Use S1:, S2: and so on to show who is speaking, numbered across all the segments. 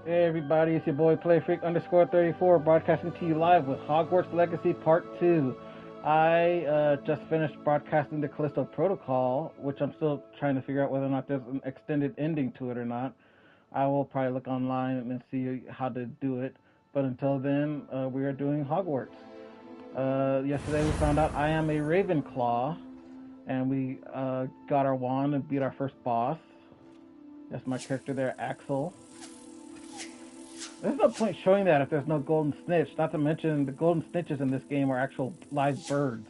S1: Hey everybody, it's your boy PlayFreak_34 broadcasting to you live with Hogwarts Legacy Part 2. I just finished broadcasting the Callisto Protocol, which I'm still trying to figure out whether or not there's an extended ending to it or not. I will probably look online and see how to do it. But until then, we are doing Hogwarts. Yesterday we found out I am a Ravenclaw, and we got our wand and beat our first boss. That's my character there, Axel. There's no point showing that if there's no golden snitch. Not to mention the golden snitches in this game are actual live birds.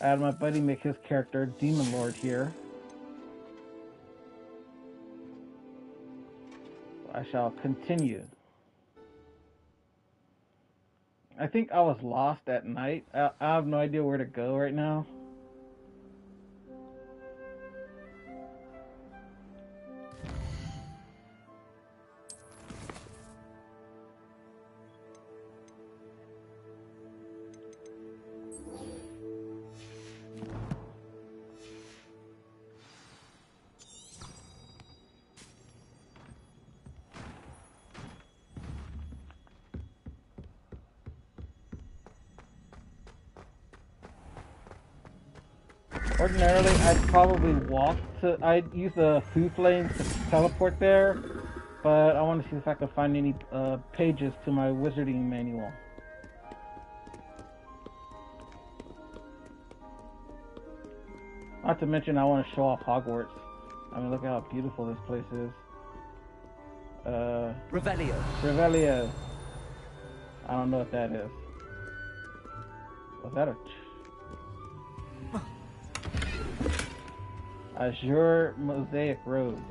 S1: I had my buddy make his character Demon Lord here. I shall continue. I think I was lost at night. I have no idea where to go right now. Ordinarily, I'd probably walk to. I'd use the food flame to teleport there, but I want to see if I can find any pages to my wizarding manual. Not to mention, I want to show off Hogwarts. I mean, look at how beautiful this place is.
S2: Revelio.
S1: Revelio. I don't know what that is. Was that a... Azure Mosaic Robe.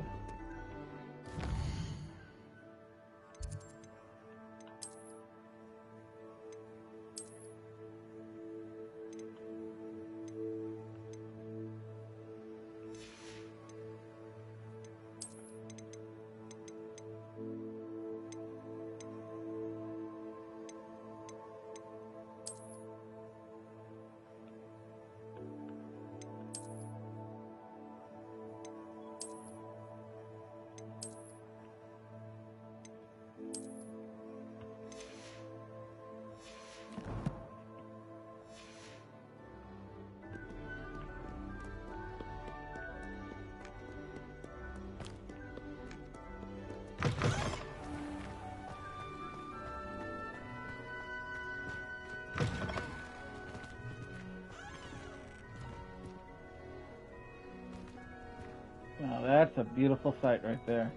S1: Now that's a beautiful sight right there.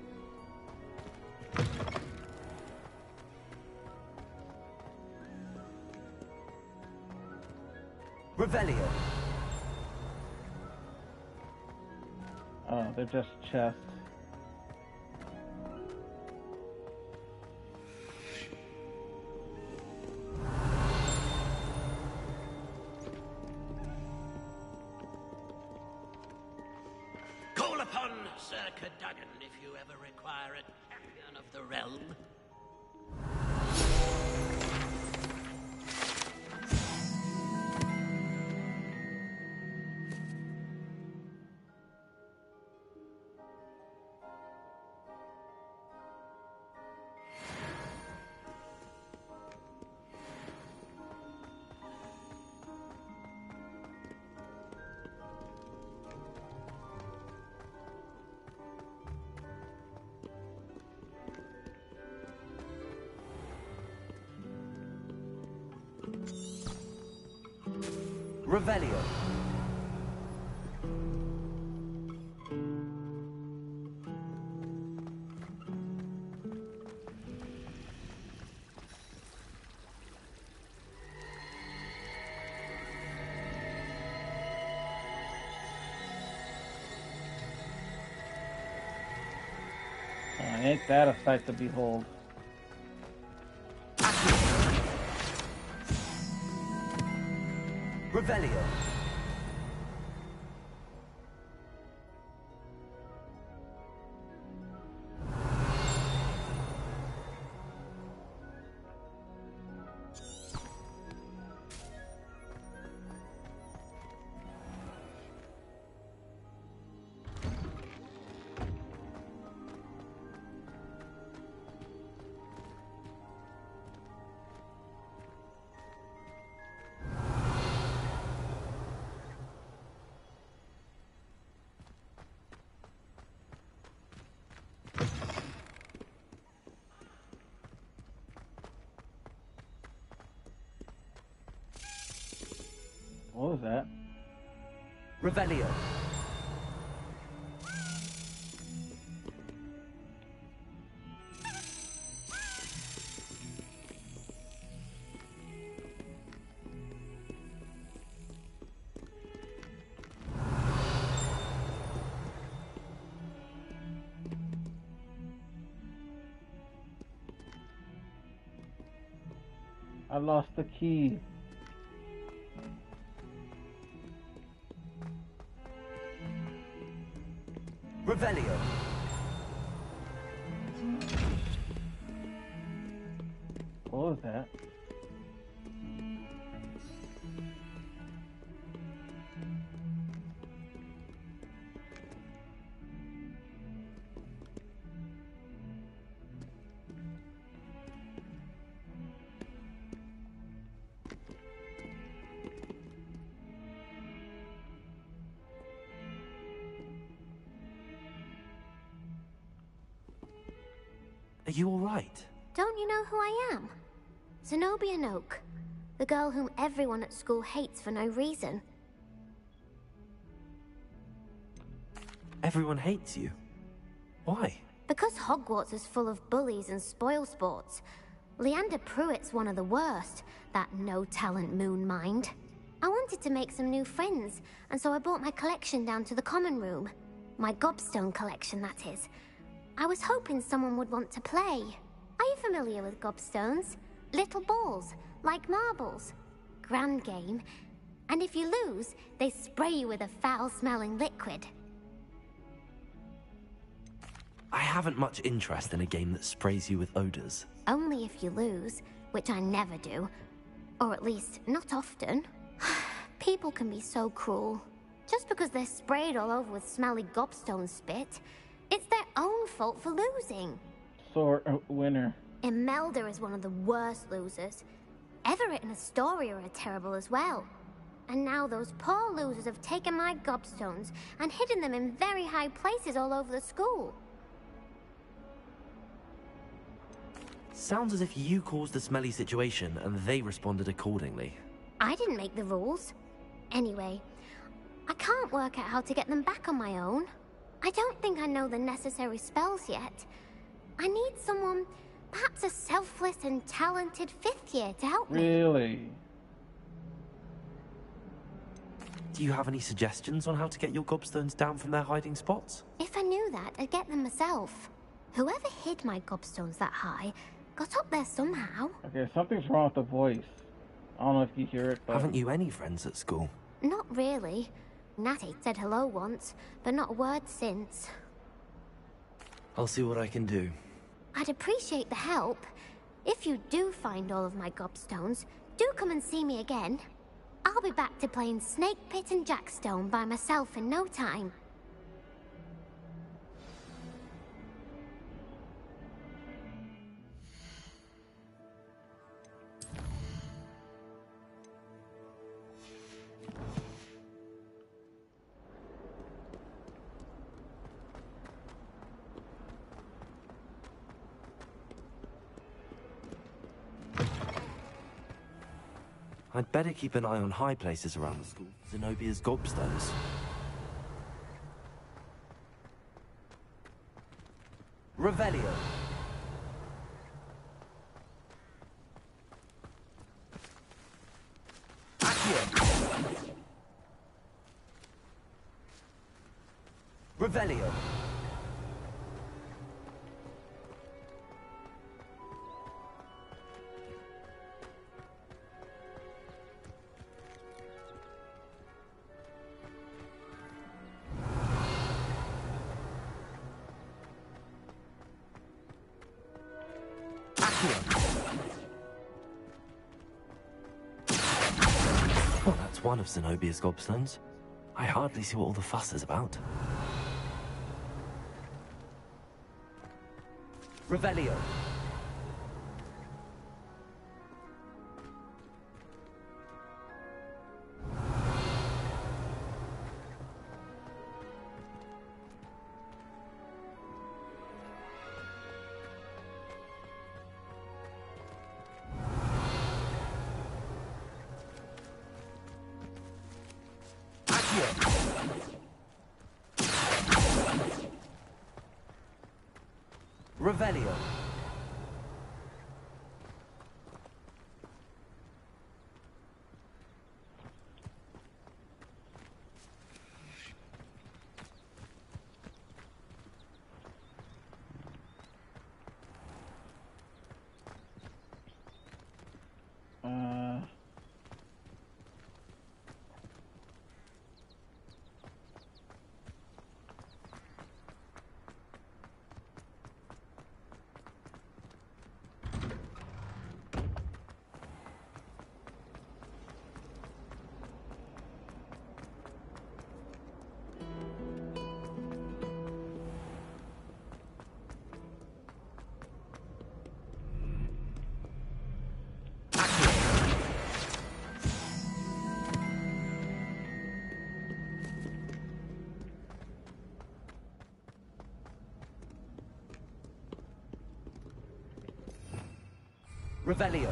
S2: Revelio.
S1: Oh, they're just chests.
S3: Call upon Sir Cadogan if you ever require a champion of the realm.
S2: Revelio.
S1: Oh, ain't that a sight to behold?
S2: Revelio.
S1: was that?
S2: Revelio.
S1: I lost the key.
S2: Revelio.
S1: What was that?
S2: Are you all right?
S4: Don't you know who I am? Zenobia Noak, the girl whom everyone at school hates for no reason.
S2: Everyone hates you. Why?
S4: Because Hogwarts is full of bullies and spoilsports. Leander Pruitt's one of the worst, that no-talent moon mind. I wanted to make some new friends, and so I brought my collection down to the common room. My gobstone collection, that is. I was hoping someone would want to play. Are you familiar with gobstones? Little balls, like marbles. Grand game. And if you lose, they spray you with a foul-smelling liquid.
S2: I haven't much interest in a game that sprays you with odors.
S4: Only if you lose, which I never do. Or at least, not often. People can be so cruel. Just because they're sprayed all over with smelly gobstone spit, it's their own fault for losing.
S1: Winner.
S4: Imelda is one of the worst losers. Everett and Astoria are terrible as well. And now those poor losers have taken my gobstones and hidden them in very high places all over the school.
S2: Sounds as if you caused the smelly situation and they responded accordingly.
S4: I didn't make the rules. Anyway, I can't work out how to get them back on my own. I don't think I know the necessary spells yet. I need someone, perhaps a selfless and talented fifth year to help me.
S1: Really?
S2: Do you have any suggestions on how to get your gobstones down from their hiding spots?
S4: If I knew that, I'd get them myself. Whoever hid my gobstones that high got up there somehow.
S1: Okay, something's wrong with the voice. I don't know if you hear it, but...
S2: Haven't you any friends at school?
S4: Not really. Natty said hello once, but not a word since.
S2: I'll see what I can do.
S4: I'd appreciate the help. If you do find all of my gobstones, do come and see me again. I'll be back to playing Snake Pit and Jackstone by myself in no time.
S2: I'd better keep an eye on high places around the school. Zenobia's gobstones. Revelio. Accio. Revelio. Well, that's one of Zenobia's gobstones. I hardly see what all the fuss is about. Revelio. Revelio. Revelio.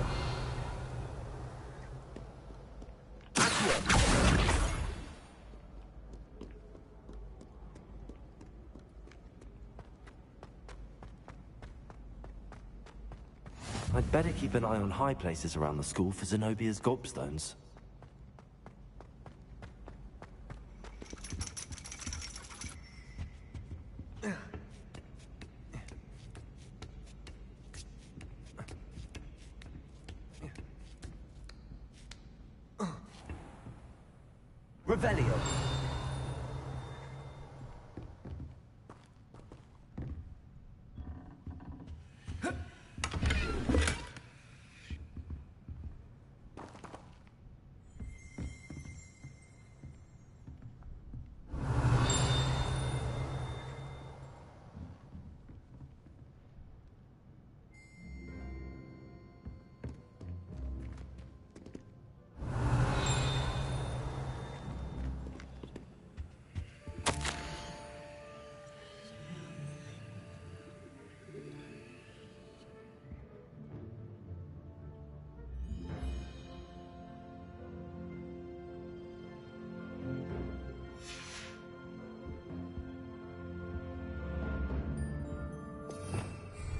S2: I'd better keep an eye on high places around the school for Zenobia's gobstones. Revelio.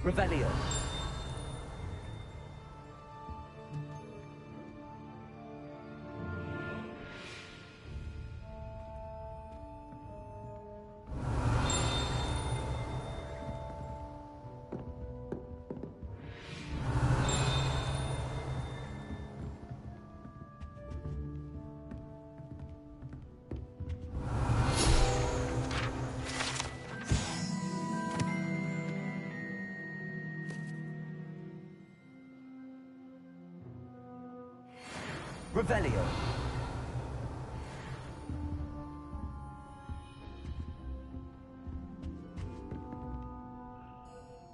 S2: Revelio. Revelio.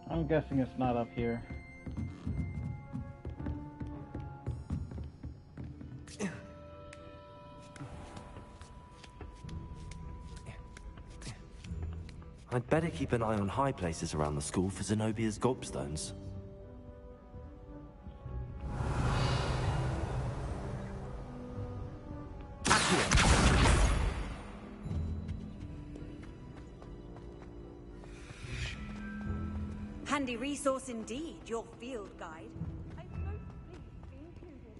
S1: I'm guessing it's not up here.
S2: I'd better keep an eye on high places around the school for Zenobia's gobstones.
S5: Handy resource indeed, your field guide. I'm most pleased to be included.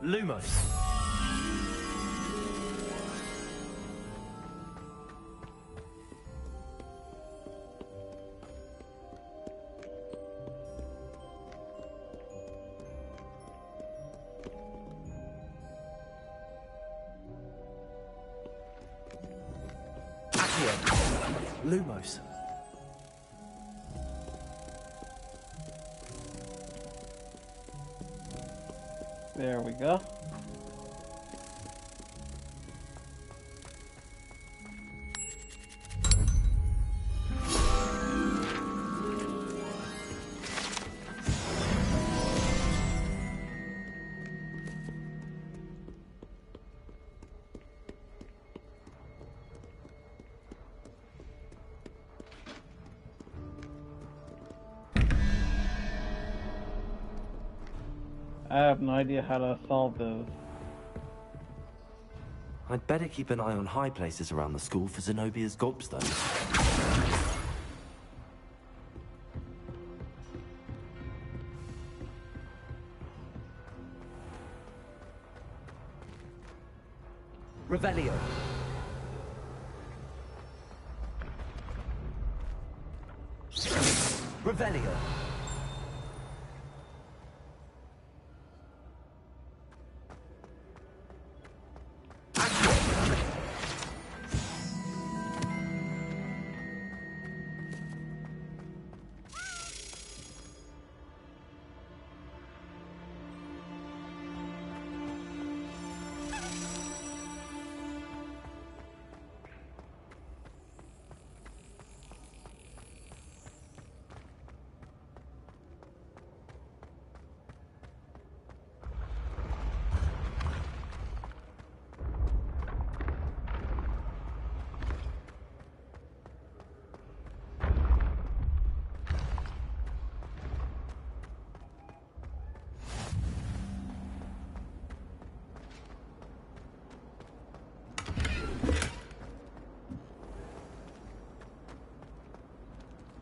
S2: Lumos. Lumos.
S1: There we go. I have no idea how to solve those.
S2: I'd better keep an eye on high places around the school for Zenobia's gobstones. Revelio. Revelio.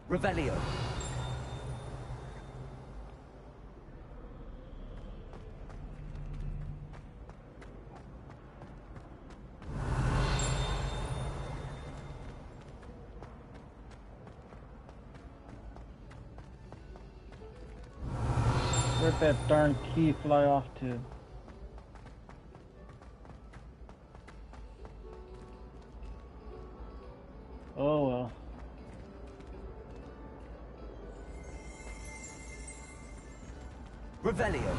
S2: Revelio.
S1: Where'd that darn key fly off to? Oh well.
S2: Revelio.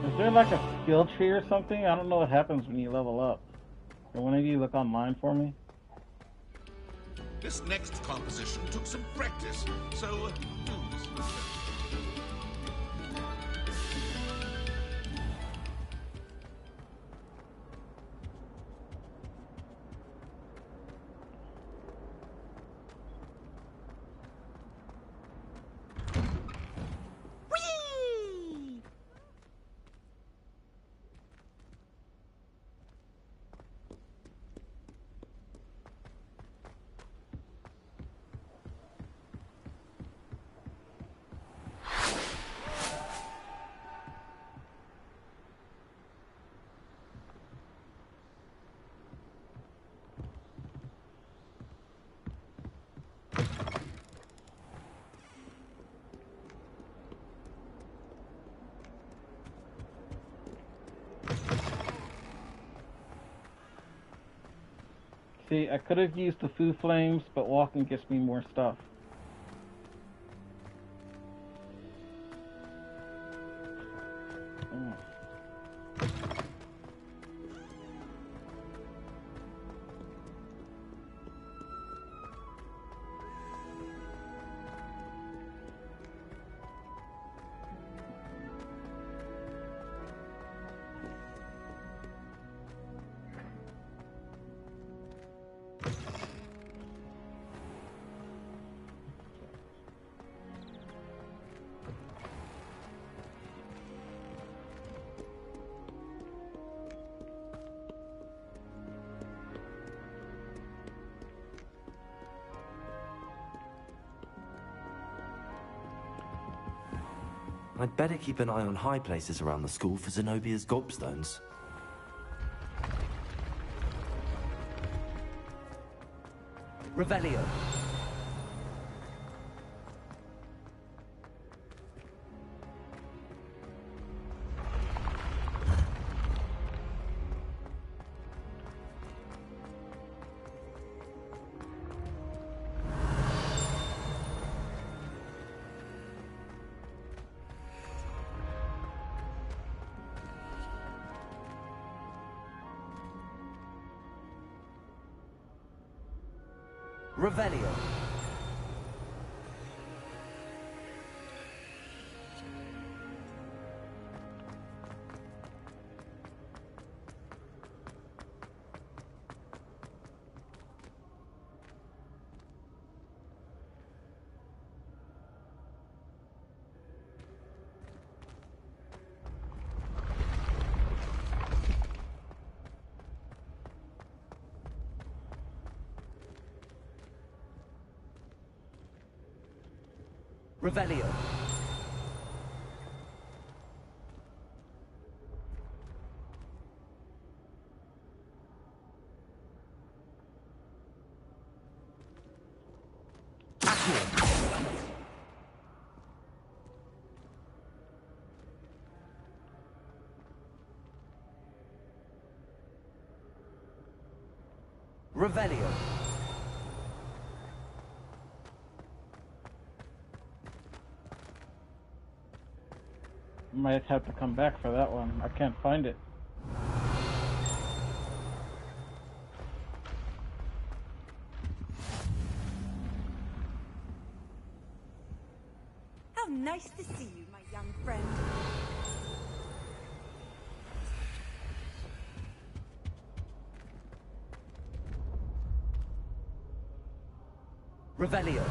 S1: Is there like a skill tree or something? I don't know what happens when you level up. Can one of you look online for me?
S6: This next composition took some practice, so do listen to it.
S1: See, I could have used the Foo Flames, but walking gets me more stuff.
S2: I'd better keep an eye on high places around the school for Zenobia's gobstones. Revelio. Revelio. Revelio. Revelio.
S1: Might have to come back for that one. I can't find it.
S5: How nice to see you, my young friend.
S2: Revelio.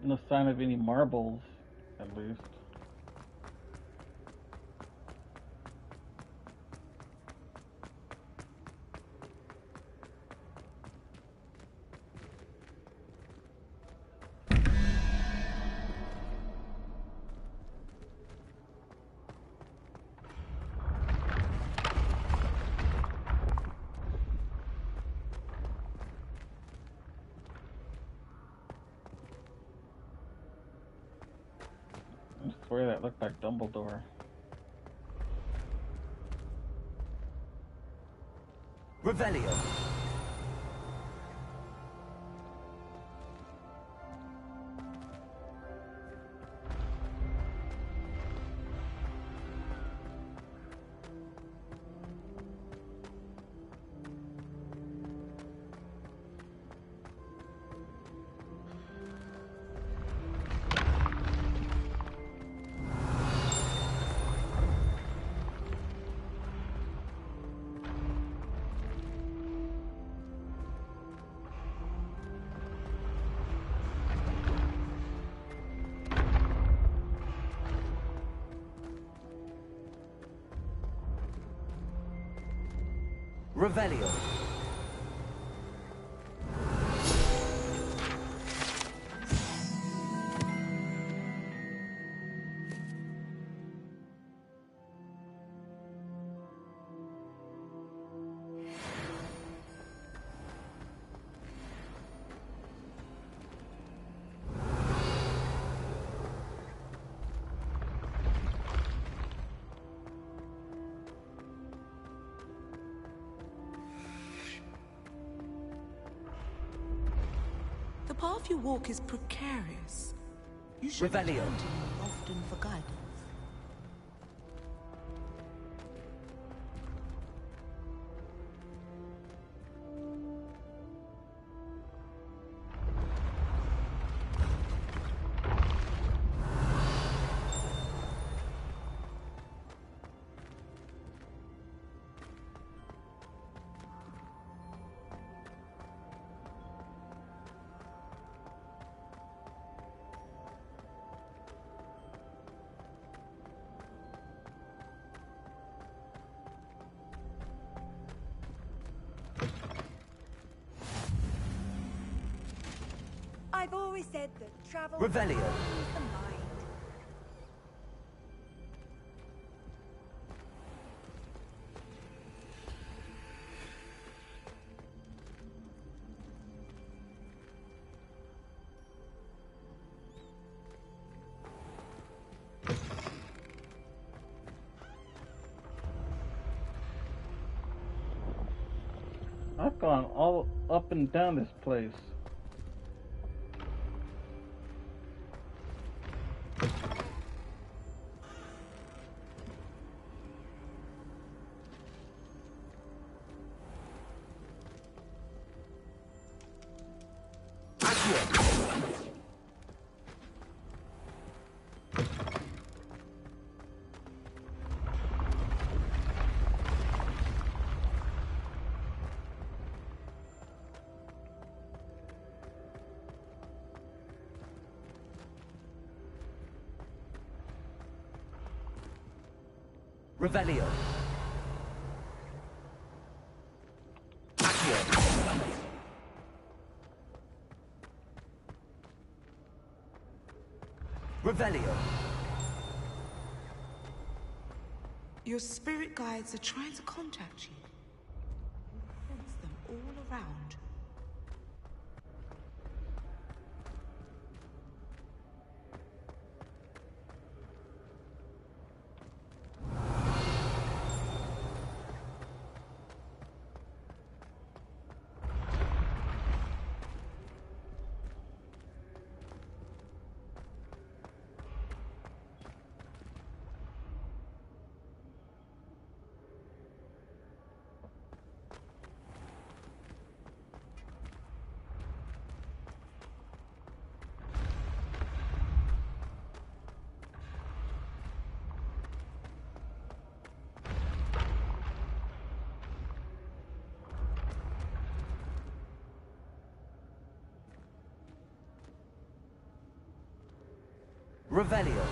S1: No sign of any marbles, at least. I swear that looked like Dumbledore.
S2: Revelio. Revelio.
S7: The path you walk is precarious. You should
S2: Revelio.
S7: turn to me often for guidance.
S5: I've always said that travel
S2: Revelio.
S5: calms the mind.
S1: I've gone all up and down this place.
S2: Revelio. Revelio.
S7: Your spirit guides are trying to contact you. You sense them all around.
S2: Revelio.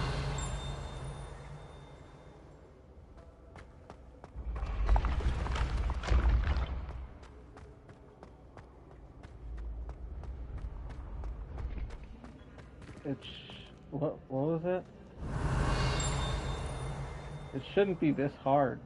S1: What was it? It shouldn't be this hard.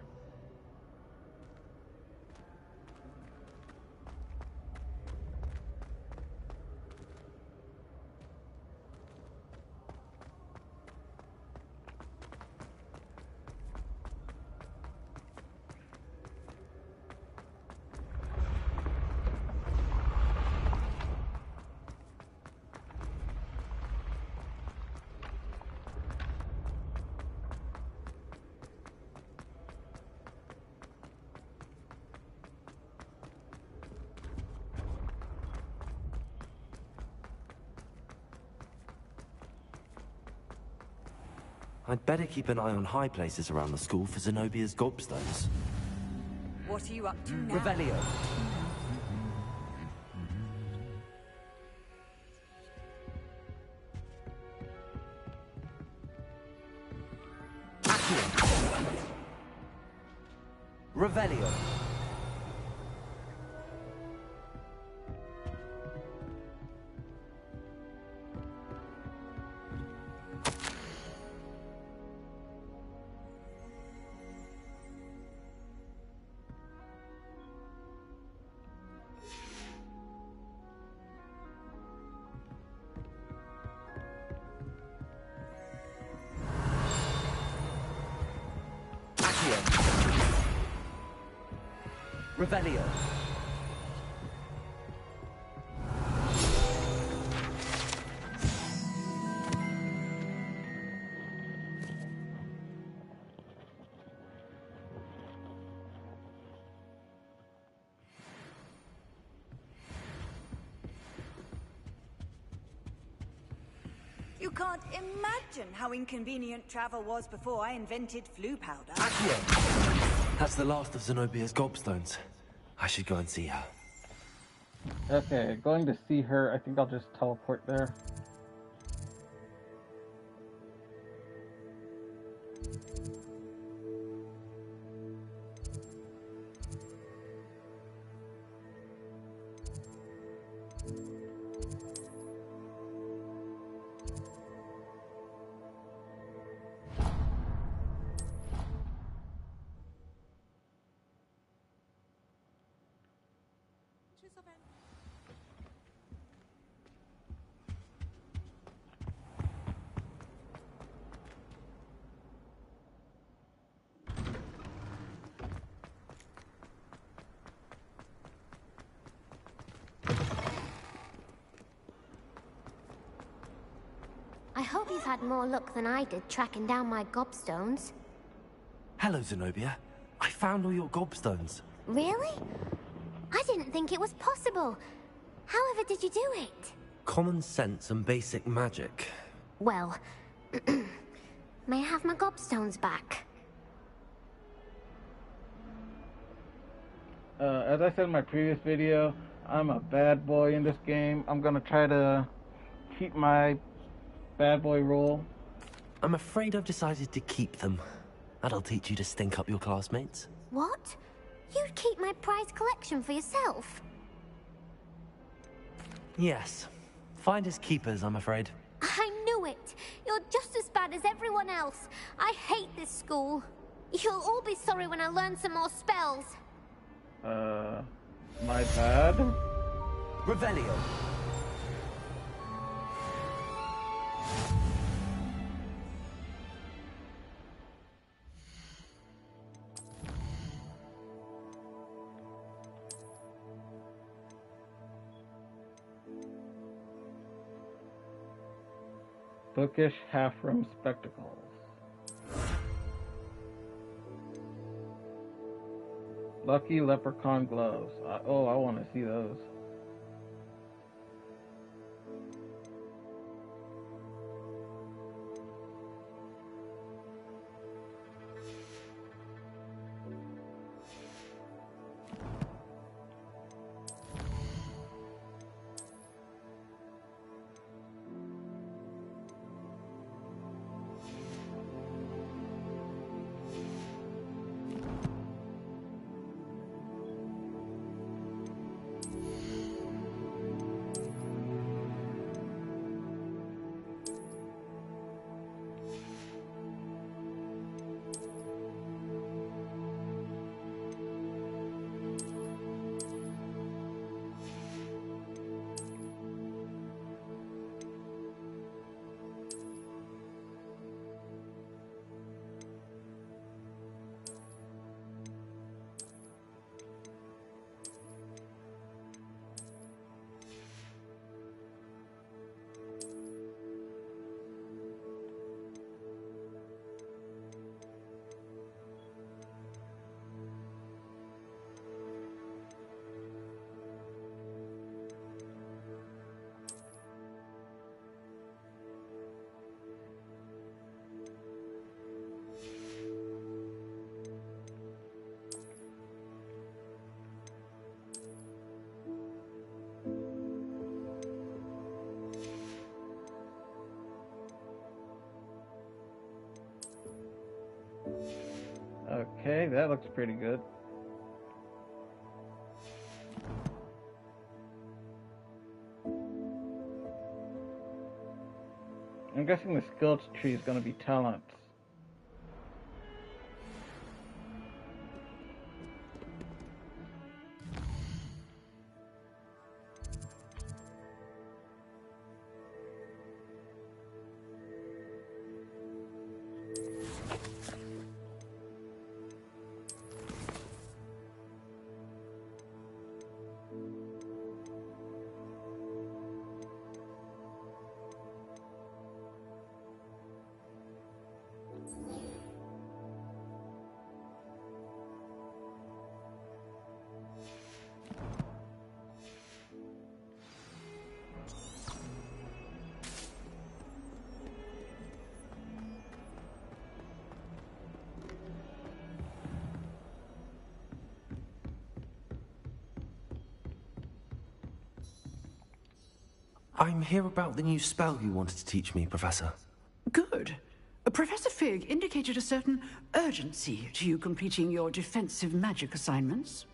S2: I'd better keep an eye on high places around the school for Zenobia's gobstones.
S5: What are you up to now?
S2: Revelio. Accio. Revelio. Revelio.
S5: You can't imagine how inconvenient travel was before I invented flu powder.
S2: Accio. That's the last of Zenobia's gobstones. I should go and see her.
S1: Okay, going to see her. I think I'll just teleport there.
S4: I hope you've had more luck than I did tracking down my gobstones.
S2: Hello, Zenobia. I found all your gobstones.
S4: Really? I didn't think it was possible. However did you do it?
S2: common sense and basic magic.
S4: Well, may I have my gobstones back?
S1: As I said in my previous video, I'm a bad boy in this game. I'm gonna try to keep my bad boy role.
S2: I'm afraid I've decided to keep them. That'll teach you to stink up your classmates.
S4: What? You'd keep my prized collection for yourself?
S2: Yes. Finders keepers, I'm afraid.
S4: I knew it! You're just as bad as everyone else. I hate this school. You'll all be sorry when I learn some more spells.
S1: My bad?
S2: Revelio.
S1: Bookish half-rim spectacles. Lucky leprechaun gloves. I want to see those. Okay, that looks pretty good. I'm guessing the skills tree is going to be talents.
S2: I'm here about the new spell you wanted to teach me, Professor.
S8: Good. Professor Fig indicated a certain urgency to you completing your defensive magic assignments.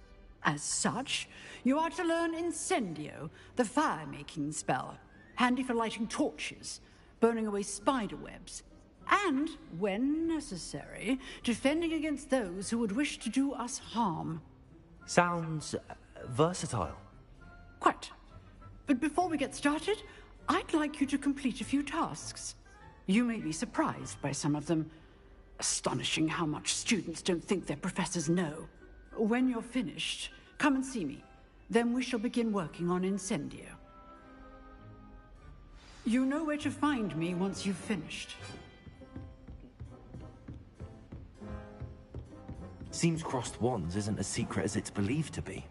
S8: As such, you are to learn Incendio, the fire-making spell, handy for lighting torches, burning away spider webs, and, when necessary, defending against those who would wish to do us harm.
S2: Sounds versatile.
S8: Quite. But before we get started, I'd like you to complete a few tasks. You may be surprised by some of them. Astonishing how much students don't think their professors know. When you're finished, come and see me. Then we shall begin working on Incendio. You know where to find me once you've finished.
S2: Seems crossed wands isn't as secret as it's believed to be.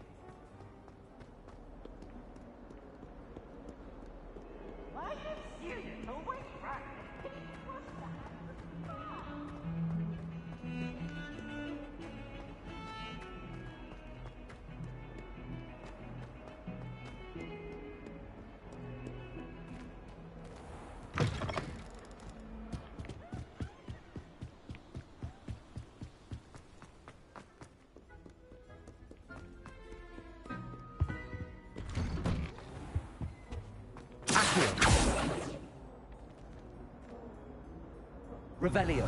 S2: Revelio.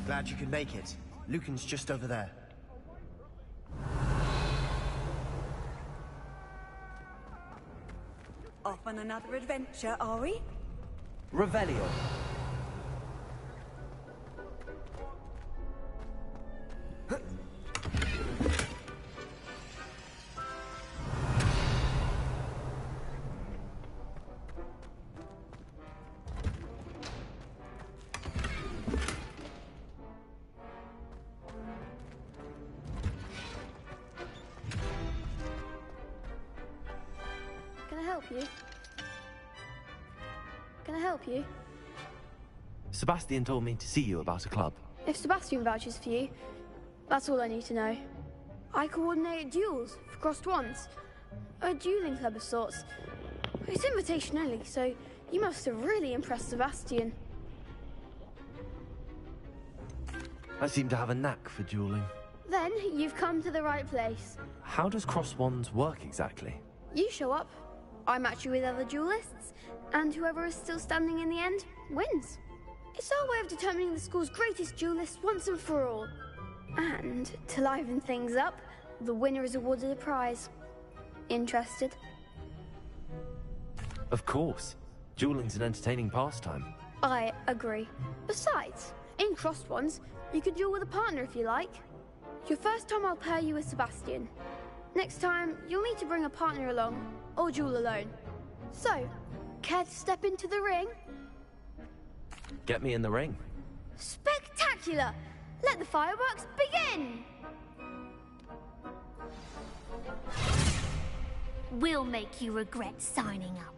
S9: Glad you could make it. Lucan's just over there.
S5: Off on another adventure, are we?
S2: Revelio.
S10: Can I help you? Can I help you?
S2: Sebastian told me to see you about a club.
S10: If Sebastian vouches for you, that's all I need to know. I coordinate duels for crossed wands. A dueling club of sorts. It's invitation only, so you must have really impressed Sebastian.
S2: I seem to have a knack for dueling.
S10: Then you've come to the right place.
S2: How does cross wands work exactly?
S10: You show up, I match you with other duelists, and whoever is still standing in the end wins. It's our way of determining the school's greatest duelist once and for all. And to liven things up, the winner is awarded a prize. Interested?
S2: Of course. Dueling's an entertaining pastime.
S10: I agree. Besides, in crossed ones, you can duel with a partner if you like. Your first time I'll pair you with Sebastian. Next time, you'll need to bring a partner along, or duel alone. So, care to step into the ring?
S2: Get me in the ring.
S10: Spectacular! Let the fireworks begin!
S4: We'll make you regret signing up.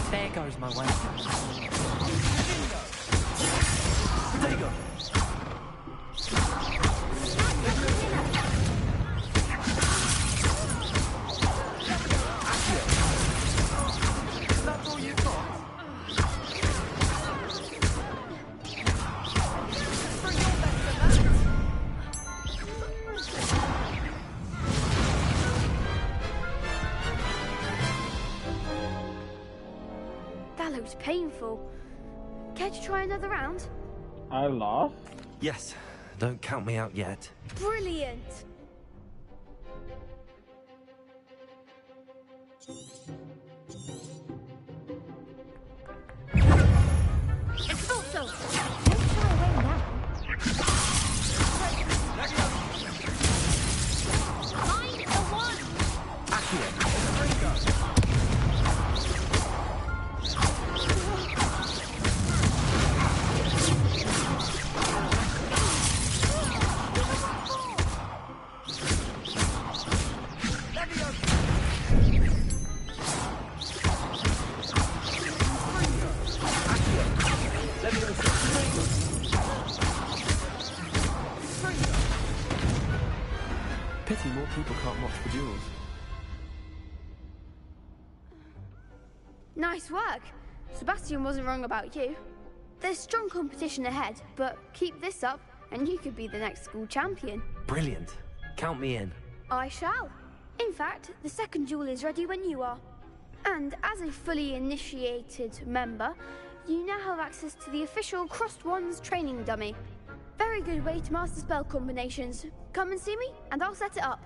S2: There goes my way. Potato. That's all you got?
S10: That looked painful. Care to try another round?
S1: I lost?
S2: Yes. Don't count me out yet.
S10: Brilliant! Expulso! Don't shy away now. Find the one!
S2: Accio. Pity more people can't watch the duels.
S10: Nice work. Sebastian wasn't wrong about you. There's strong competition ahead, but keep this up and you could be the next school champion.
S2: Brilliant. Count me in.
S10: I shall. In fact, the second duel is ready when you are. And as a fully initiated member, you now have access to the official Crossed Wands training dummy. Very good way to master spell combinations. Come and see me, and I'll set it up.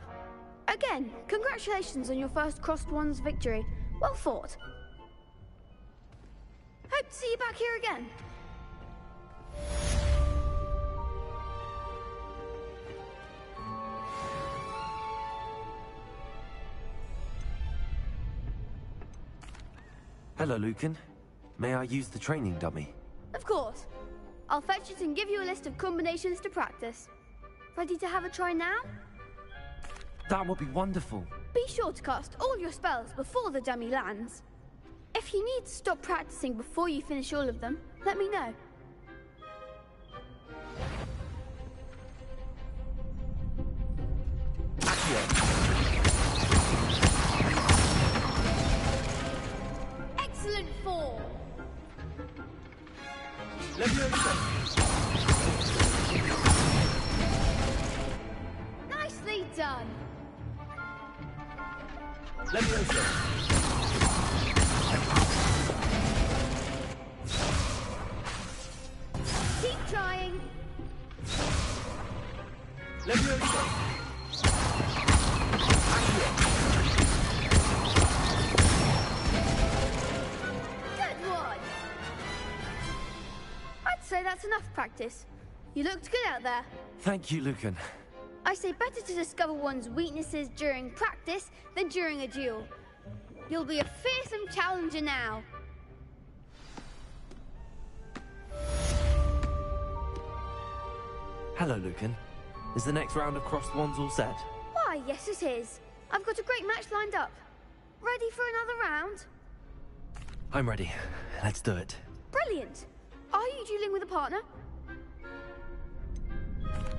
S10: Again, congratulations on your first Crossed Wands victory. Well fought. Hope to see you back here again.
S2: Hello, Lucan. May I use the training dummy?
S10: Of course. I'll fetch it and give you a list of combinations to practice. Ready to have a try now?
S2: That would be wonderful.
S10: Be sure to cast all your spells before the dummy lands. If you need to stop practicing before you finish all of them, let me know. Excellent form! Nicely done! Keep trying! Good one! I'd say that's enough practice. You looked good out there.
S2: Thank you, Lucan.
S10: I say better to discover one's weaknesses during practice than during a duel. You'll be a fearsome challenger now.
S2: Hello, Lucan. Is the next round of crossed wands all set?
S10: Why, yes it is. I've got a great match lined up. Ready for another round?
S2: I'm ready. Let's do it.
S10: Brilliant. Are you dueling with a partner?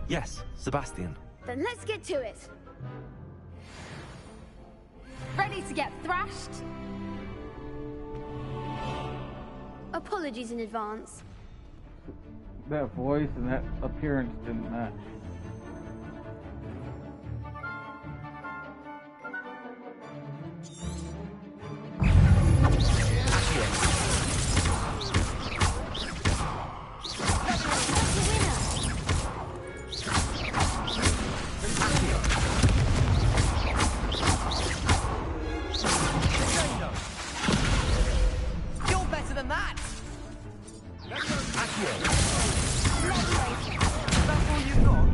S2: Yes, Sebastian.
S10: Then let's get to it.
S11: Ready to get thrashed?
S10: Apologies in advance.
S1: That voice and that appearance didn't match.
S11: You're better than that! That's all you've got?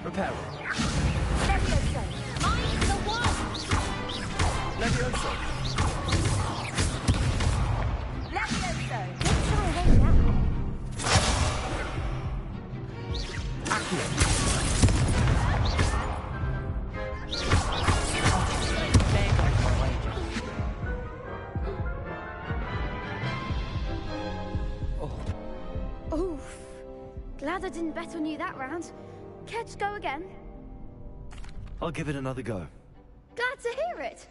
S2: Repair.
S11: Mind the wall!
S2: Levioso.
S11: Levioso!
S10: Oof. Glad I didn't bet on you that round. Care to go again?
S2: I'll give it another go.
S10: Glad to hear it.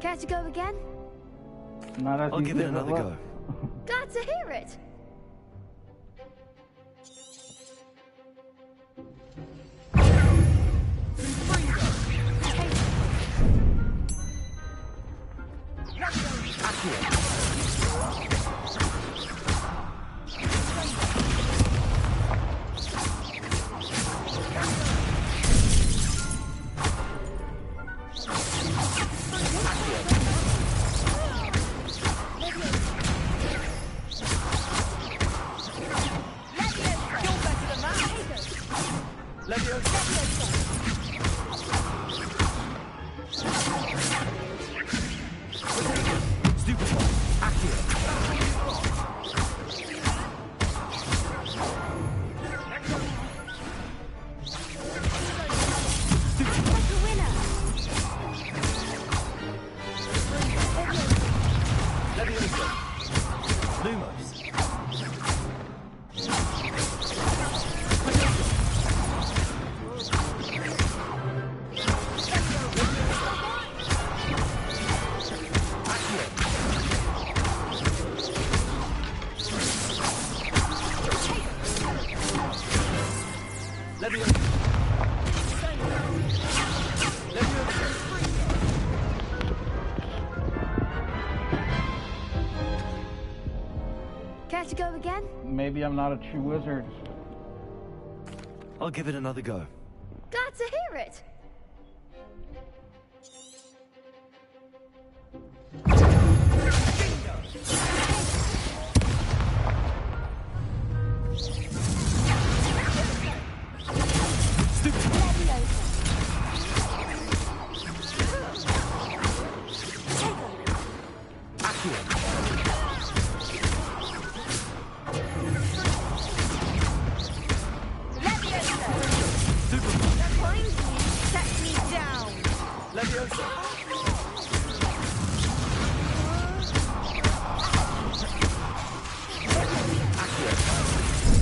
S10: Care to go again?
S1: Not as
S2: I'll give it another go.
S10: Glad to hear it. to go again?
S1: Maybe I'm not a true wizard.
S2: I'll give it another go.
S10: Glad to hear it.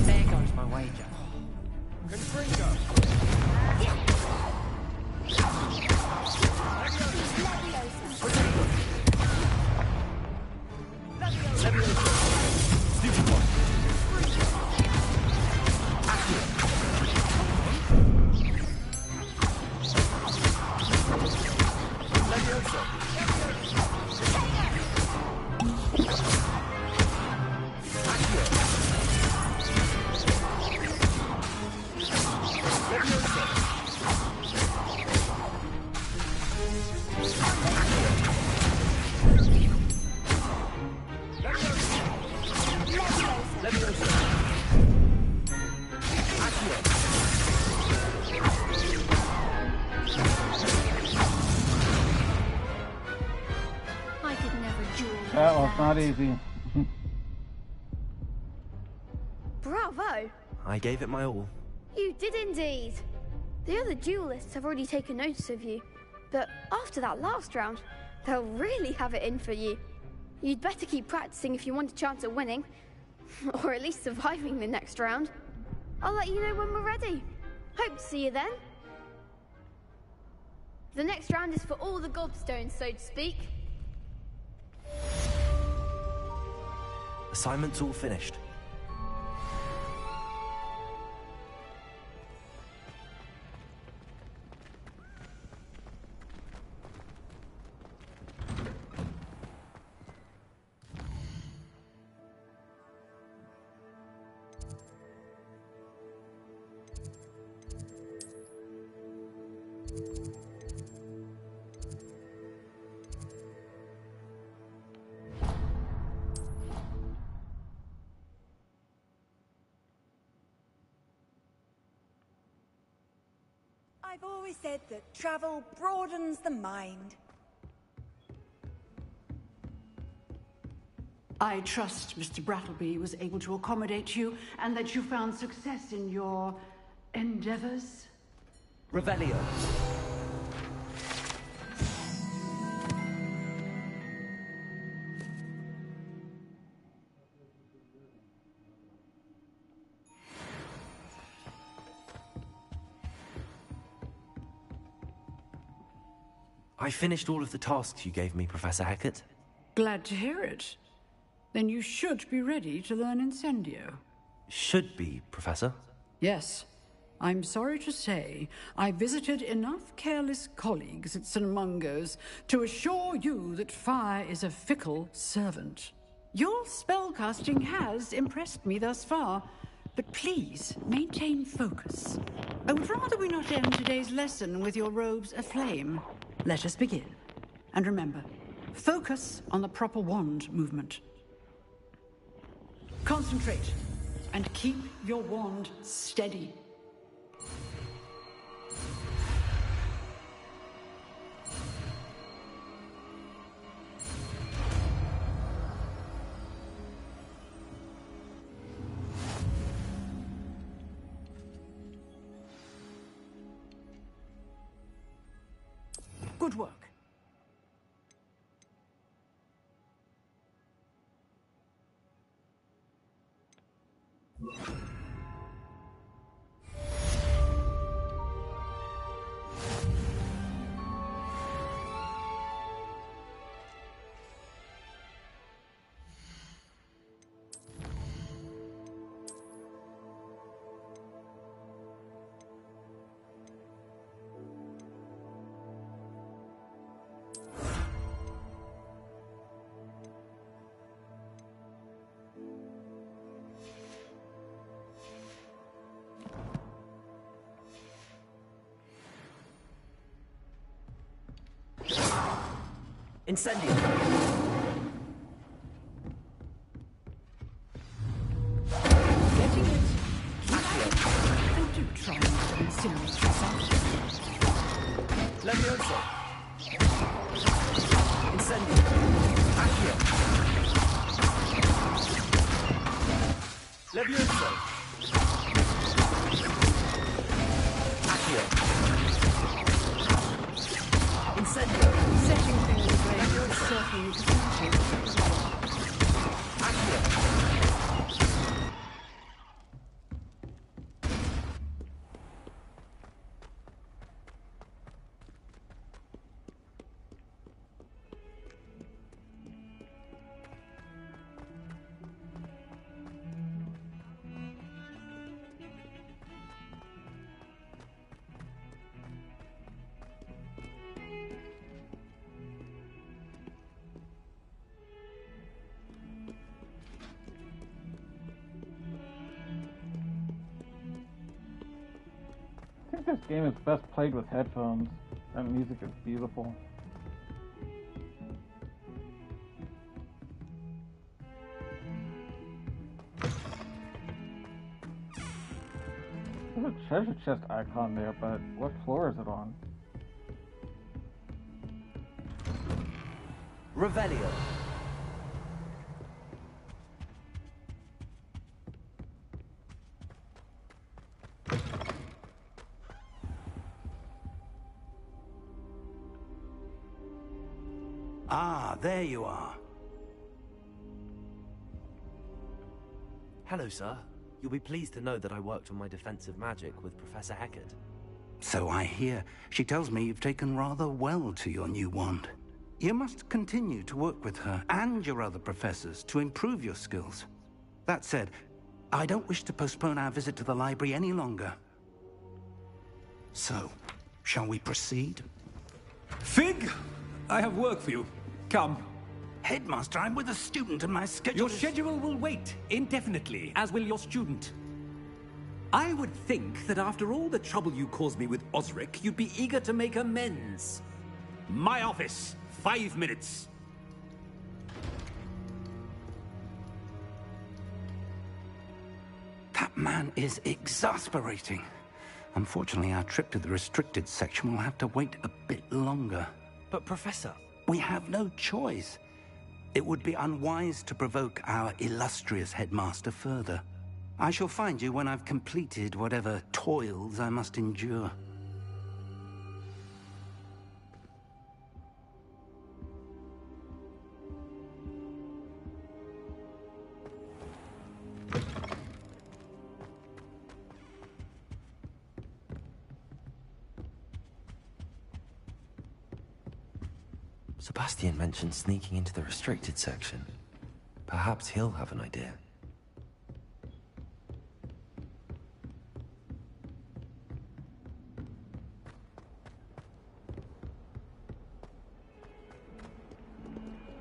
S8: There goes my wager.
S10: I could never duel
S1: That was
S10: like
S1: not
S10: that.
S1: easy.
S10: Bravo!
S2: I gave it my all.
S10: You did indeed. The other duelists have already taken notice of you, but after that last round, they'll really have it in for you. You'd better keep practicing if you want a chance at winning, or at least surviving the next round. I'll let you know when we're ready. Hope to see you then. The next round is for all the gobstones, so to speak.
S2: Assignment's all finished.
S5: I've always said that travel broadens the mind.
S8: I trust Mr. Brattleby was able to accommodate you and that you found success in your endeavors.
S11: Revelio.
S2: I finished all of the tasks you gave me, Professor Hackett.
S8: Glad to hear it. Then you should be ready to learn Incendio.
S2: Should be, Professor.
S8: Yes. I'm sorry to say, I visited enough careless colleagues at St. Mungo's to assure you that fire is a fickle servant. Your spellcasting has impressed me thus far, but please maintain focus. I would rather we not end today's lesson with your robes aflame. Let us begin. And remember, focus on the proper wand movement. Concentrate and keep your wand steady. Good work.
S2: Incendio!
S8: Getting it. And do try not to incinerate yourself.
S2: Levioso! Incendio! Accio! Levioso! Accio! Incendio!
S8: Setting things ablaze is certainly definitive.
S2: Accio!
S1: I think this game is best played with headphones. That music is beautiful. There's a treasure chest icon there, but what floor is it on?
S2: Revelio!
S12: Ah, there you are.
S2: Hello, sir. You'll be pleased to know that I worked on my defensive magic with Professor Heckert.
S12: So I hear. She tells me you've taken rather well to your new wand. You must continue to work with her and your other professors to improve your skills. That said, I don't wish to postpone our visit to the library any longer. So, shall we proceed?
S13: Fig! I have work for you. Come.
S12: Headmaster, I'm with a student and my schedule
S13: Your schedule will wait indefinitely, as will your student. I would think that after all the trouble you caused me with Osric, you'd be eager to make amends. My office, 5 minutes.
S12: That man is exasperating. Unfortunately, our trip to the restricted section will have to wait a bit longer.
S2: But, Professor...
S12: We have no choice. It would be unwise to provoke our illustrious headmaster further. I shall find you when I've completed whatever toils I must endure.
S2: Sebastian mentioned sneaking into the restricted section. Perhaps he'll have an idea.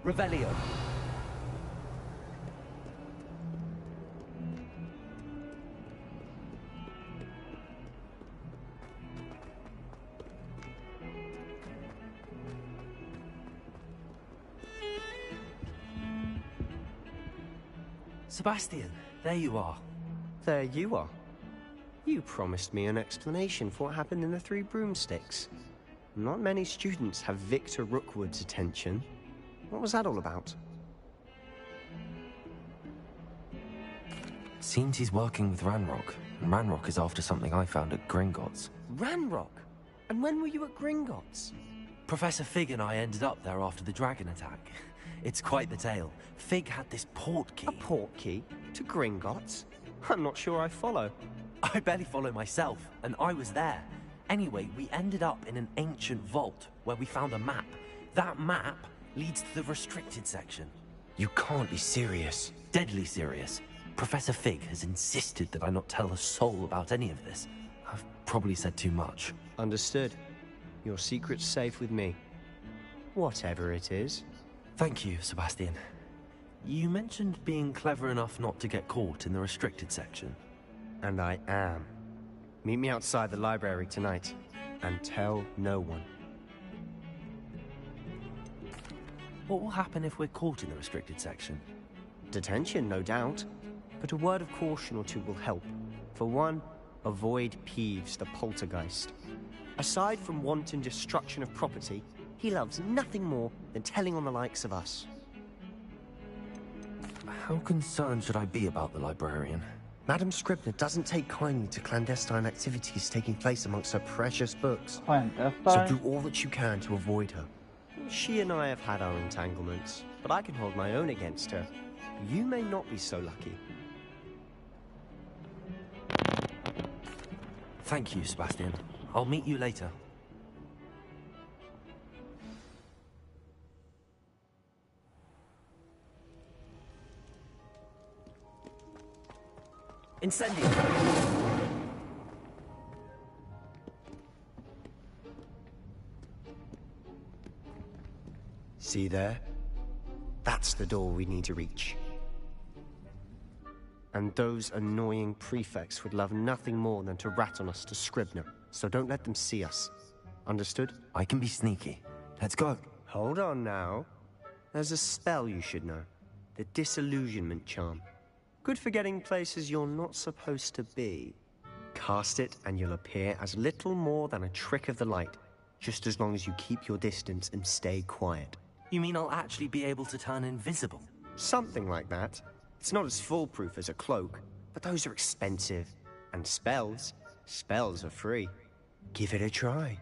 S2: Revelio.
S14: Sebastian,
S2: there you are.
S14: There you are. You promised me an explanation for what happened in the Three Broomsticks. Not many students have Victor Rookwood's attention. What was that all about?
S2: Seems he's working with Ranrock, and Ranrock is after something I found at Gringotts.
S14: Ranrock? And when were you at Gringotts?
S2: Professor Fig and I ended up there after the dragon attack. It's quite the tale. Fig had this port key.
S14: A port key? To Gringotts? I'm not sure I follow.
S2: I barely follow myself, and I was there. Anyway, we ended up in an ancient vault where we found a map. That map leads to the restricted section.
S14: You can't be serious.
S2: Deadly serious. Professor Fig has insisted that I not tell a soul about any of this. I've probably said too much.
S14: Understood. Your secret's safe with me. Whatever it is.
S2: Thank you, Sebastian. You mentioned being clever enough not to get caught in the restricted section.
S14: And I am. Meet me outside the library tonight, and tell no one.
S2: What will happen if we're caught in the restricted section?
S14: Detention, no doubt. But a word of caution or two will help. For one, avoid Peeves the poltergeist. Aside from wanton destruction of property, he loves nothing more than telling on the likes of us.
S2: How concerned should I be about the librarian?
S14: Madam Scribner doesn't take kindly to clandestine activities taking place amongst her precious books. So do all that you can to avoid her.
S2: She and I have had our entanglements, but I can hold my own against her. You may not be so lucky. Thank you, Sebastian. I'll meet you later. Incendio!
S14: See there? That's the door we need to reach. And those annoying prefects would love nothing more than to rat on us to Scribner, so don't let them see us. Understood?
S2: I can be sneaky. Let's go.
S14: Hold on now. There's a spell you should know. The Disillusionment Charm. Good for getting places you're not supposed to be. Cast it and you'll appear as little more than a trick of the light, just as long as you keep your distance and stay quiet.
S2: You mean I'll actually be able to turn invisible?
S14: Something like that. It's not as foolproof as a cloak, but those are expensive. And spells are free. Give it a try.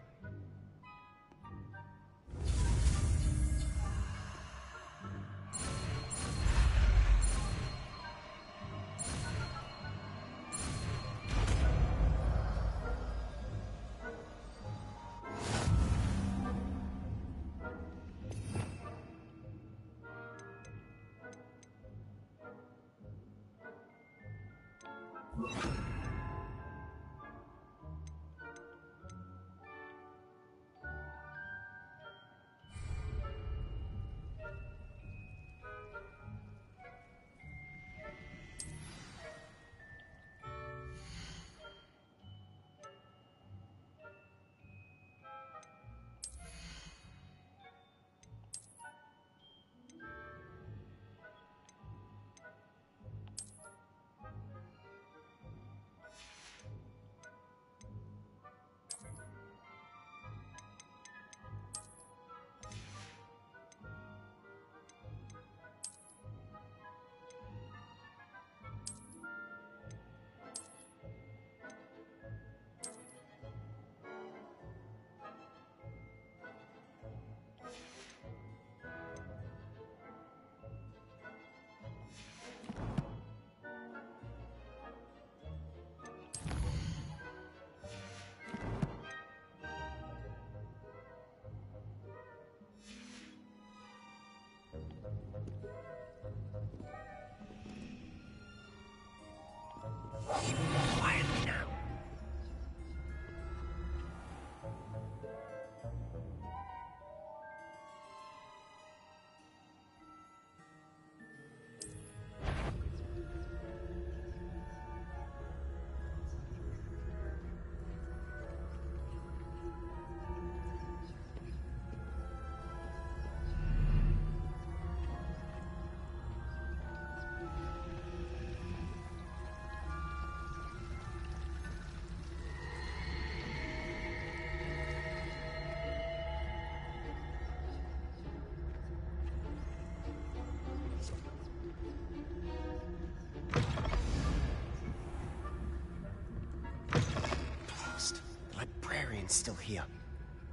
S2: Quietly now.
S14: Still here.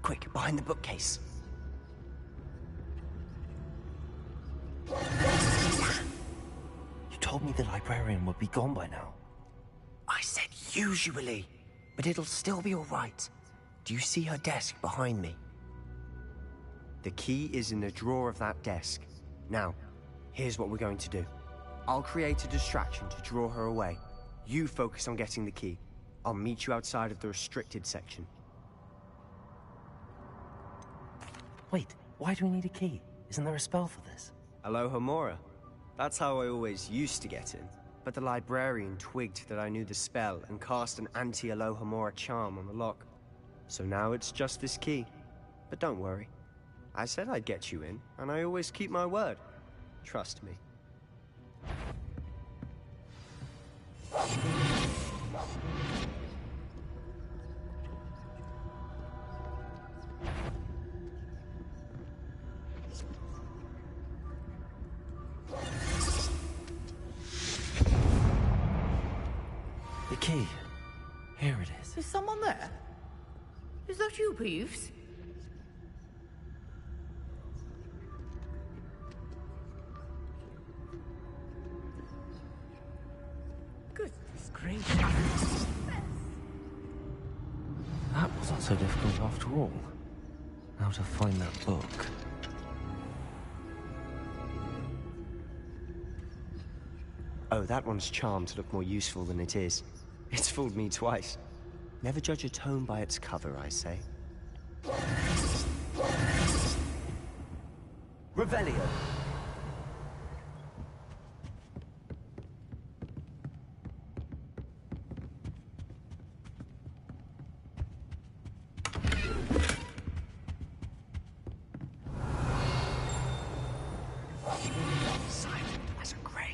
S14: Quick, behind the bookcase.
S2: You told me the librarian would be gone by now.
S14: I said usually, but it'll still be all right. Do you see her desk behind me? The key is in the drawer of that desk. Now, here's what we're going to do. I'll create a distraction to draw her away. You focus on getting the key. I'll meet you outside of the restricted section.
S2: Wait, why do we need a key? Isn't there a spell for this?
S14: Alohomora. That's how I always used to get in. But the librarian twigged that I knew the spell and cast an anti-Alohomora charm on the lock. So now it's just this key. But don't worry. I said I'd get you in, and I always keep my word. Trust me.
S2: The key. Here it is.
S15: Is someone there? Is that you, Peeves? Goodness gracious.
S2: That wasn't so difficult after all. Now to find that book.
S14: Oh, that one's charmed to look more useful than it is. It's fooled me twice. Never judge a tome by its cover, I say. Revelio!
S15: Silent as a grave.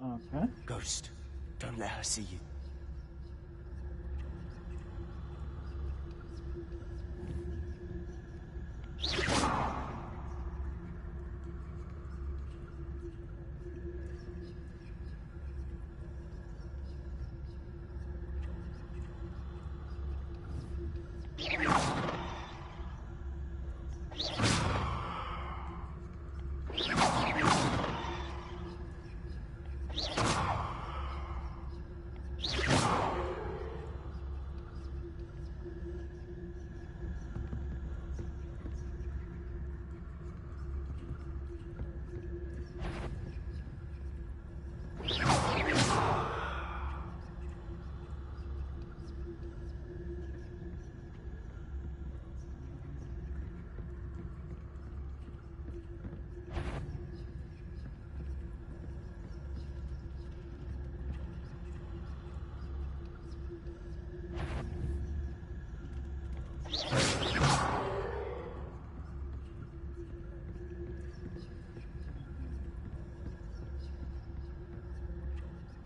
S1: Okay.
S14: Ghost, don't let her see you.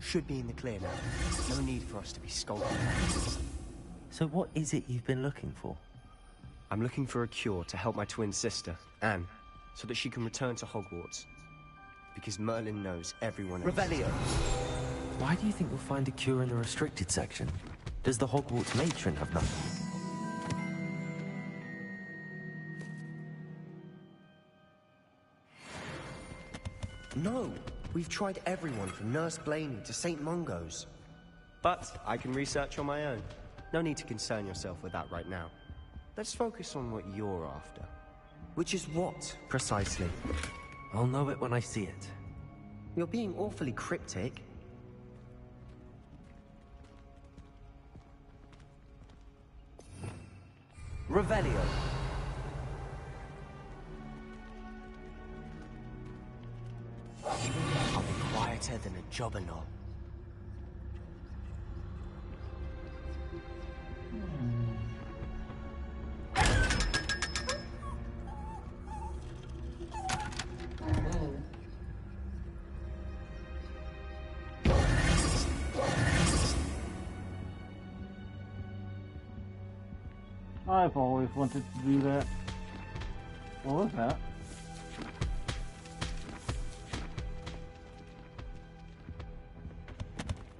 S14: Should be in the clear now. No need for us to be skulking.
S2: So what is it you've been looking for?
S14: I'm looking for a cure to help my twin sister, Anne, so that she can return to Hogwarts. Because Merlin knows everyone else.
S2: Revelio! Why do you think you'll find a cure in the restricted section? Does the Hogwarts matron have nothing?
S14: No! We've tried everyone from Nurse Blaney to St. Mungo's. But I can research on my own. No need to concern yourself with that right now. Let's focus on what you're after. Which is what, precisely?
S2: I'll know it when I see it.
S14: You're being awfully cryptic.
S2: Revelio!
S14: I'll be quieter than a jobberknoll.
S1: I've always wanted to do that. What was that?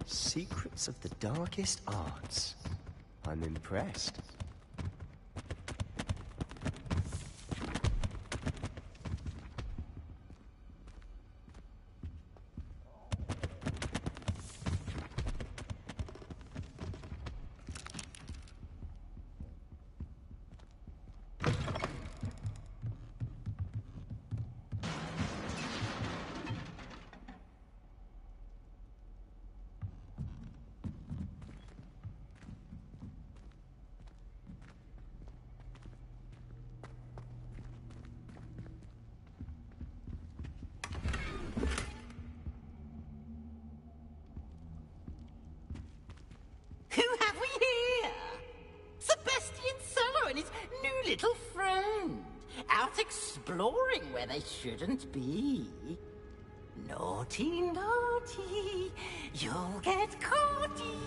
S14: Secrets of the darkest arts. I'm impressed.
S3: little friend, out exploring where they shouldn't be. Naughty, naughty, you'll get caughty.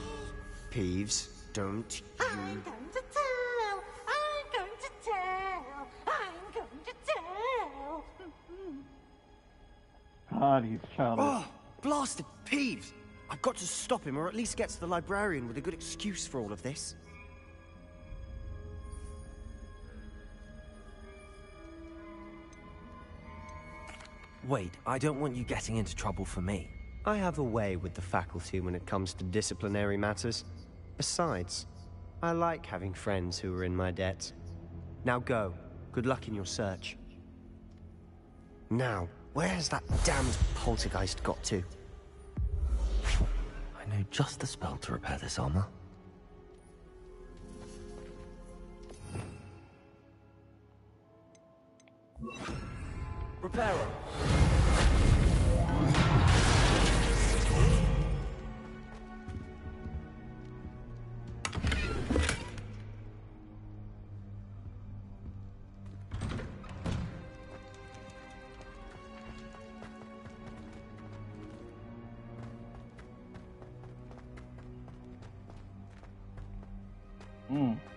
S14: Peeves, don't
S3: I'm
S14: you...
S3: going to tell, I'm going to tell, I'm going to tell.
S1: God, he's childish.
S14: Oh, blasted Peeves! I've got to stop him, or at least get to the librarian with a good excuse for all of this.
S2: Wait, I don't want you getting into trouble for me.
S14: I have a way with the faculty when it comes to disciplinary matters. Besides, I like having friends who are in my debt. Now go. Good luck in your search. Now, where has that damned poltergeist got to?
S2: I know just the spell to repair this armor. Repair it.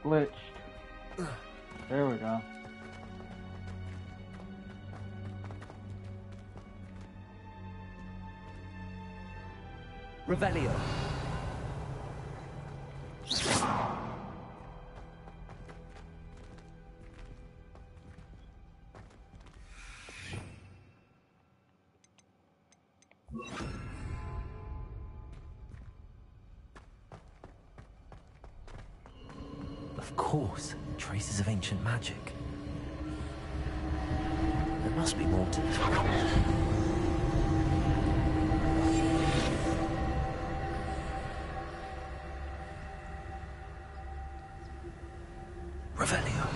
S1: Glitched. There we go.
S2: Revelio. Of course, traces of ancient magic. There must be more to this. Revelio.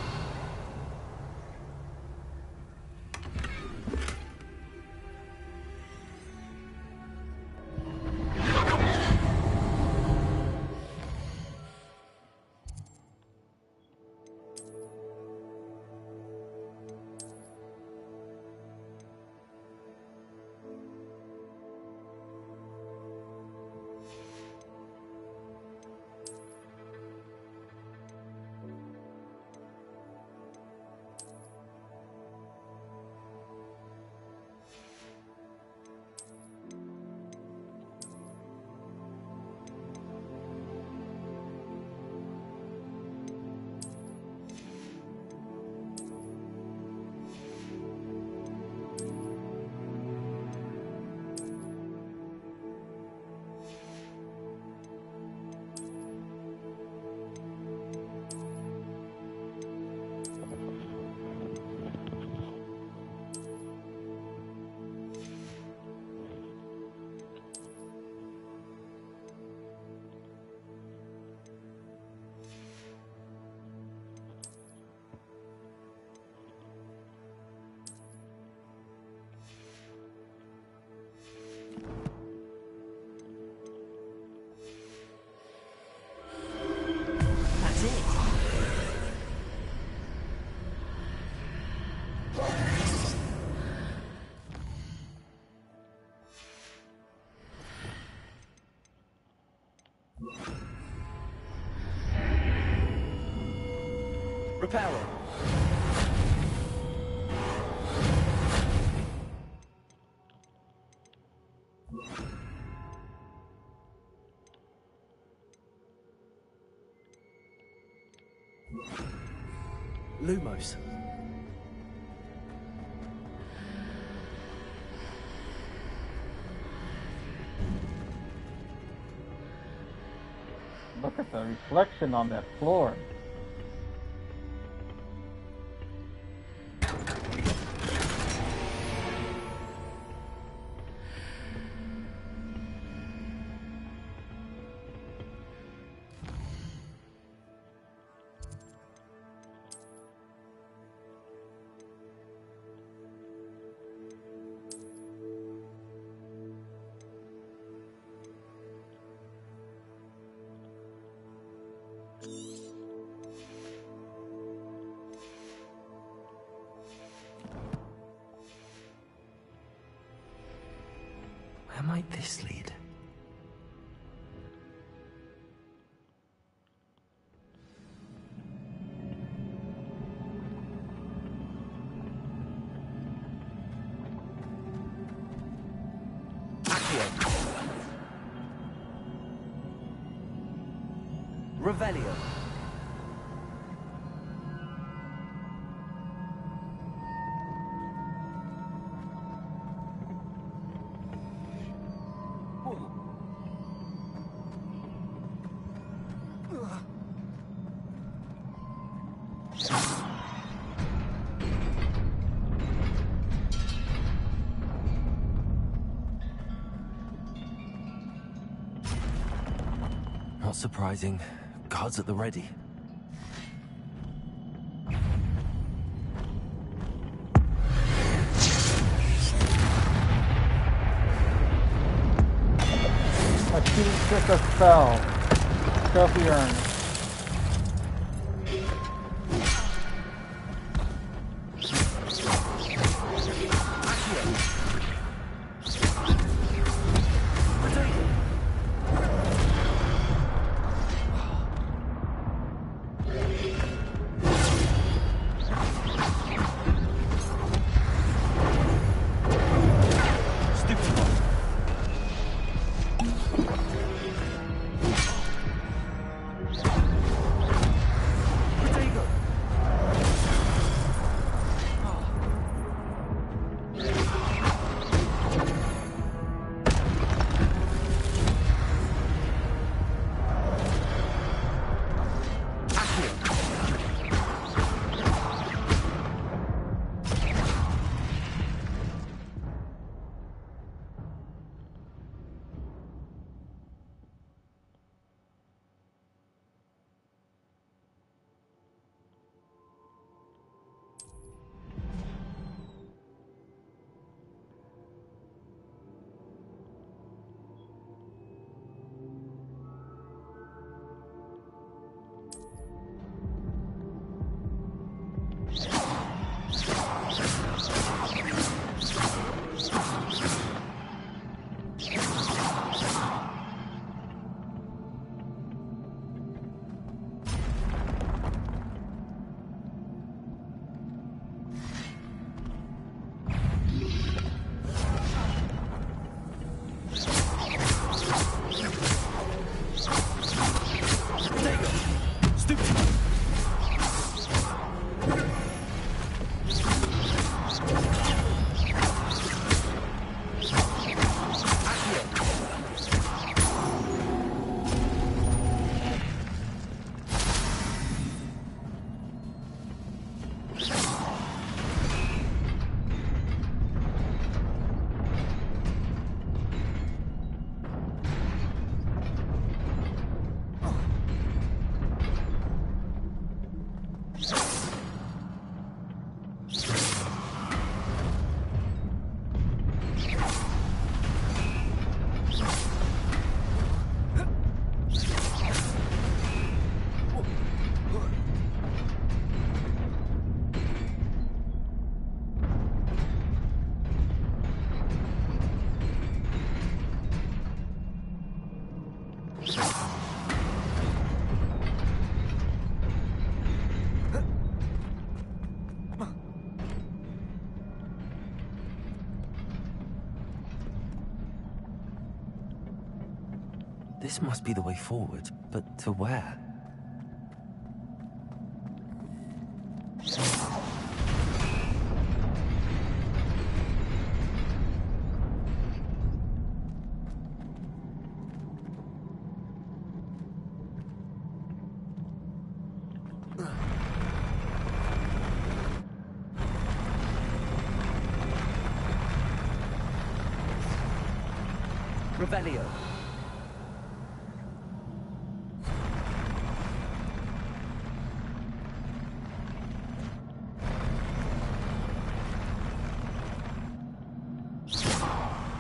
S2: Reparo. Lumos.
S1: Look at the reflection on that floor.
S2: might this lead? Revelio. Not surprising. Guards at the ready.
S1: Achieved trick of spell. Trophy earned.
S2: This must be the way forward, but to where? Revelio.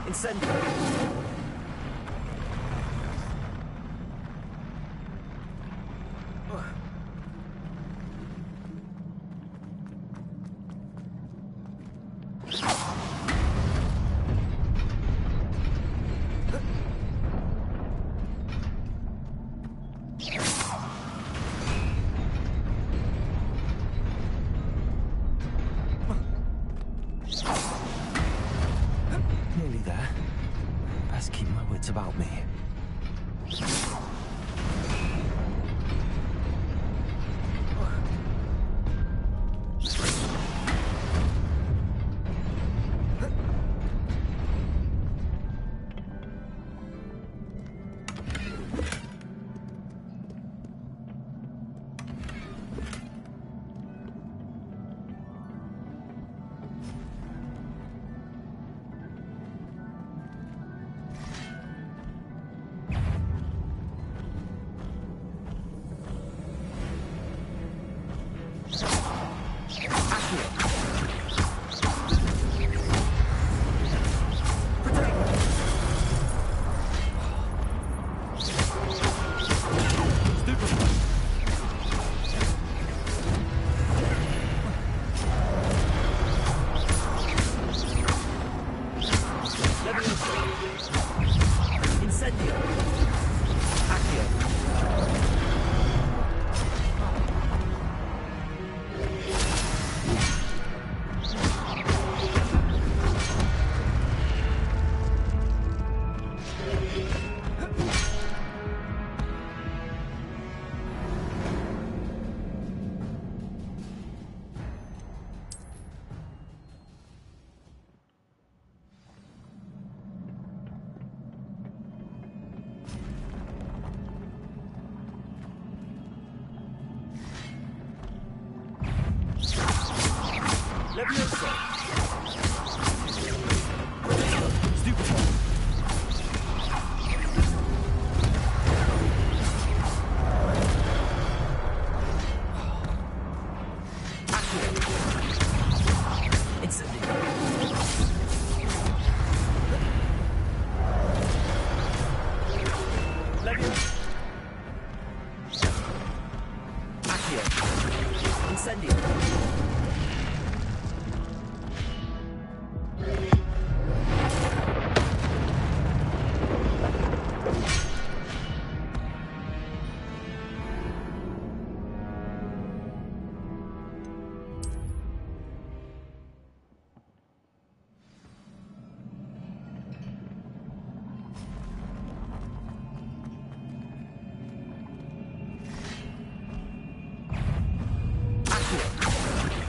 S2: Incendio. help me.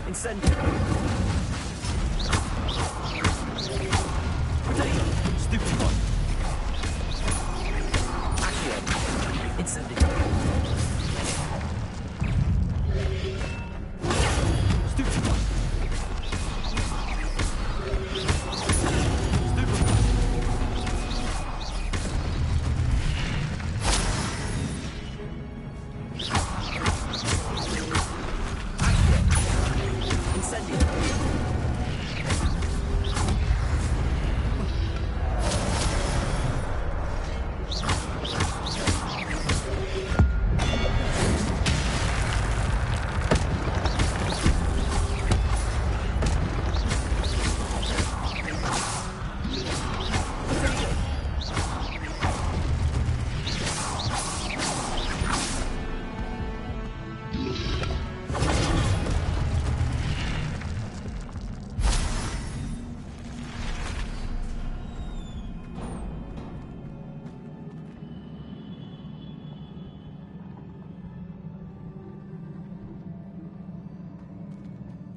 S2: Incendio. Stupid one. Accio. Incendio. Stupid one.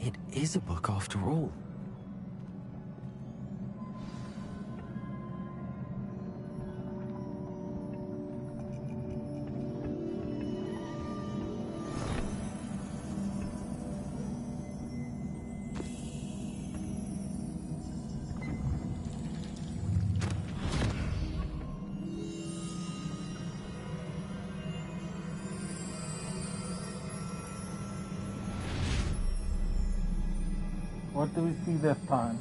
S2: It is a book after all.
S1: What do we see this time?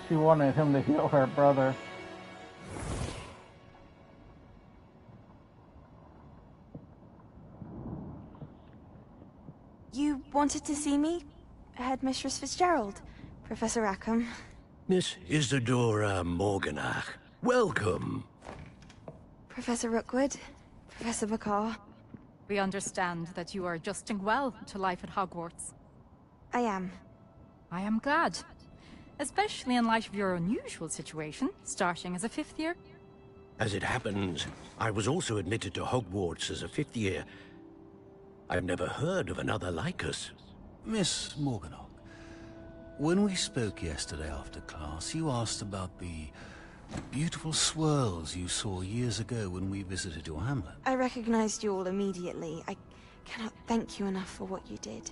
S1: She wanted him to heal her brother.
S16: You wanted to see me? Headmistress Fitzgerald, Professor Rackham.
S17: Miss Isadora Morganach, welcome.
S16: Professor Rookwood, Professor Bakar.
S18: We understand that you are adjusting well to life at Hogwarts.
S16: I am.
S18: I am glad. Especially in light of your unusual situation, starting as a 5th year.
S17: As it happens, I was also admitted to Hogwarts as a 5th year. I've never heard of another like us.
S19: Miss Morganach, when we spoke yesterday after class, you asked about the beautiful swirls you saw years ago when we visited your hamlet.
S16: I recognized you all immediately. I cannot thank you enough for what you did.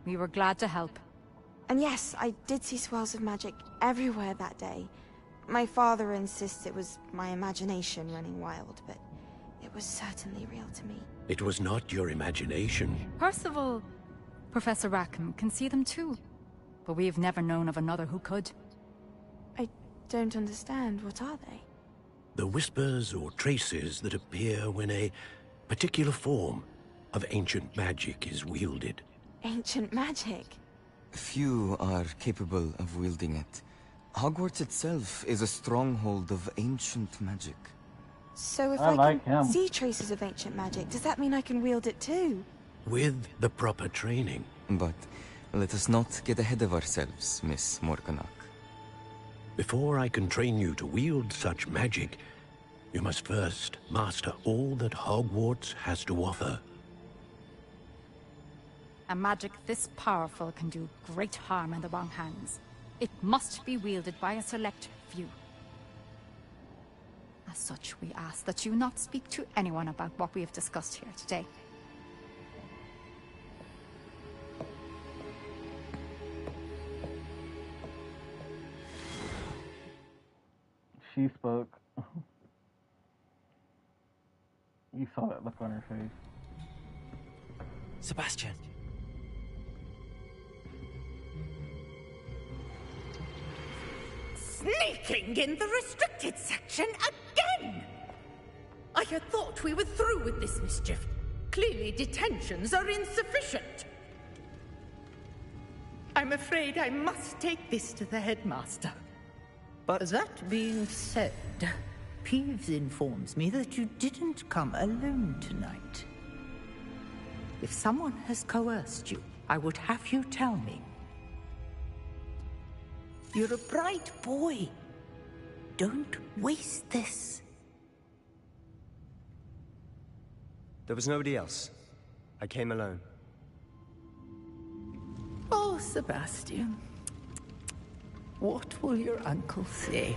S18: We were glad to help.
S16: And yes, I did see swirls of magic everywhere that day. My father insists it was my imagination running wild, but it was certainly real to me.
S17: It was not your imagination.
S18: Percival, Professor Rackham can see them too. But we have never known of another who could.
S16: I don't understand. What are they?
S17: The whispers or traces that appear when a particular form of ancient magic is wielded.
S16: Ancient magic?
S20: Few are capable of wielding it. Hogwarts itself is a stronghold of ancient magic.
S16: So if
S1: I like
S16: can
S1: him.
S16: see traces of ancient magic, does that mean I can wield it too?
S17: With the proper training.
S20: But let us not get ahead of ourselves, Miss Morganach.
S17: Before I can train you to wield such magic, you must first master all that Hogwarts has to offer.
S18: A magic this powerful can do great harm in the wrong hands. It must be wielded by a select few. As such, we ask that you not speak to anyone about what we have discussed here today.
S1: She spoke. You saw that look on her face.
S2: Sebastian.
S15: Sneaking in the restricted section again! I had thought we were through with this mischief. Clearly detentions are insufficient. I'm afraid I must take this to the headmaster.
S21: But that being said, Peeves informs me that you didn't come alone tonight. If someone has coerced you, I would have you tell me. You're a bright boy. Don't waste this.
S14: There was nobody else. I came alone.
S21: Oh, Sebastian. What will your uncle say?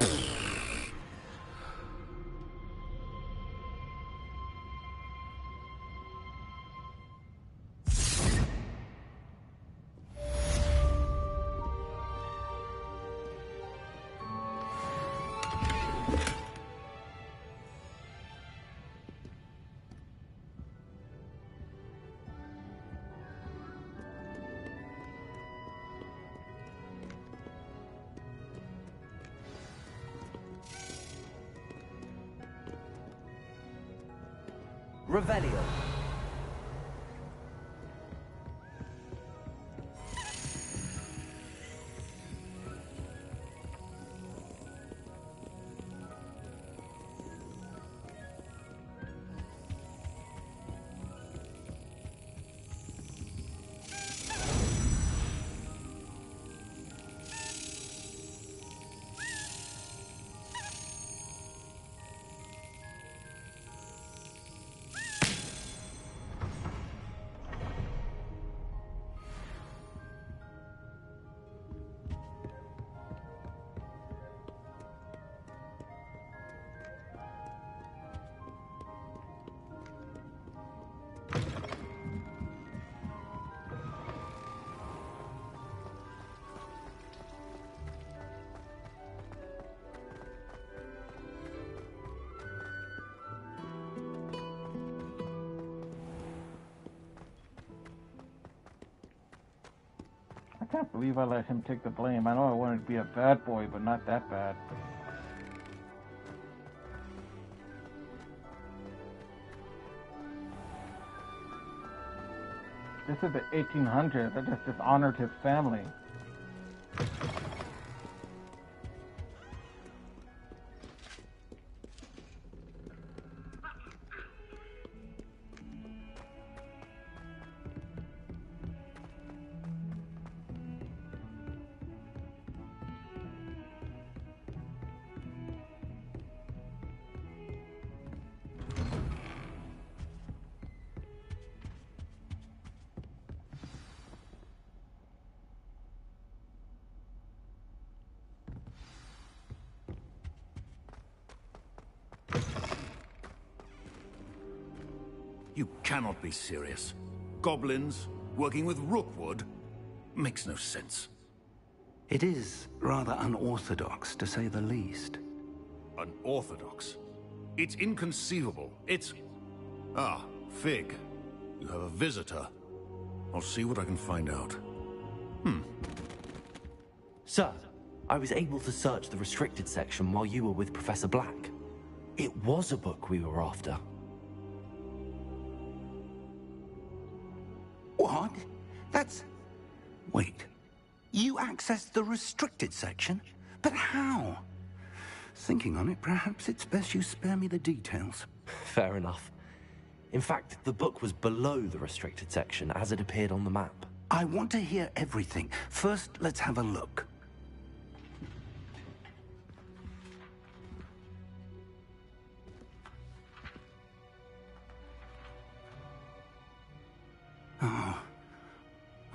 S2: Revelio.
S1: can't believe I let him take the blame. I know I wanted to be a bad boy, but not that bad. This is the 1800s. I just dishonored his family.
S19: You cannot be serious. Goblins working with Rookwood? Makes no sense.
S12: It is rather unorthodox, to say the least.
S19: Unorthodox? It's inconceivable. It's... Ah, Fig. You have a visitor. I'll see what I can find out.
S2: Sir, I was able to search the restricted section while you were with Professor Black. It was a book we were after.
S12: What? That's... Wait. You accessed the restricted section? But how? Thinking on it, perhaps it's best you spare me the details.
S2: Fair enough. In fact, the book was below the restricted section as it appeared on the map.
S12: I want to hear everything. First, let's have a look.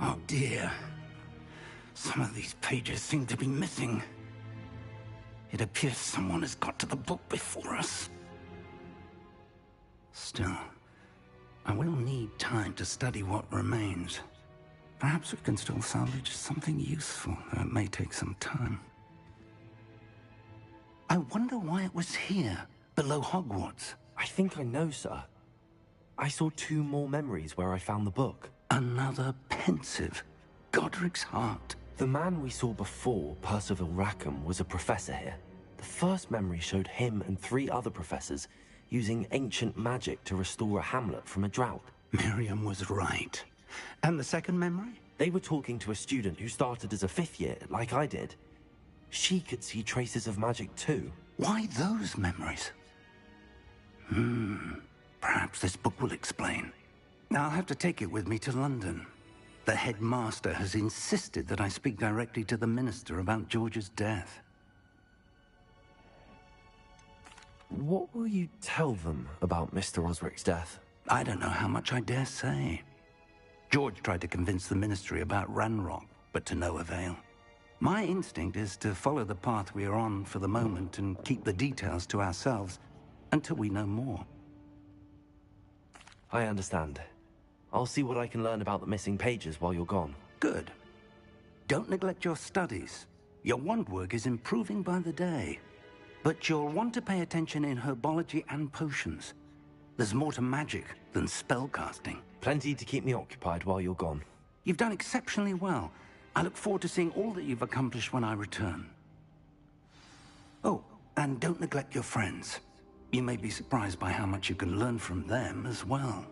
S12: Oh dear. Some of these pages seem to be missing. It appears someone has got to the book before us. Still, I will need time to study what remains. Perhaps we can still salvage something useful, though it may take some time. I wonder why it was here, below Hogwarts.
S2: I think I know, sir. I saw 2 more memories where I found the book.
S12: Another pensive Godric's heart.
S2: The man we saw before, Percival Rackham, was a professor here. The first memory showed him and 3 other professors using ancient magic to restore a hamlet from a drought.
S12: Miriam was right. And the second memory?
S2: They were talking to a student who started as a 5th year, like I did. She could see traces of magic too.
S12: Why those memories? Perhaps this book will explain. I'll have to take it with me to London. The headmaster has insisted that I speak directly to the minister about George's death.
S2: What will you tell them about Mr. Osric's death?
S12: I don't know how much I dare say. George tried to convince the ministry about Ranrock, but to no avail. My instinct is to follow the path we are on for the moment and keep the details to ourselves until we know more.
S2: I understand. I'll see what I can learn about the missing pages while you're gone.
S12: Good. Don't neglect your studies. Your wand work is improving by the day. But you'll want to pay attention in herbology and potions. There's more to magic than spellcasting.
S2: Plenty to keep me occupied while you're gone.
S12: You've done exceptionally well. I look forward to seeing all that you've accomplished when I return. Oh, and don't neglect your friends. You may be surprised by how much you can learn from them as well.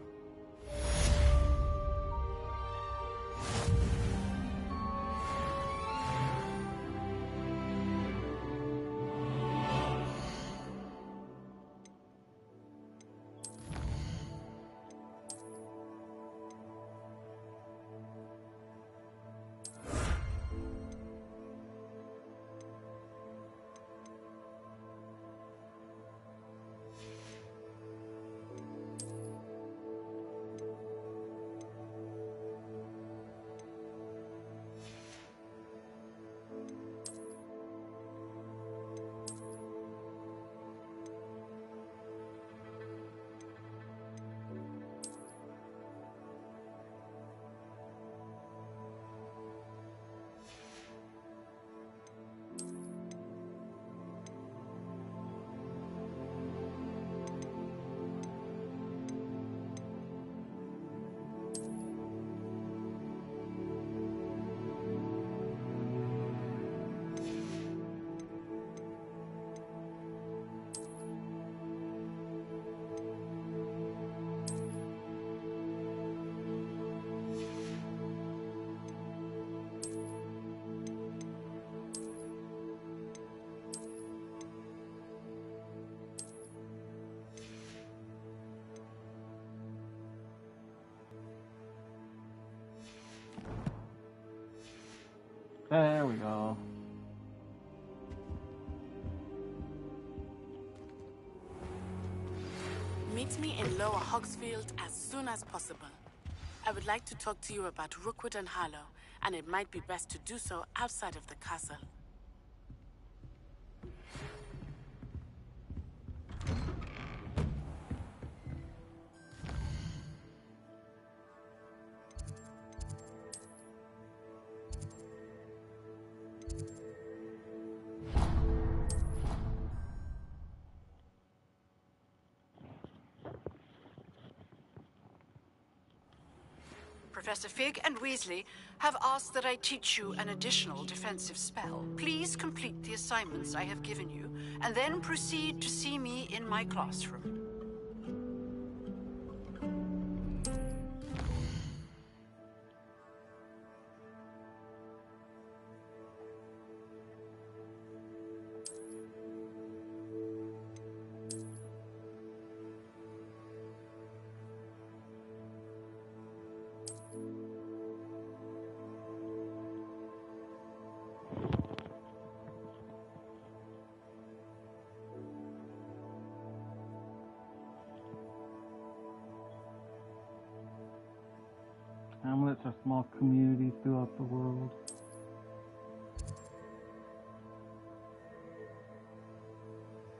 S1: There we go.
S6: Meet me in Lower Hogsfield as soon as possible. I would like to talk to you about Rookwood and Harlow, and it might be best to do so outside of the castle.
S8: Professor Fig and Weasley have asked that I teach you an additional defensive spell. Please complete the assignments I have given you, and then proceed to see me in my classroom.
S1: Hamlets are small communities throughout the world.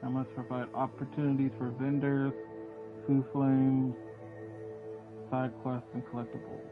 S1: Hamlets provide opportunities for vendors, food flames, side quests, and collectibles.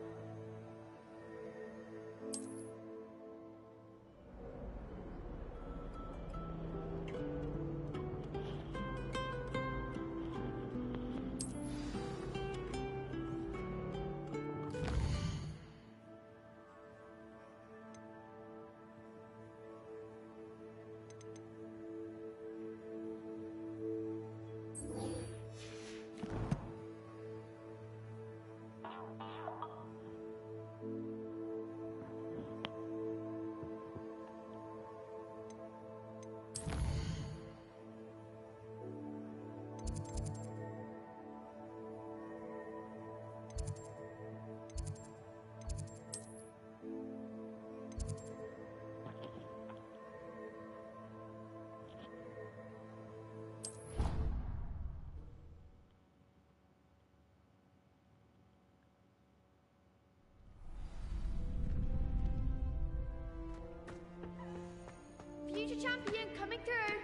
S10: Future champion coming through.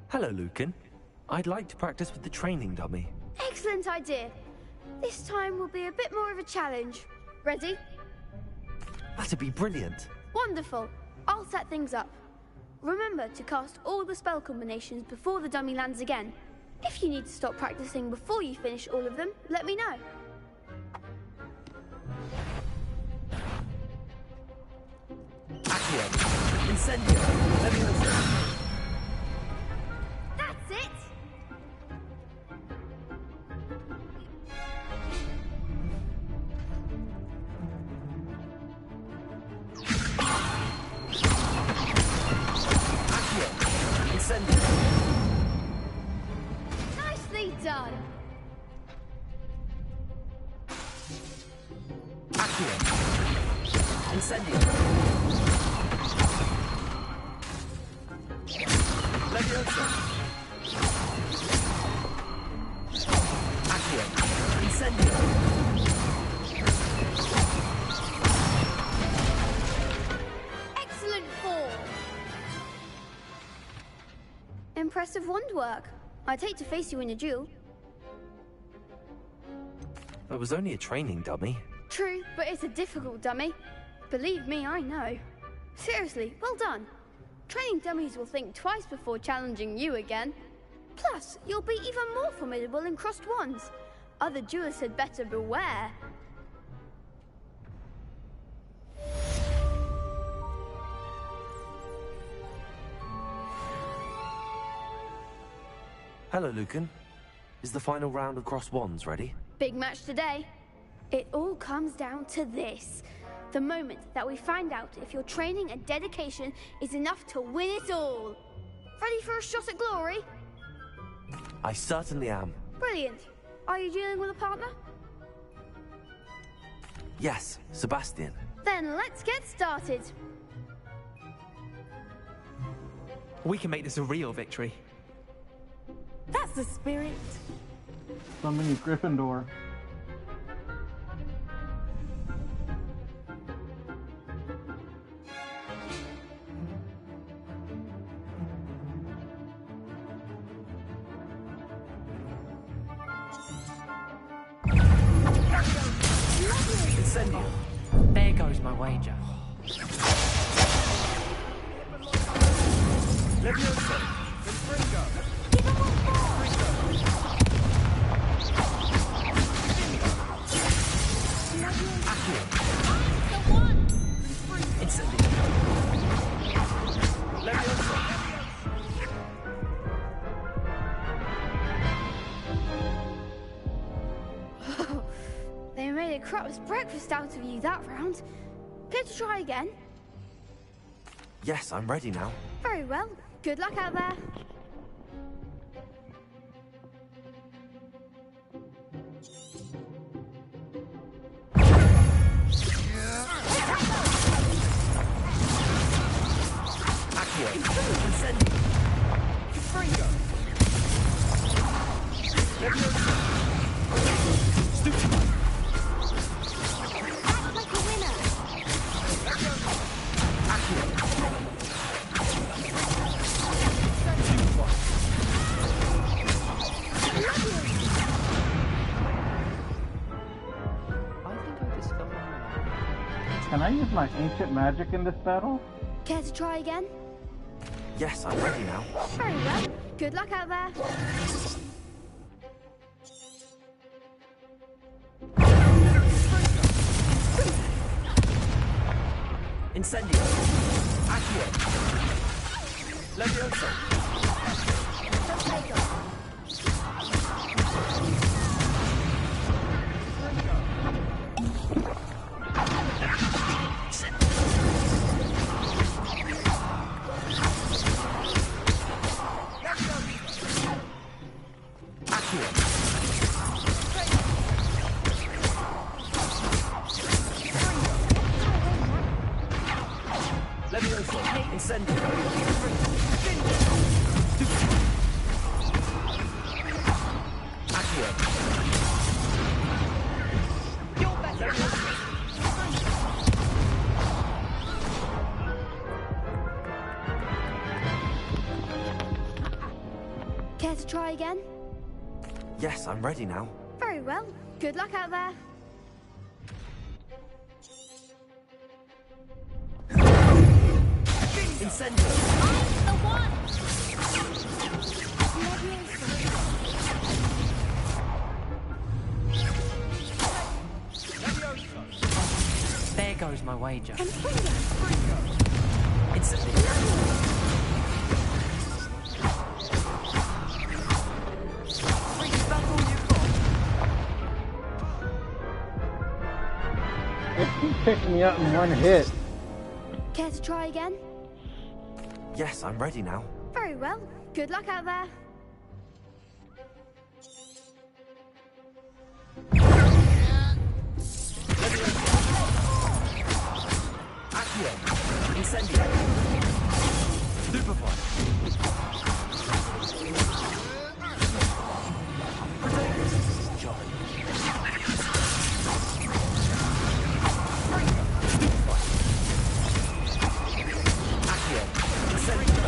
S2: Hello, Lucan. I'd like to practice with the training dummy.
S10: Excellent idea. This time will be a bit more of a challenge. Ready?
S2: That'd be brilliant.
S10: Wonderful. I'll set things up. Remember to cast all the spell combinations before the dummy lands again. If you need to stop practicing before you finish all of them, let me know.
S2: Accio. Incendio. Leviosa.
S10: That's it! Nicely done.
S2: Accio. Incendio. Leviosa. Accio. Incendio.
S10: Excellent form. Impressive wand work. I'd hate to face you in a duel.
S2: It was only a training dummy.
S10: True, but it's a difficult dummy. Believe me, I know. Seriously, well done. Training dummies will think twice before challenging you again. Plus, you'll be even more formidable in crossed wands. Other duelists had better beware.
S2: Hello, Lucan. Is the final round of crossed wands ready?
S10: Big match today. It all comes down to this. The moment that we find out if your training and dedication is enough to win it all. Ready for a shot at glory?
S2: I certainly am.
S10: Brilliant. Are you dealing with a partner?
S2: Yes, Sebastian.
S10: Then let's get started.
S11: We can make this a real victory.
S3: That's the spirit.
S1: Somebody Gryffindor.
S11: Incendio. There goes my wager.
S3: Levioso. Confringo.
S11: Incendio.
S3: Levioso.
S10: They made a crap's breakfast out of you that round. Care to try again?
S2: Yes, I'm ready now.
S10: Very well. Good luck out there.
S11: Accio. Incendio.
S3: Confringo. Levioso.
S11: Stupefy.
S4: Act like a winner.
S1: Can I use my ancient magic in this battle?
S10: Care to try again?
S2: Yes, I'm ready now.
S10: Very well. Good luck out there.
S11: Incendio. Accio. Levioso. Levioso. Incendio. Accio.
S3: You're better.
S10: Care to try again?
S2: Yes, I'm ready now.
S10: Very well. Good luck out there.
S11: Incendio.
S3: The one.
S11: There goes my wager.
S3: Confringo.
S11: Incendio.
S3: Is that all you've got?
S1: He picked me up in one hit.
S10: Care to try again?
S2: Yes, I'm ready now.
S10: Very well. Good luck out there.
S11: Accio. Incendio. Stupefy. Joy. Accio. Incendio.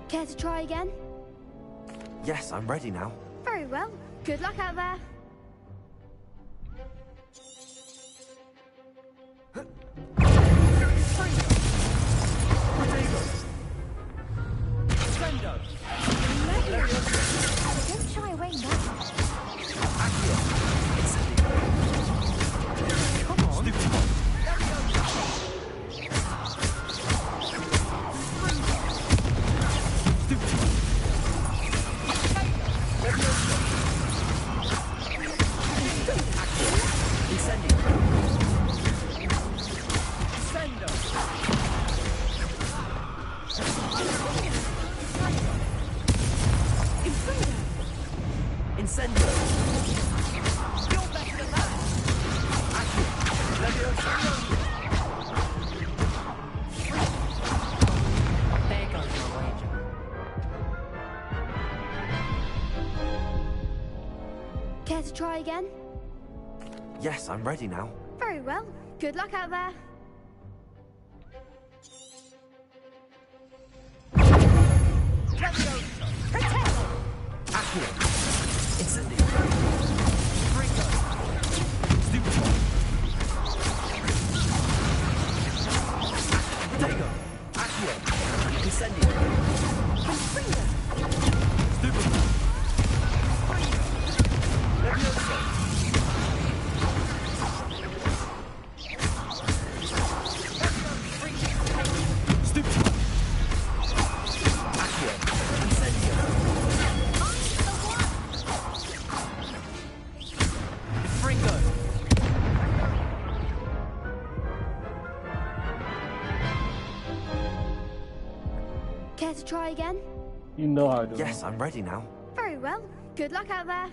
S10: Care to try again?
S2: Yes, I'm ready now.
S10: Very well. Good luck out there.
S3: Don't shy away now.
S11: Accio. Incendio.
S10: again?
S2: Yes, I'm ready now.
S10: Very well. Good luck out there.
S11: Accio. Incendio. Freako. Stupefy. Potato. Accio. Incendio. Freako. Stupefy. Levioso. Stupefy. Accio. Incendio. Freako.
S10: Care to try again?
S1: You know how to do
S2: Yes, I'm ready now.
S10: Very well. Good luck out there.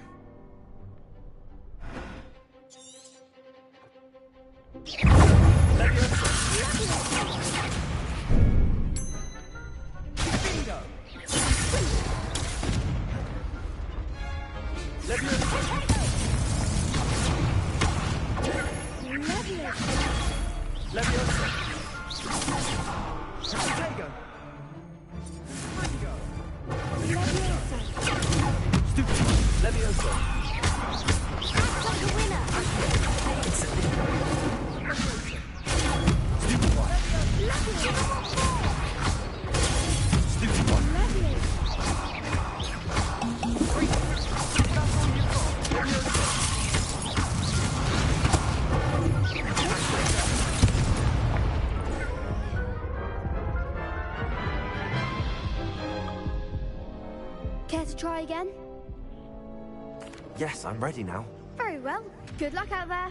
S11: Bingo. Levioso. Potato. Freako. Stupid. Levioso.
S10: Act like a winner.
S11: Stupefy. Stupefy.
S10: Care to try again?
S2: Yes, I'm ready now.
S10: Very well. Good luck out there.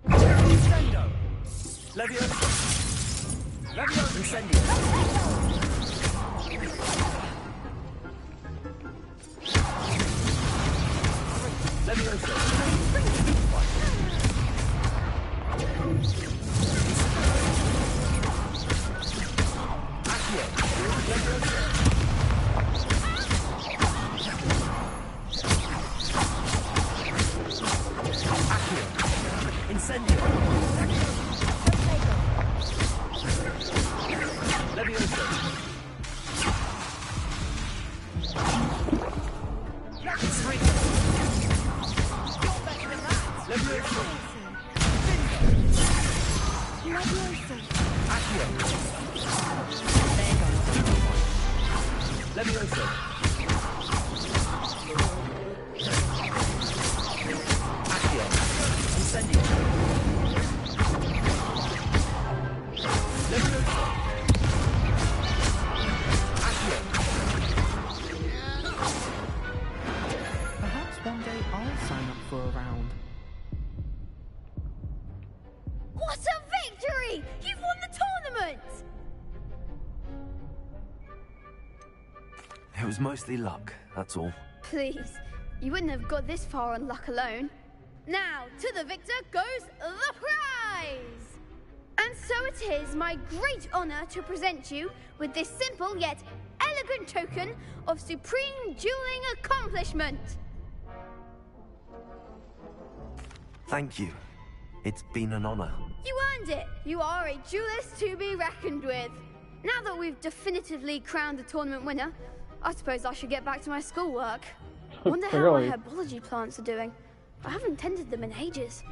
S11: Incendio. Levioso. Levioso. Incendio. Levioso. Accio. Levioso. Accio. Incendio. Levioso. Freako. Levioso. Accio. Levioso. Accio. Incendio. Levioso. Accio.
S7: Perhaps one day I'll sign up for a round.
S10: What a victory! You've won the tournament!
S2: It was mostly luck, that's all.
S10: Please, you wouldn't have got this far on luck alone. Now, to the victor goes the prize! And so it is my great honor to present you with this simple yet elegant token of supreme dueling accomplishment.
S2: Thank you. It's been an honor.
S10: You earned it. You are a duelist to be reckoned with. Now that we've definitively crowned the tournament winner, I suppose I should get back to my schoolwork. Wonder how my
S1: Really?
S10: herbology plants are doing. I haven't tended them in ages.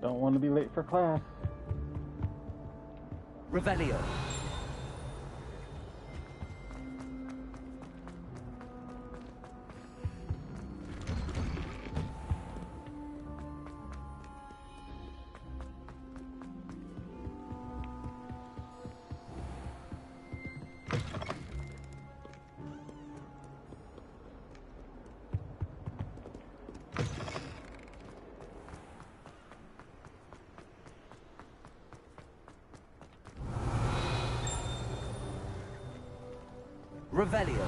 S1: Don't want to be late for class.
S11: Revelio. Revelio.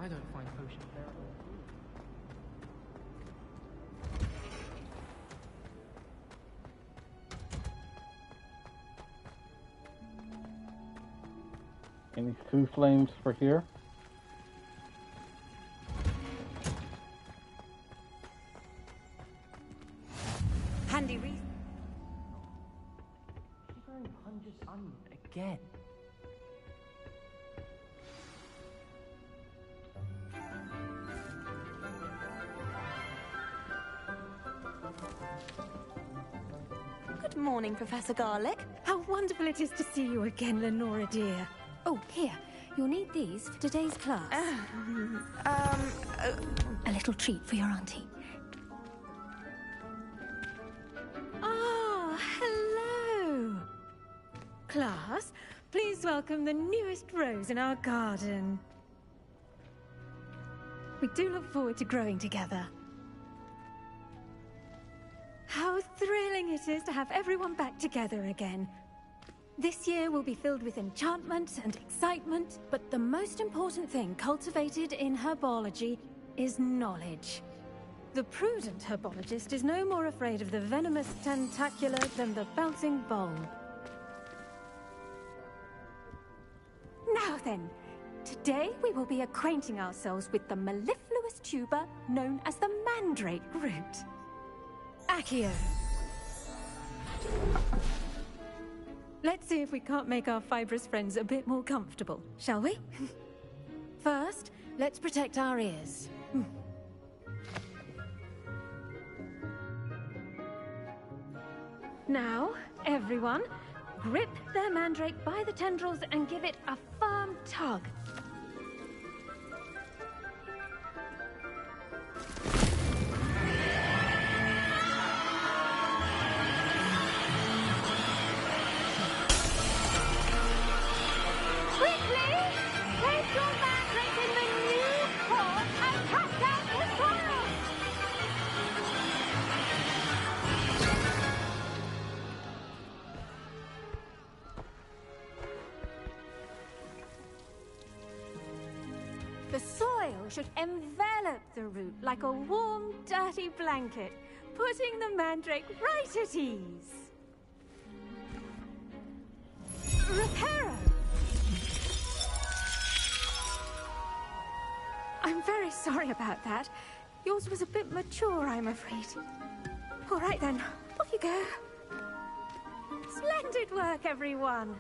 S7: I don't find potions terrible.
S1: Any food flames for here?
S5: Handy wreath.
S11: Sugar and Punja's onion again.
S9: Good morning, Professor Garlick.
S22: How wonderful it is to see you again, Lenora dear. Oh, here. You'll need these for today's class. A little treat for your auntie. Ah, hello. Class, please welcome the newest rose in our garden. We do look forward to growing together. How thrilling it is to have everyone back together again. This year will be filled with enchantment and excitement, but the most important thing cultivated in herbology is knowledge. The prudent herbologist is no more afraid of the venomous tentacular than the bouncing bulb. Now then, today we will be acquainting ourselves with the mellifluous tuber known as the mandrake root. Accio. Let's see if we can't make our fibrous friends a bit more comfortable, shall we? First, let's protect our ears. Now, everyone, grip their mandrake by the tendrils and give it a firm tug. The soil should envelop the root like a warm, dirty blanket, putting the mandrake right at ease. Reparo! I'm very sorry about that. Yours was a bit mature, I'm afraid. All right then, off you go. Splendid work, everyone.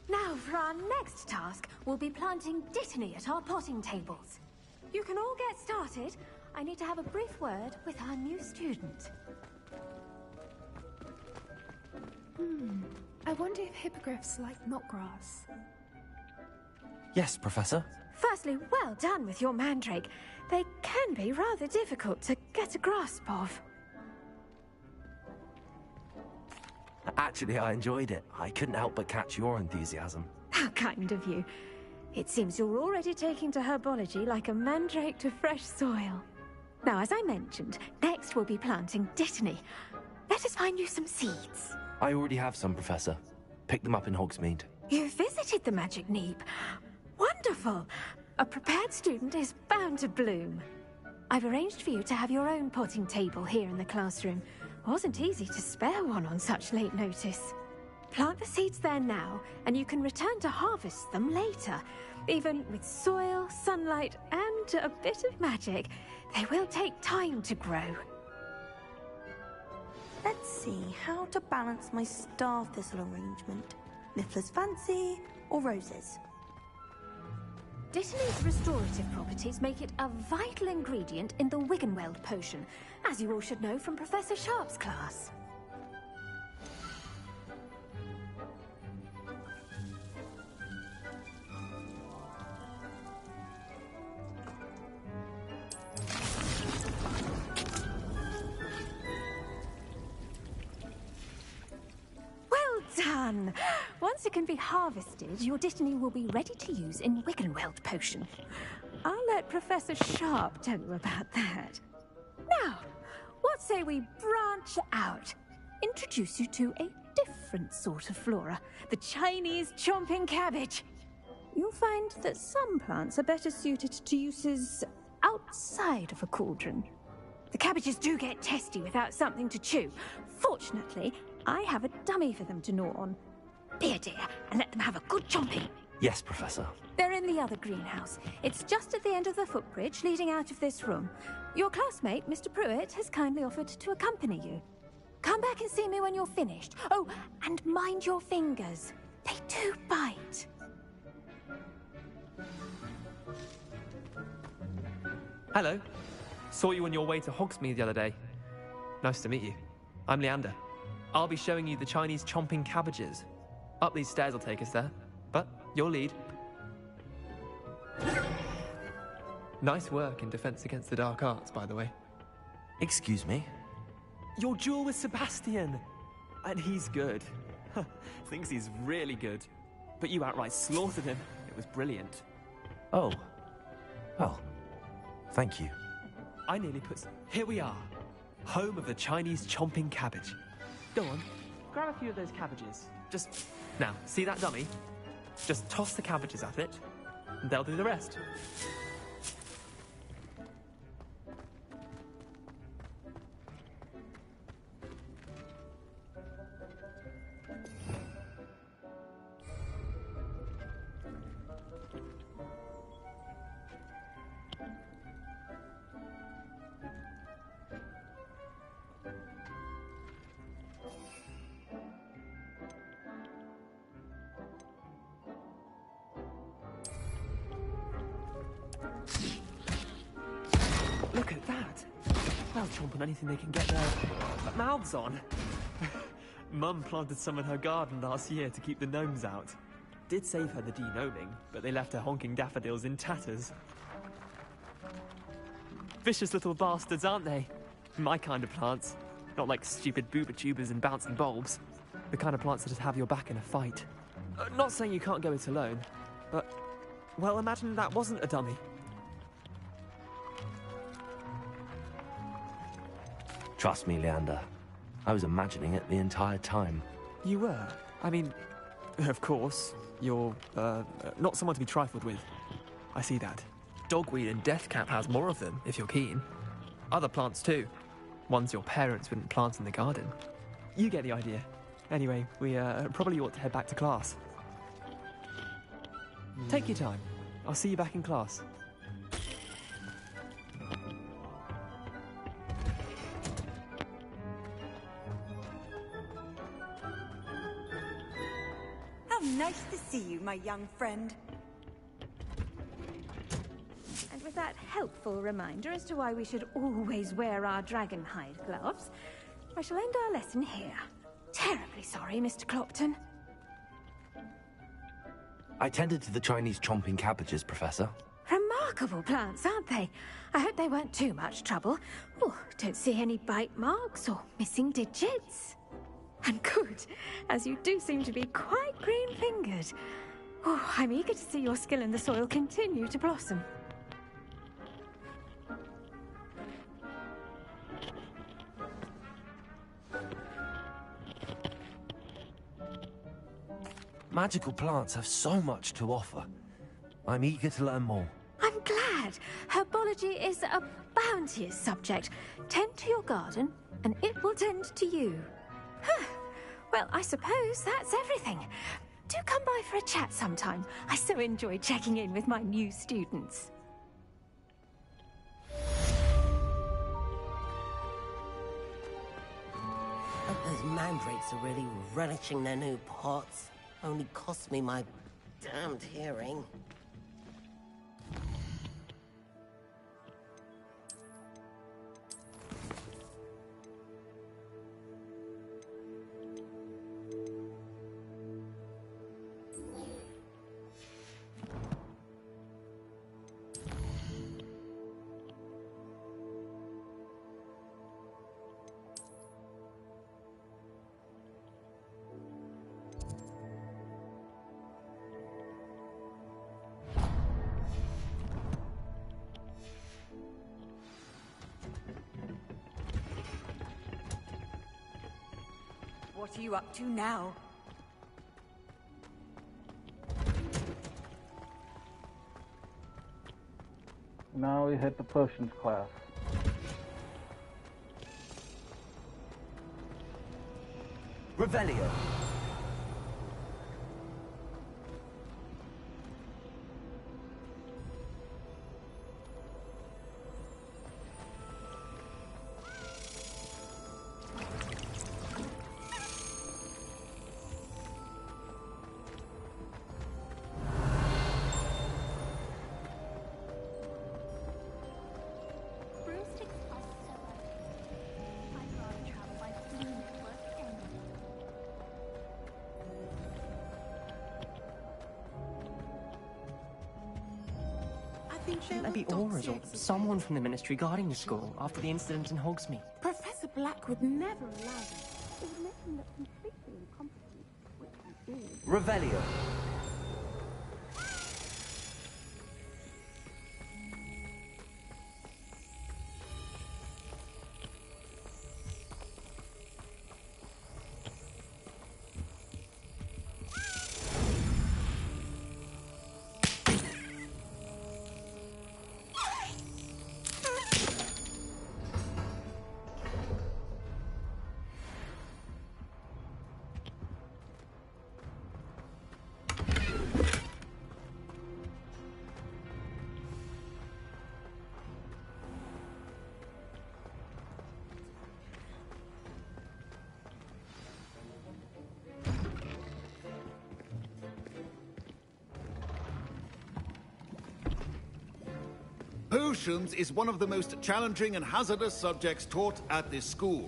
S22: Now, for our next task, we'll be planting dittany at our potting tables. You can all get started. I need to have a brief word with our new student.
S23: I wonder if hippogriffs like knotgrass.
S2: Yes, Professor.
S22: Firstly, well done with your mandrake. They can be rather difficult to get a grasp of.
S2: Actually, I enjoyed it. I couldn't help but catch your enthusiasm.
S22: How kind of you. It seems you're already taking to herbology like a mandrake to fresh soil. Now, as I mentioned, next we'll be planting dittany. Let us find you some seeds.
S2: I already have some, Professor. Picked them up in Hogsmeade.
S22: You visited the Magic Neep. Wonderful! A prepared student is bound to bloom. I've arranged for you to have your own potting table here in the classroom. Wasn't easy to spare one on such late notice. Plant the seeds there now, and you can return to harvest them later. Even with soil, sunlight, and a bit of magic, they will take time to grow.
S9: Let's see how to balance my star thistle arrangement. Niffler's fancy or roses?
S22: Dittany's restorative properties make it a vital ingredient in the Wiggenweld potion, as you all should know from Professor Sharp's class. Done! Once it can be harvested, your Dittany will be ready to use in Wiggenweld potion. I'll let Professor Sharp tell you about that. Now, what say we branch out? Introduce you to a different sort of flora, the Chinese chomping cabbage. You'll find that some plants are better suited to uses outside of a cauldron. The cabbages do get testy without something to chew. Fortunately, I have a dummy for them to gnaw on. Be a dear and let them have a good chomping.
S2: Yes, Professor.
S22: They're in the other greenhouse. It's just at the end of the footbridge leading out of this room. Your classmate, Mr. Pruitt, has kindly offered to accompany you. Come back and see me when you're finished. Oh, and mind your fingers. They do bite.
S13: Hello. Saw you on your way to Hogsmeade the other day. Nice to meet you. I'm Leander. I'll be showing you the Chinese chomping cabbages. Up these stairs will take us there, but you'll lead. Nice work in Defense Against the Dark Arts, by the way.
S2: Excuse me?
S13: Your duel with Sebastian! And he's good. Thinks he's really good. But you outright slaughtered him. It was brilliant.
S2: Oh. Well, thank you.
S13: I nearly put... Here we are. Home of the Chinese chomping cabbage. Go on, grab a few of those cabbages. Just... Now, see that dummy? Just toss the cabbages at it, and they'll do the rest. Look at that! They'll chomp on anything they can get their mouths on. Mum planted some in her garden last year to keep the gnomes out. Did save her the de-gnoming, but they left her honking daffodils in tatters. Vicious little bastards, aren't they? My kind of plants. Not like stupid booba tubers and bouncing bulbs. The kind of plants that just have your back in a fight. Not saying you can't go it alone, but... Well, imagine that wasn't a dummy.
S2: Trust me, Leander. I was imagining it the entire time.
S13: You were? I mean, of course, you're, not someone to be trifled with. I see that. Dogweed and deathcap has more of them, if you're keen. Other plants, too. Ones your parents wouldn't plant in the garden. You get the idea. Anyway, we, probably ought to head back to class. Take your time. I'll see you back in class.
S5: Nice to see you, my young friend.
S22: And with that helpful reminder as to why we should always wear our dragon hide gloves, I shall end our lesson here. Terribly sorry, Mr. Clopton.
S2: I tended to the Chinese chomping cabbages, Professor.
S22: Remarkable plants, aren't they? I hope they weren't too much trouble. Oh, don't see any bite marks or missing digits. And good, as you do seem to be quite green-fingered. Oh, I'm eager to see your skill in the soil continue to blossom.
S2: Magical plants have so much to offer. I'm eager to learn more.
S22: I'm glad. Herbology Biology is a bounteous subject. Tend to your garden, and it will tend to you. Well, I suppose that's everything. Do come by for a chat sometime. I so enjoy checking in with my new students.
S16: Those mandrakes are really relishing their new pots. Only cost me my damned hearing.
S5: What are you up to now?
S1: Now we hit the potions class.
S14: Revelio.
S11: Shouldn't there be auras or someone from the Ministry guarding the school after the incident in Hogsmeade?
S6: Professor Black would never allow this. It would make him look completely incompetent, which he is.
S14: Revelio.
S17: Potions is one of the most challenging and hazardous subjects taught at this school.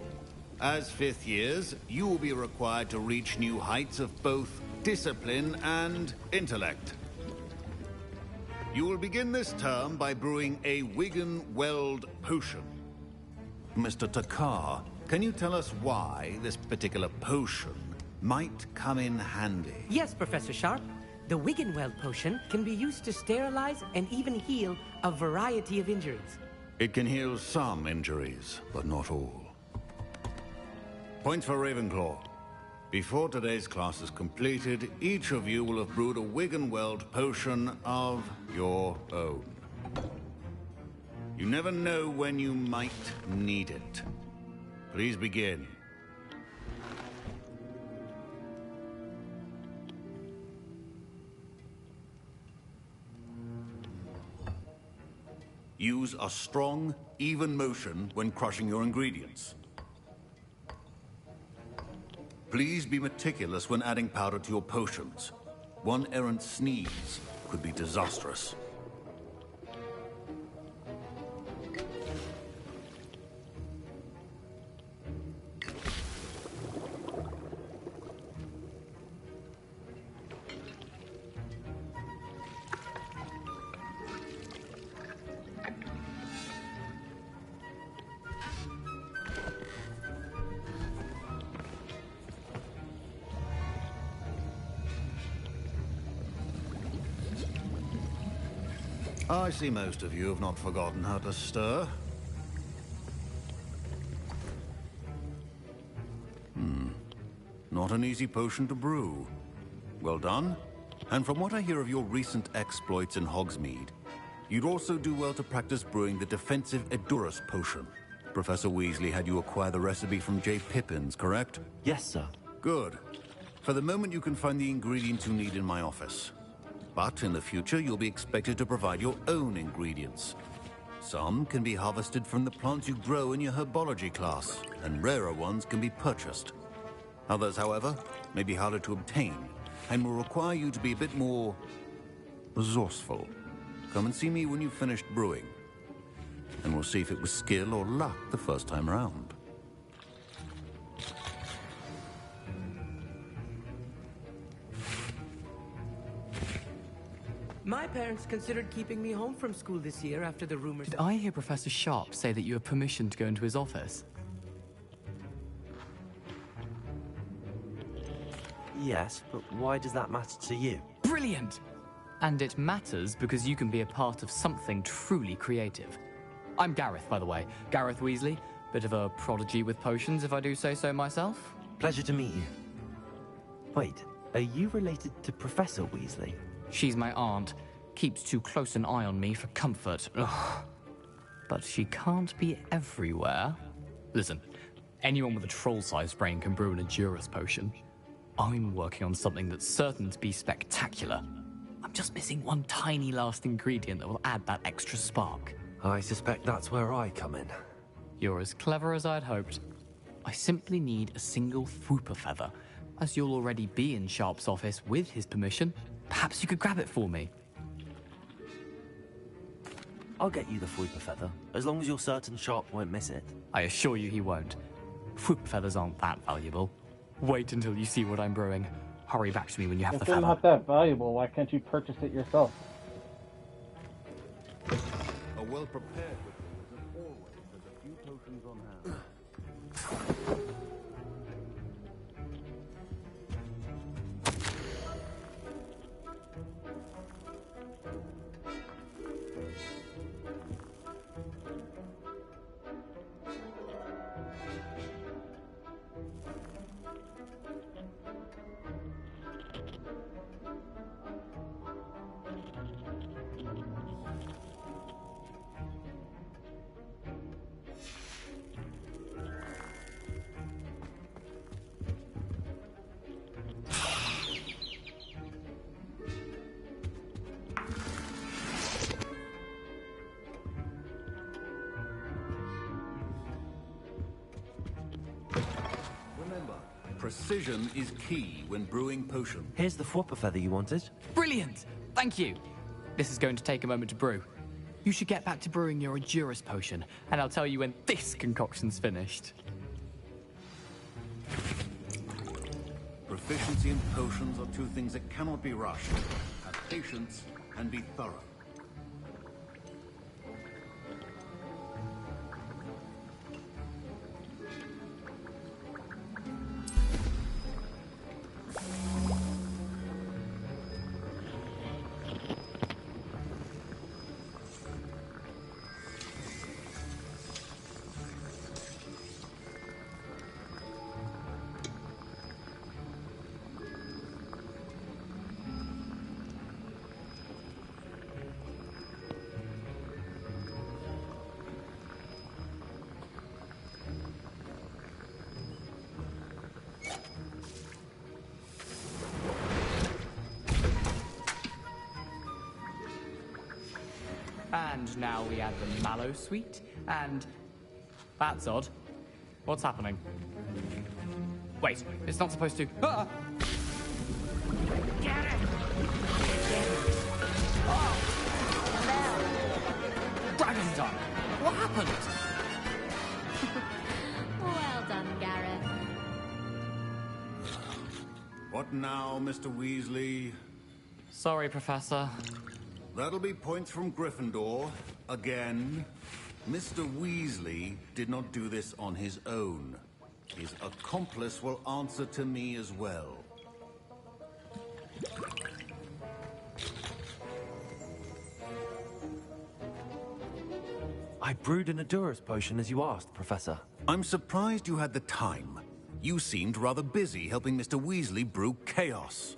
S17: As fifth years, you will be required to reach new heights of both discipline and intellect. You will begin this term by brewing a Wigan-Weld potion. Mr. Takar, can you tell us why this particular potion might come in handy?
S20: Yes, Professor Sharp. The Wigan-Weld potion can be used to sterilize and even heal a variety of injuries.
S17: It can heal some injuries, but not all. Points for Ravenclaw. Before today's class is completed, each of you will have brewed a Wigan-Weld potion of your own. You never know when you might need it. Please begin. Use a strong, even motion when crushing your ingredients. Please be meticulous when adding powder to your potions. One errant sneeze could be disastrous. I see most of you have not forgotten how to stir. Not an easy potion to brew. Well done. And from what I hear of your recent exploits in Hogsmeade, You'd also do well to practice brewing the defensive Edurus potion. Professor Weasley had you acquire the recipe from J. Pippin's, correct?
S2: Yes, sir.
S17: Good. For the moment, you can find the ingredients you need in my office. But in the future, you'll be expected to provide your own ingredients. Some can be harvested from the plants you grow in your herbology class, and rarer ones can be purchased. Others, however, may be harder to obtain, and will require you to be a bit more resourceful. Come and see me when you've finished brewing, and we'll see if it was skill or luck the first time around.
S20: My parents considered keeping me home from school this year after the rumors.
S11: Did I hear Professor Sharp say that you have permission to go into his office?
S2: Yes, but why does that matter to you?
S11: Brilliant! And it matters because you can be a part of something truly creative. I'm Gareth, by the way. Gareth Weasley. Bit of a prodigy with potions, if I do say so myself.
S2: Pleasure to meet you. Wait, are you related to Professor Weasley?
S11: She's my aunt. Keeps too close an eye on me for comfort. Ugh. But she can't be everywhere. Listen, anyone with a troll-sized brain can brew an Edurus potion. I'm working on something that's certain to be spectacular. I'm just missing one tiny last ingredient that will add that extra spark.
S2: I suspect that's where I come in.
S11: You're as clever as I'd hoped. I simply need a single Fwooper feather. As you'll already be in Sharp's office with his permission, perhaps you could grab it for me.
S2: I'll get you the Fwooper feather, as long as you're certain Sharp won't miss it.
S11: I assure you he won't. Fwooper feathers aren't that valuable. Wait until you see what I'm brewing. Hurry back to me when you have
S1: If
S11: the
S1: they're
S11: feather.
S1: not that valuable, why can't you purchase it yourself?
S17: A well-prepared wizard always has a few potions on hand. Precision is key when brewing potions.
S2: Here's the Fwooper feather you wanted.
S11: Brilliant! Thank you! This is going to take a moment to brew. You should get back to brewing your Edurus potion, and I'll tell you when this concoction's finished.
S17: Proficiency in potions are two things that cannot be rushed. Have patience and be thorough.
S11: And now we add the mallow sweet, and... That's odd. What's happening? Wait, it's not supposed to... Ah!
S3: Get it!
S11: Dragon Done! What happened?
S4: Well done, Gareth.
S17: What now, Mr. Weasley?
S11: Sorry, Professor.
S17: That'll be points from Gryffindor. Again. Mr. Weasley did not do this on his own. His accomplice will answer to me as well.
S2: I brewed an Edurus potion as you asked, Professor.
S17: I'm surprised you had the time. You seemed rather busy helping Mr. Weasley brew chaos.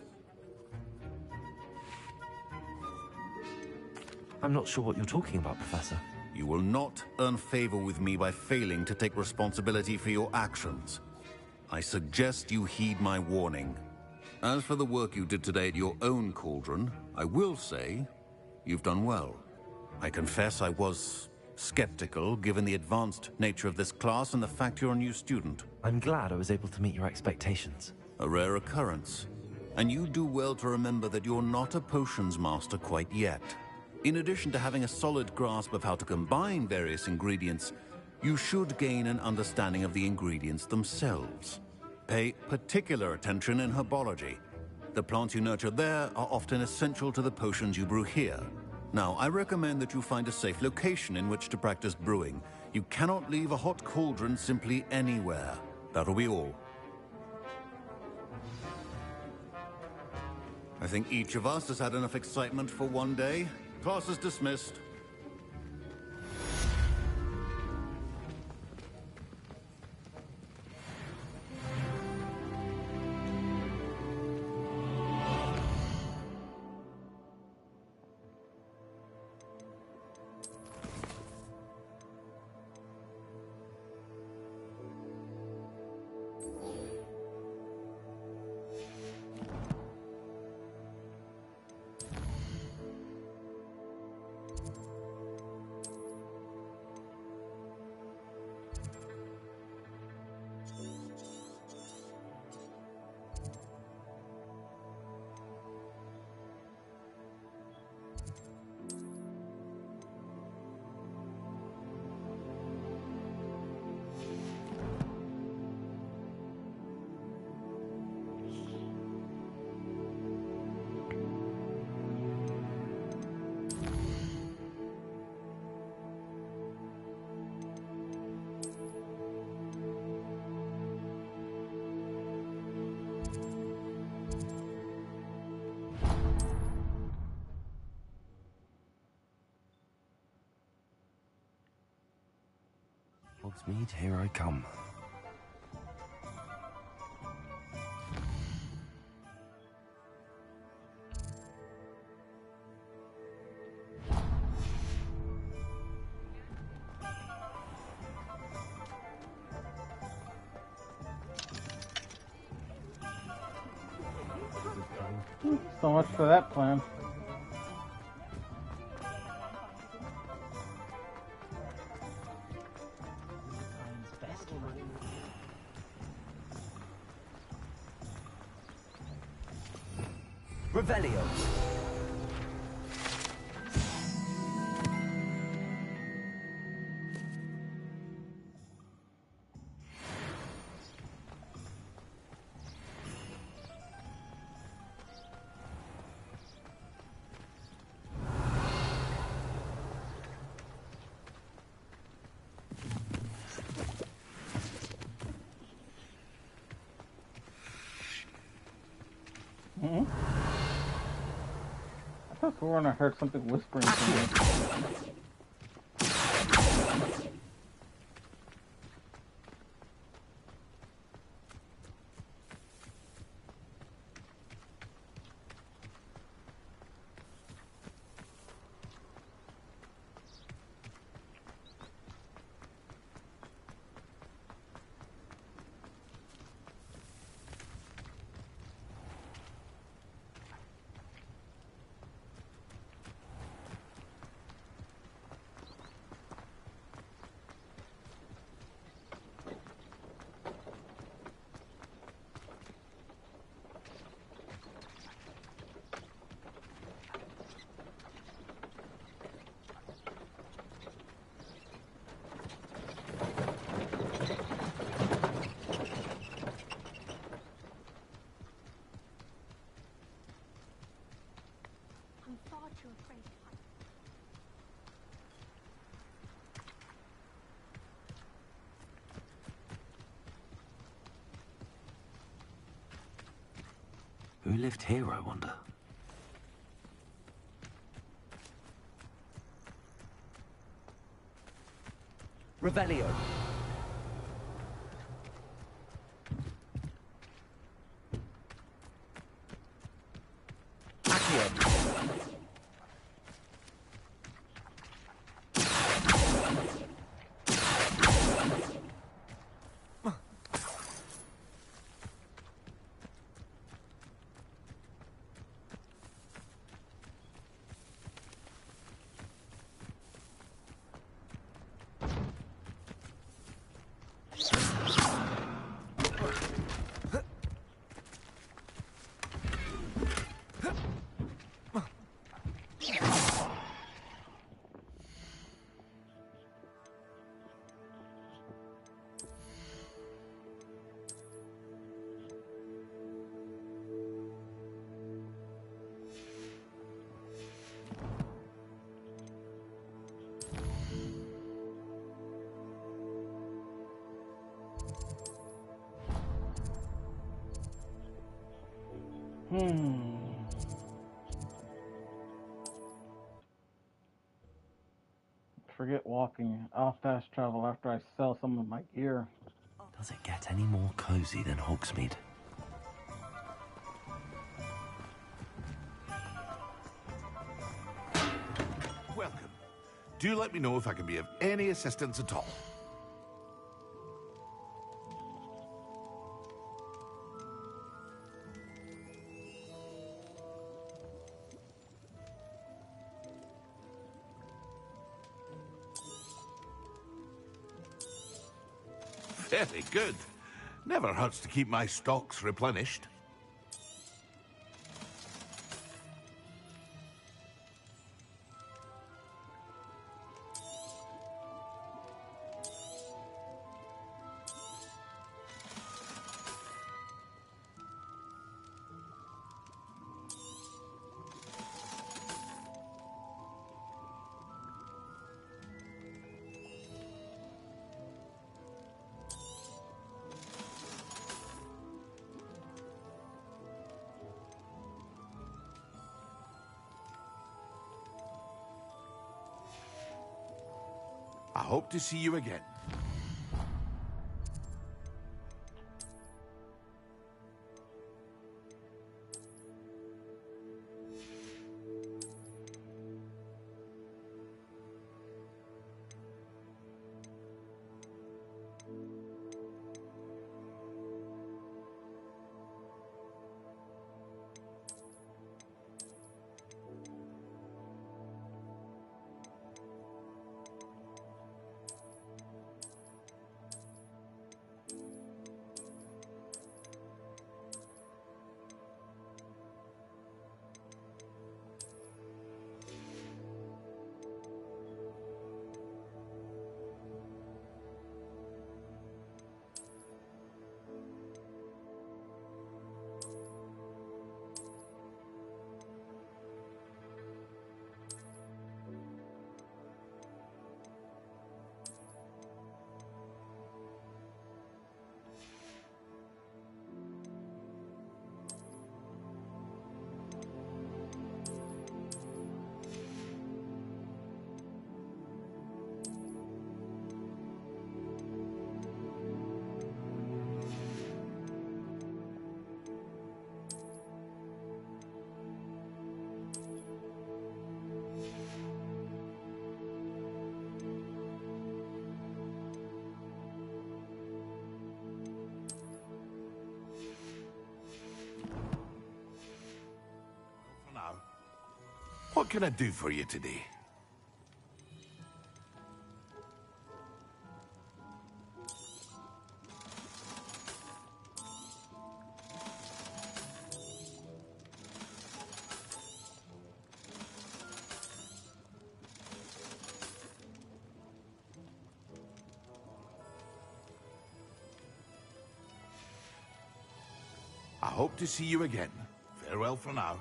S2: I'm not sure what you're talking about, Professor.
S17: You will not earn favor with me by failing to take responsibility for your actions. I suggest you heed my warning. As for the work you did today at your own cauldron, I will say you've done well. I confess I was skeptical, given the advanced nature of this class and the fact you're a new student.
S2: I'm glad I was able to meet your expectations.
S17: A rare occurrence. And you do well to remember that you're not a potions master quite yet. In addition to having a solid grasp of how to combine various ingredients, you should gain an understanding of the ingredients themselves. Pay particular attention in herbology. The plants you nurture there are often essential to the potions you brew here. Now, I recommend that you find a safe location in which to practice brewing. You cannot leave a hot cauldron simply anywhere. That'll be all. I think each of us has had enough excitement for one day. Class is dismissed.
S2: Hogsmeade, here I come.
S1: So much for that plan.
S14: Revelio.
S1: I thought I heard something whispering to me.
S2: Who lived here, I wonder?
S14: Revelio.
S1: Forget walking. I'll fast travel after I sell some of my gear.
S2: Does it get any more cozy than Hogsmeade?
S15: Welcome. Do let me know if I can be of any assistance at all. Very good. Never hurts to keep my stocks replenished. I hope to see you again. What can I do for you today? I hope to see you again. Farewell for now.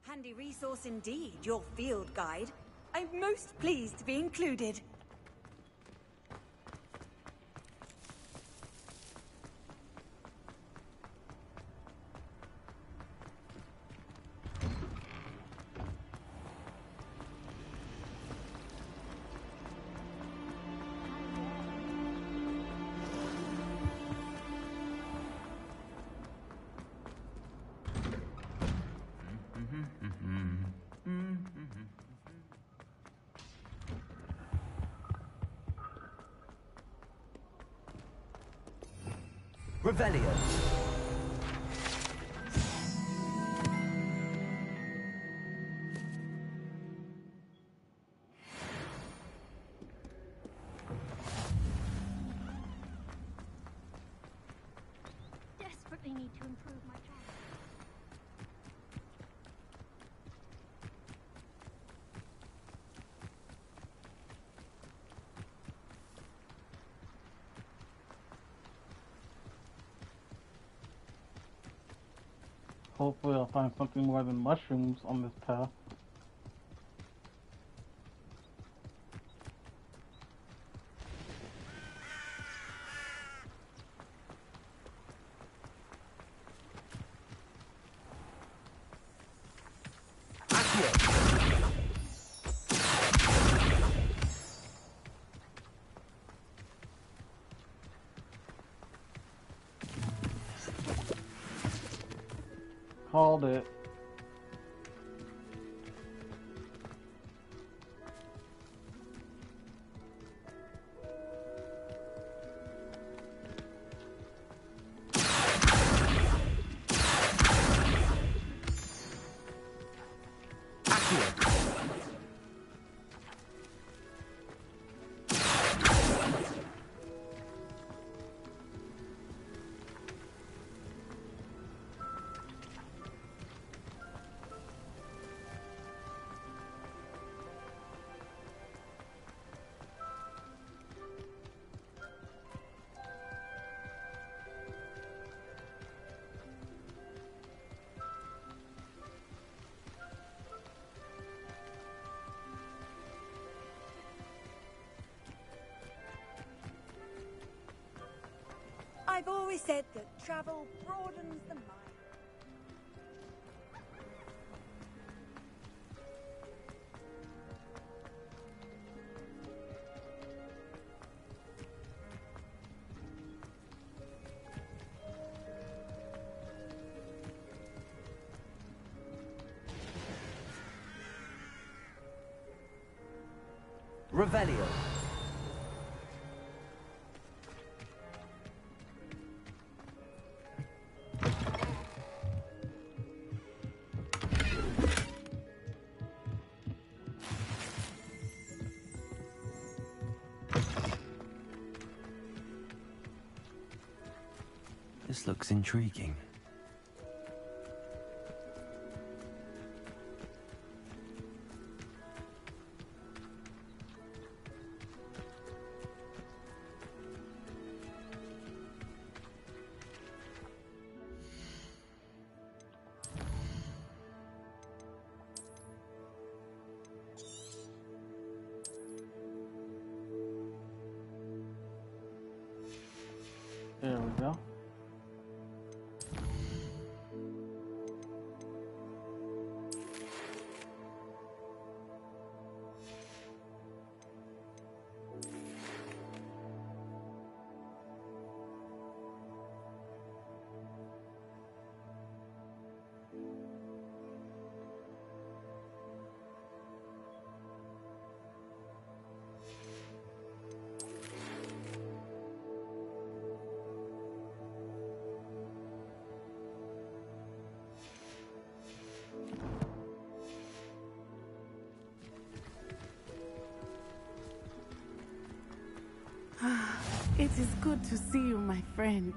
S5: Handy resource indeed, your field guide. I'm most pleased to be included.
S18: Revelio.
S22: need to improve my chances.
S1: Hopefully I'll find something more than mushrooms on this path. Called it.
S5: I've always said that travel broadens the mind.
S18: Revelio.
S2: This looks intriguing.
S1: There we go.
S6: It is good to see you, my friend.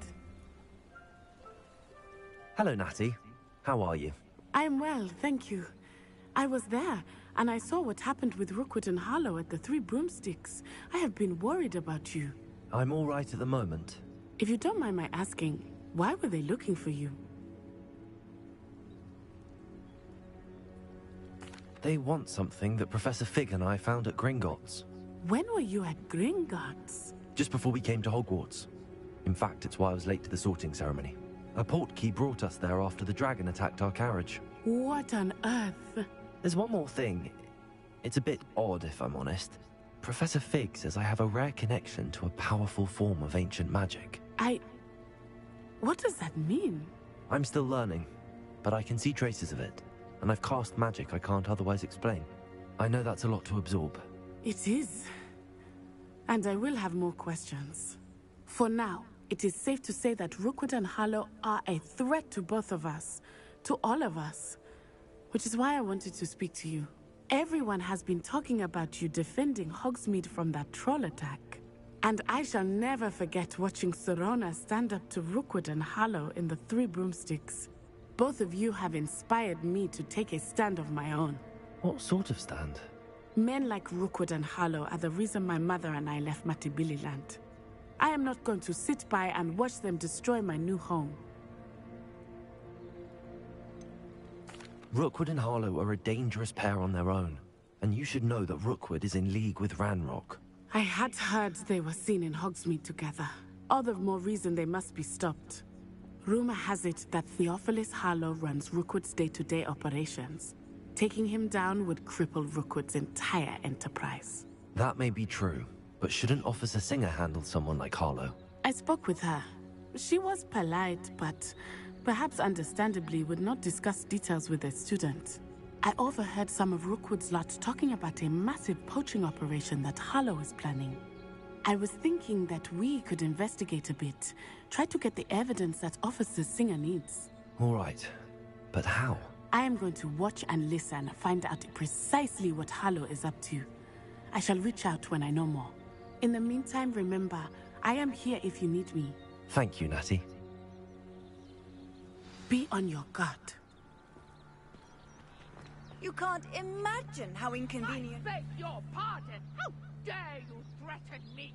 S2: Hello, Natty. How are you?
S6: I'm well, thank you. I was there, and I saw what happened with Rookwood and Harlow at the Three Broomsticks. I have been worried about you.
S2: I'm all right at the moment.
S6: If you don't mind my asking, why were they looking for you?
S2: They want something that Professor Fig and I found at Gringotts.
S6: When were you at Gringotts?
S2: Just before we came to Hogwarts. In fact, it's why I was late to the sorting ceremony. A portkey brought us there after the dragon attacked our carriage.
S6: What on earth?
S2: There's one more thing. It's a bit odd, if I'm honest. Professor Fig says I have a rare connection to a powerful form of ancient magic.
S6: What does that mean?
S2: I'm still learning, but I can see traces of it, and I've cast magic I can't otherwise explain. I know that's a lot to absorb.
S6: It is. And I will have more questions. For now, it is safe to say that Rookwood and Harlow are a threat to both of us, to all of us. Which is why I wanted to speak to you. Everyone has been talking about you defending Hogsmeade from that troll attack. And I shall never forget watching Serona stand up to Rookwood and Harlow in the Three Broomsticks. Both of you have inspired me to take a stand of my own.
S2: What sort of stand?
S6: Men like Rookwood and Harlow are the reason my mother and I left Matibili Land. I am not going to sit by and watch them destroy my new home.
S2: Rookwood and Harlow are a dangerous pair on their own, and you should know that Rookwood is in league with Ranrock.
S6: I had heard they were seen in Hogsmeade together. All the more reason they must be stopped. Rumor has it that Theophilus Harlow runs Rookwood's day-to-day operations. Taking him down would cripple Rookwood's entire enterprise.
S2: That may be true, but shouldn't Officer Singer handle someone like Harlow?
S6: I spoke with her. She was polite, but perhaps understandably would not discuss details with a student. I overheard some of Rookwood's lot talking about a massive poaching operation that Harlow is planning. I was thinking that we could investigate a bit, try to get the evidence that Officer Singer needs.
S2: All right, but how?
S6: I am going to watch and listen, find out precisely what Harlow is up to. I shall reach out when I know more. In the meantime, remember, I am here if you need me.
S2: Thank you, Natty.
S6: Be on your guard.
S5: You can't imagine how inconvenient...
S12: I beg your pardon! How dare you threaten me?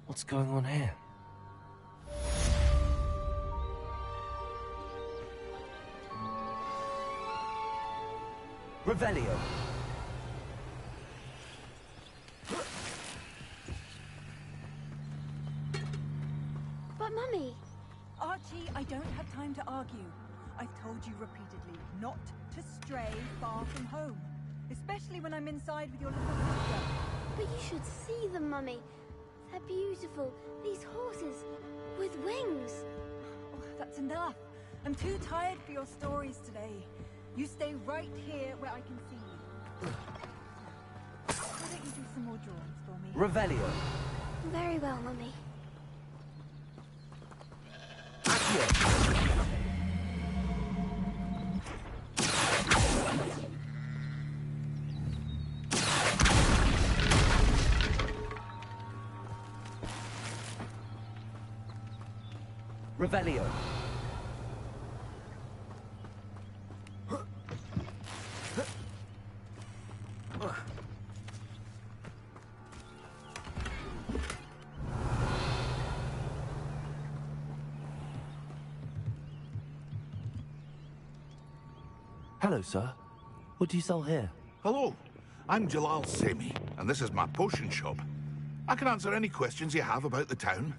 S2: What's going on here?
S18: Revelio.
S10: But Mummy...
S5: Archie, I don't have time to argue. I've told you repeatedly not to stray far from home. Especially when I'm inside with your little sister.
S10: But you should see them, Mummy. They're beautiful. These horses with wings.
S5: Oh, that's enough. I'm too tired for your stories today. You stay right here where I can see you. Why don't you do some more drawings for me?
S18: Revelio.
S10: Very well, Mummy.
S18: Revelio.
S2: Hello, sir. What do you sell here?
S15: Hello, I'm Jalal Semi, and this is my potion shop. I can answer any questions you have about the town.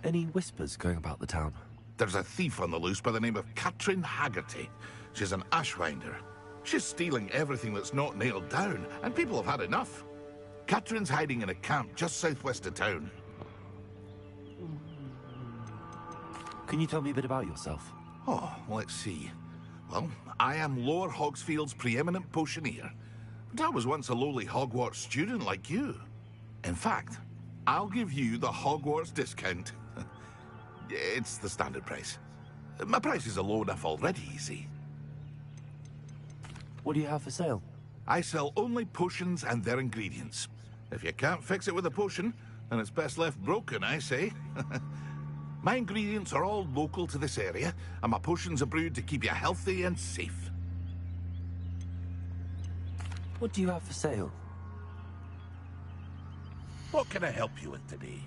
S2: Any whispers going about the town?
S15: There's a thief on the loose by the name of Katrin Haggerty. She's an ashwinder. She's stealing everything that's not nailed down, and people have had enough. Katrin's hiding in a camp just southwest of town.
S2: Can you tell me a bit about yourself?
S15: Oh, let's see. Well, I am Lower Hogsfield's preeminent potioneer. But I was once a lowly Hogwarts student like you. In fact, I'll give you the Hogwarts discount. It's the standard price. My prices are low enough already, you see.
S2: What do you have for sale?
S15: I sell only potions and their ingredients. If you can't fix it with a potion, then it's best left broken, I say. My ingredients are all local to this area, and my potions are brewed to keep you healthy and safe.
S2: What do you have for sale?
S15: What can I help you with today?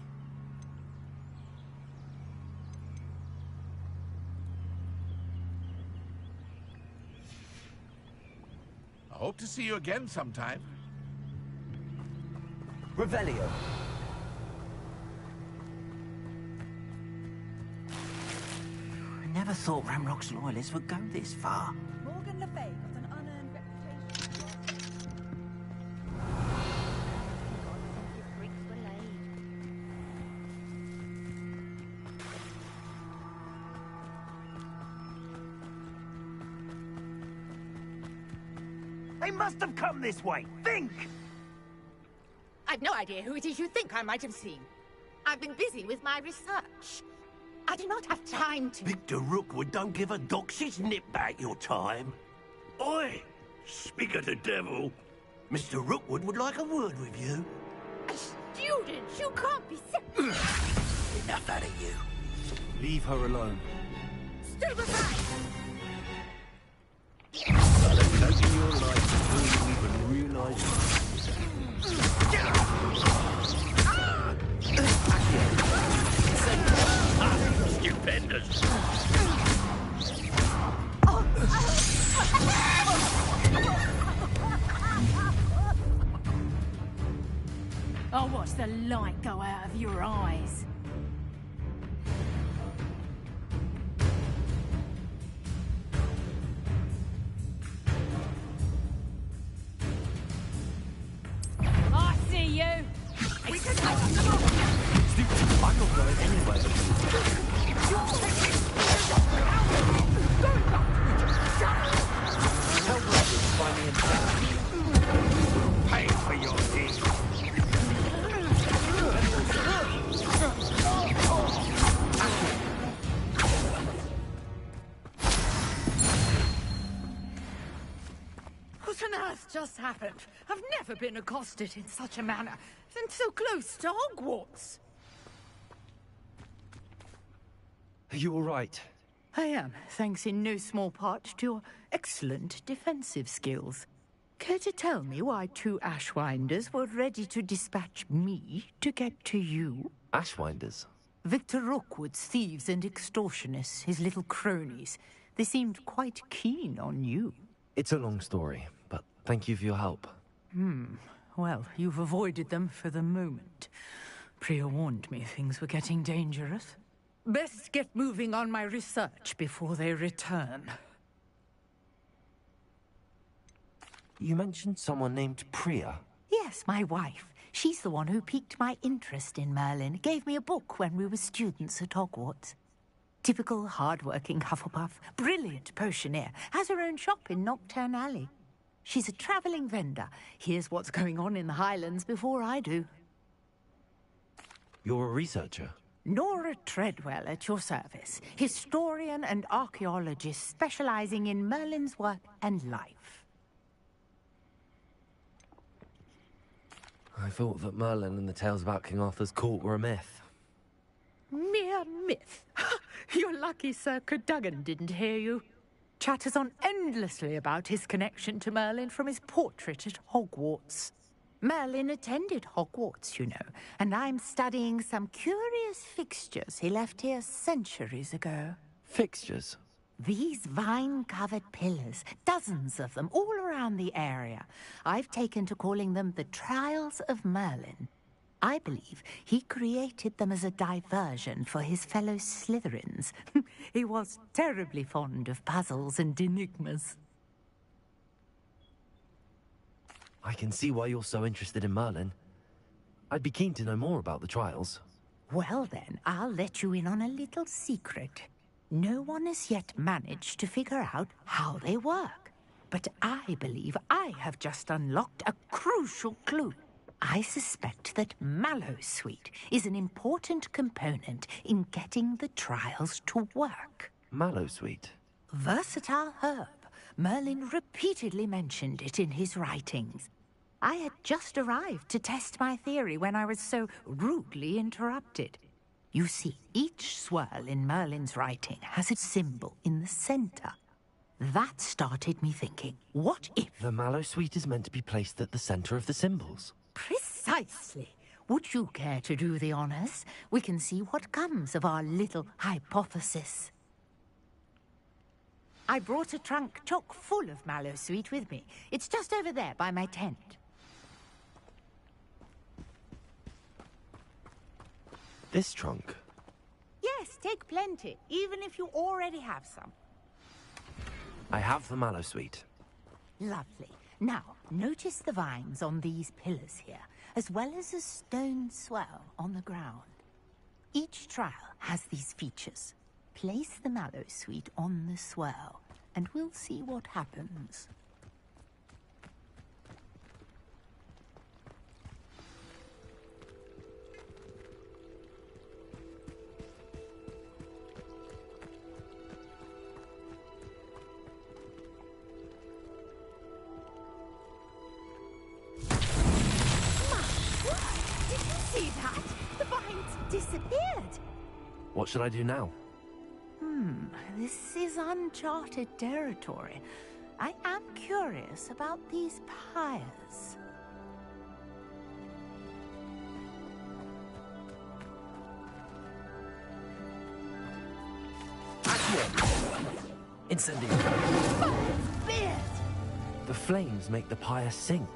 S15: I hope to see you again sometime.
S18: Revelio.
S19: I never thought Ramrock's loyalists would go this far.
S5: Morgan Le Fay got an unearned reputation.
S19: They must have come this way. Think!
S3: I've no idea who it is you think I might have seen. I've been busy with my research. I do not have time to...
S19: Victor Rookwood don't give a dock. She's nipped back your time. Oi! Speak of the devil. Mr. Rookwood would like a word with you.
S3: A student? You can't be
S19: Enough out of you. Leave her alone.
S3: Still beside!
S19: I'll have taken your life before you even realise. Stupendous.
S22: I'll watch the light go out of your eyes. I see you.
S2: I'm not going anywhere. Tell Roger to find me in town.
S19: Pay for your deeds.
S3: What on earth just happened? I've never been accosted in such a manner, and so close to Hogwarts.
S2: Are you all right?
S3: I am, thanks in no small part to your excellent defensive skills. Care to tell me why two Ashwinders were ready to dispatch me to get to you?
S2: Ashwinders?
S3: Victor Rookwood's thieves and extortionists, his little cronies. They seemed quite keen on you.
S2: It's a long story, but thank you for your help.
S3: Well, you've avoided them for the moment. Priya warned me things were getting dangerous. Best get moving on my research before they return.
S2: You mentioned someone named Priya.
S3: Yes, my wife. She's the one who piqued my interest in Merlin. Gave me a book when we were students at Hogwarts. Typical hard-working Hufflepuff, brilliant potioneer, has her own shop in Nocturne Alley. She's a travelling vendor. Hears what's going on in the Highlands before I do.
S2: You're a researcher?
S3: Nora Treadwell at your service, historian and archaeologist specialising in Merlin's work and life.
S2: I thought that Merlin and the tales about King Arthur's court were a myth.
S3: Mere myth. You're lucky Sir Cadogan didn't hear you. Chatters on endlessly about his connection to Merlin from his portrait at Hogwarts. Merlin attended Hogwarts, you know, and I'm studying some curious fixtures he left here centuries ago.
S2: Fixtures?
S3: These vine-covered pillars, dozens of them, all around the area. I've taken to calling them the Trials of Merlin. I believe he created them as a diversion for his fellow Slytherins. He was terribly fond of puzzles and enigmas.
S2: I can see why you're so interested in Merlin. I'd be keen to know more about the trials.
S3: Well then, I'll let you in on a little secret. No one has yet managed to figure out how they work. But I believe I have just unlocked a crucial clue. I suspect that Mallowsweet is an important component in getting the trials to work.
S2: Mallowsweet?
S3: Versatile herb. Merlin repeatedly mentioned it in his writings. I had just arrived to test my theory when I was so rudely interrupted. You see, each swirl in Merlin's writing has a symbol in the center. That started me thinking, what if...
S2: The Mallowsweet is meant to be placed at the center of the symbols.
S3: Precisely. Would you care to do the honors? We can see what comes of our little hypothesis. I brought a trunk chock full of Mallowsweet with me. It's just over there by my tent.
S2: This trunk?
S3: Yes, take plenty, even if you already have some.
S2: I have the Mallowsweet.
S3: Lovely. Now, notice the vines on these pillars here, as well as a stone swell on the ground. Each trial has these features. Place the Mallowsweet on the swell, and we'll see what happens.
S2: What should I do now?
S3: This is uncharted territory. I am curious about these pyres.
S2: Incendio! The flames make the pyre sink.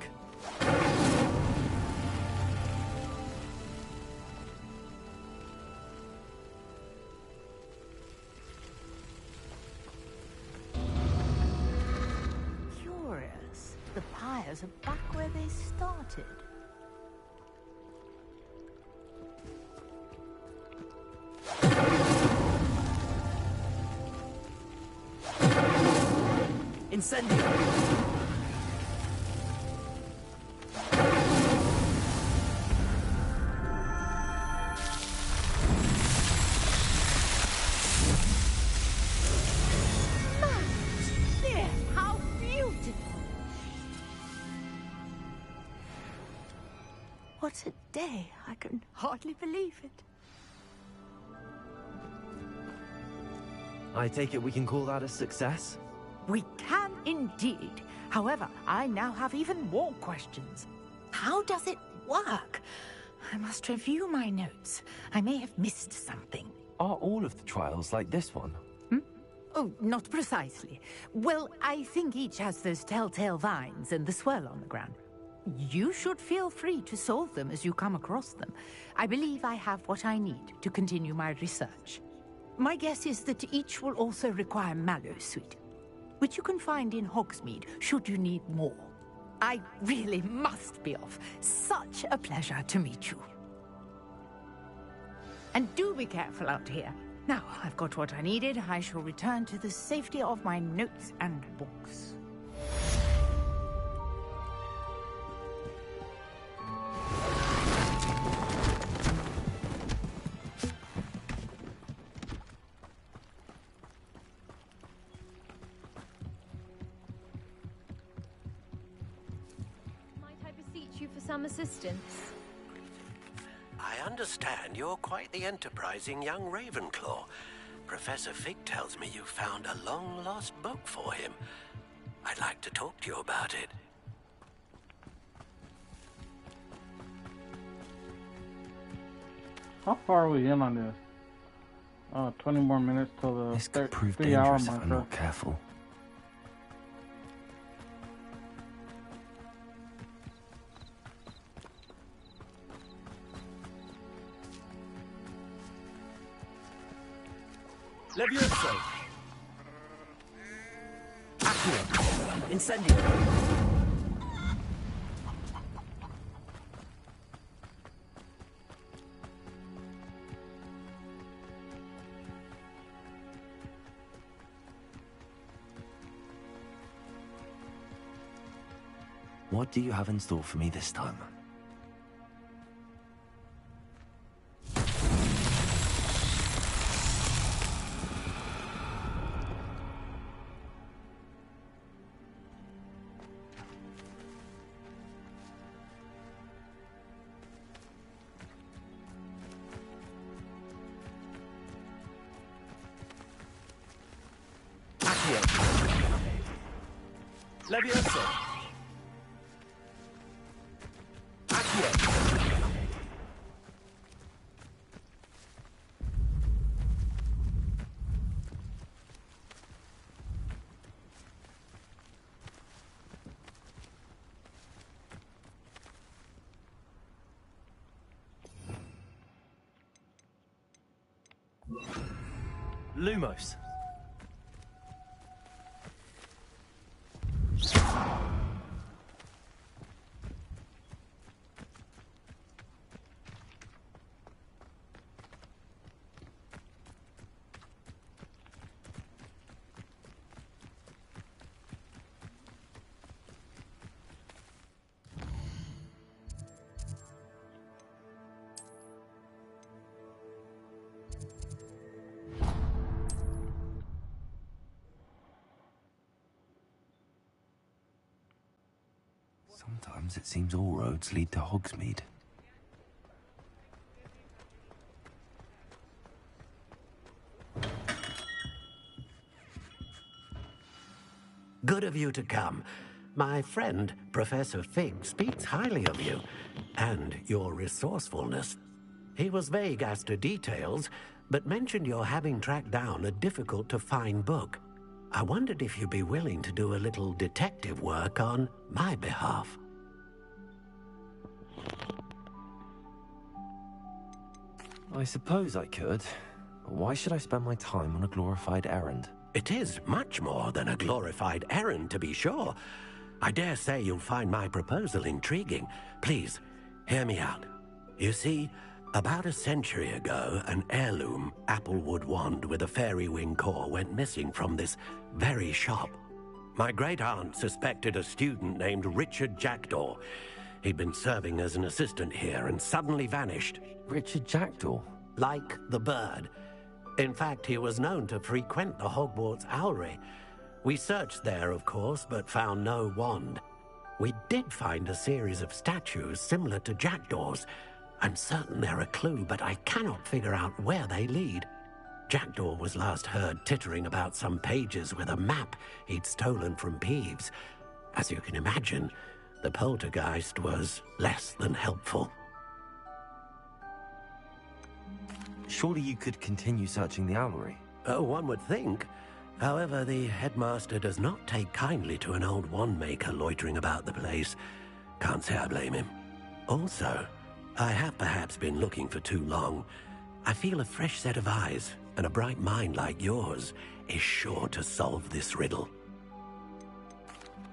S3: Curious. The pyres are back where they started.
S2: Incendio!
S3: There! How beautiful! What a day! I can hardly believe it.
S2: I take it we can call that a success?
S3: We can indeed. However, I now have even more questions. How does it work? I must review my notes. I may have missed something.
S2: Are all of the trials like this one?
S3: Oh, not precisely. Well, I think each has those telltale vines and the swirl on the ground. You should feel free to solve them as you come across them. I believe I have what I need to continue my research. My guess is that each will also require mallowsweet, which you can find in Hogsmeade should you need more. I really must be off. Such a pleasure to meet you. And do be careful out here. Now, I've got what I needed. I shall return to the safety of my notes and books.
S7: You for some assistance.
S8: I understand you're quite the enterprising young Ravenclaw. Professor Fig tells me you found a long-lost book for him. I'd like to talk to you about it.
S1: How far are we in on this? 20 more minutes till the
S2: This could prove
S1: 3 hour
S2: dangerous if I'm
S1: marker.
S2: not careful.
S13: Levioso!
S2: Accio! Incendio! What do you have in store for me this time?
S13: Levioso!
S2: Lumos! Sometimes it seems all roads lead to Hogsmeade.
S9: Good of you to come. My friend, Professor Fig, speaks highly of you and your resourcefulness. He was vague as to details, but mentioned your having tracked down a difficult-to-find book. I wondered if you'd be willing to do a little detective work on my behalf.
S2: I suppose I could. Why should I spend my time on a glorified errand?
S9: It is much more than a glorified errand, to be sure. I dare say you'll find my proposal intriguing. Please, hear me out. You see, about a century ago, an heirloom applewood wand with a fairy wing core went missing from this very shop. My great-aunt suspected a student named Richard Jackdaw. He'd been serving as an assistant here and suddenly vanished.
S2: Richard Jackdaw?
S9: Like the bird. In fact, he was known to frequent the Hogwarts Owlery. We searched there, of course, but found no wand. We did find a series of statues similar to Jackdaw's. I'm certain they're a clue, but I cannot figure out where they lead. Jackdaw was last heard tittering about some pages with a map he'd stolen from Peeves. As you can imagine, the poltergeist was less than helpful.
S2: Surely you could continue searching the owlery.
S9: Oh, one would think. However, the headmaster does not take kindly to an old wand-maker loitering about the place. Can't say I blame him. Also, I have perhaps been looking for too long. I feel a fresh set of eyes, and a bright mind like yours is sure to solve this riddle.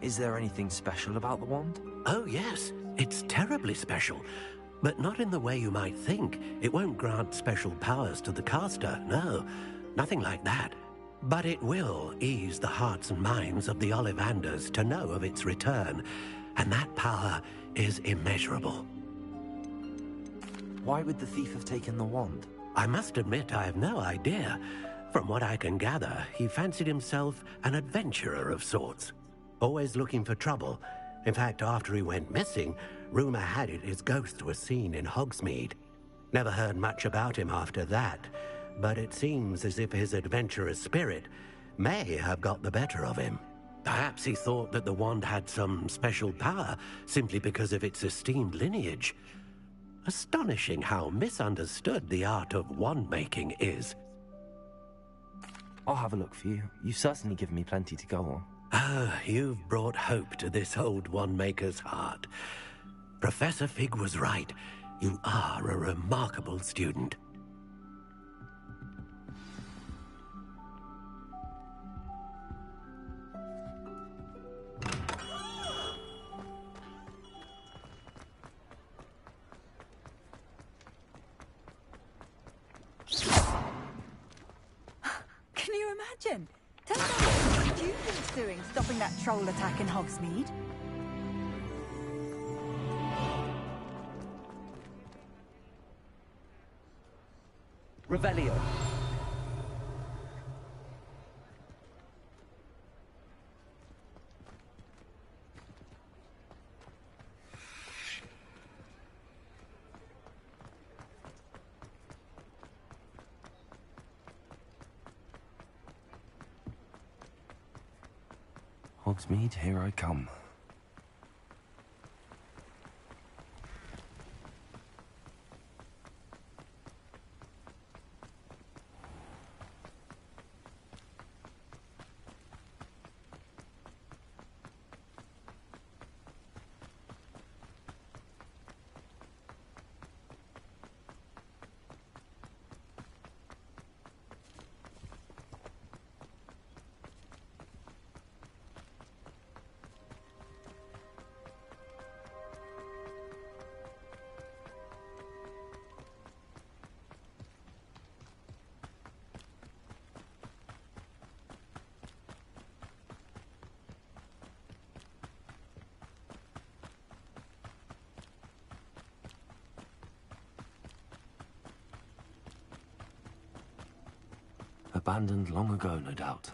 S2: Is there anything special about the wand?
S9: Oh, yes. It's terribly special. But not in the way you might think. It won't grant special powers to the caster, no. Nothing like that. But it will ease the hearts and minds of the Ollivanders to know of its return. And that power is immeasurable.
S2: Why would the thief have taken the wand?
S9: I must admit I have no idea. From what I can gather, he fancied himself an adventurer of sorts. Always looking for trouble. In fact, after he went missing, rumor had it his ghost was seen in Hogsmeade. Never heard much about him after that, but it seems as if his adventurous spirit may have got the better of him. Perhaps he thought that the wand had some special power simply because of its esteemed lineage. Astonishing how misunderstood the art of wand-making is.
S2: I'll have a look for you. You've certainly given me plenty to go on.
S9: Ah, you've brought hope to this old wand-maker's heart. Professor Fig was right. You are a remarkable student.
S5: Can you imagine? Tell us what students doing stopping that troll attack in Hogsmeade.
S18: Revelio.
S2: Hogsmeade, here I come. Abandoned long ago, no doubt.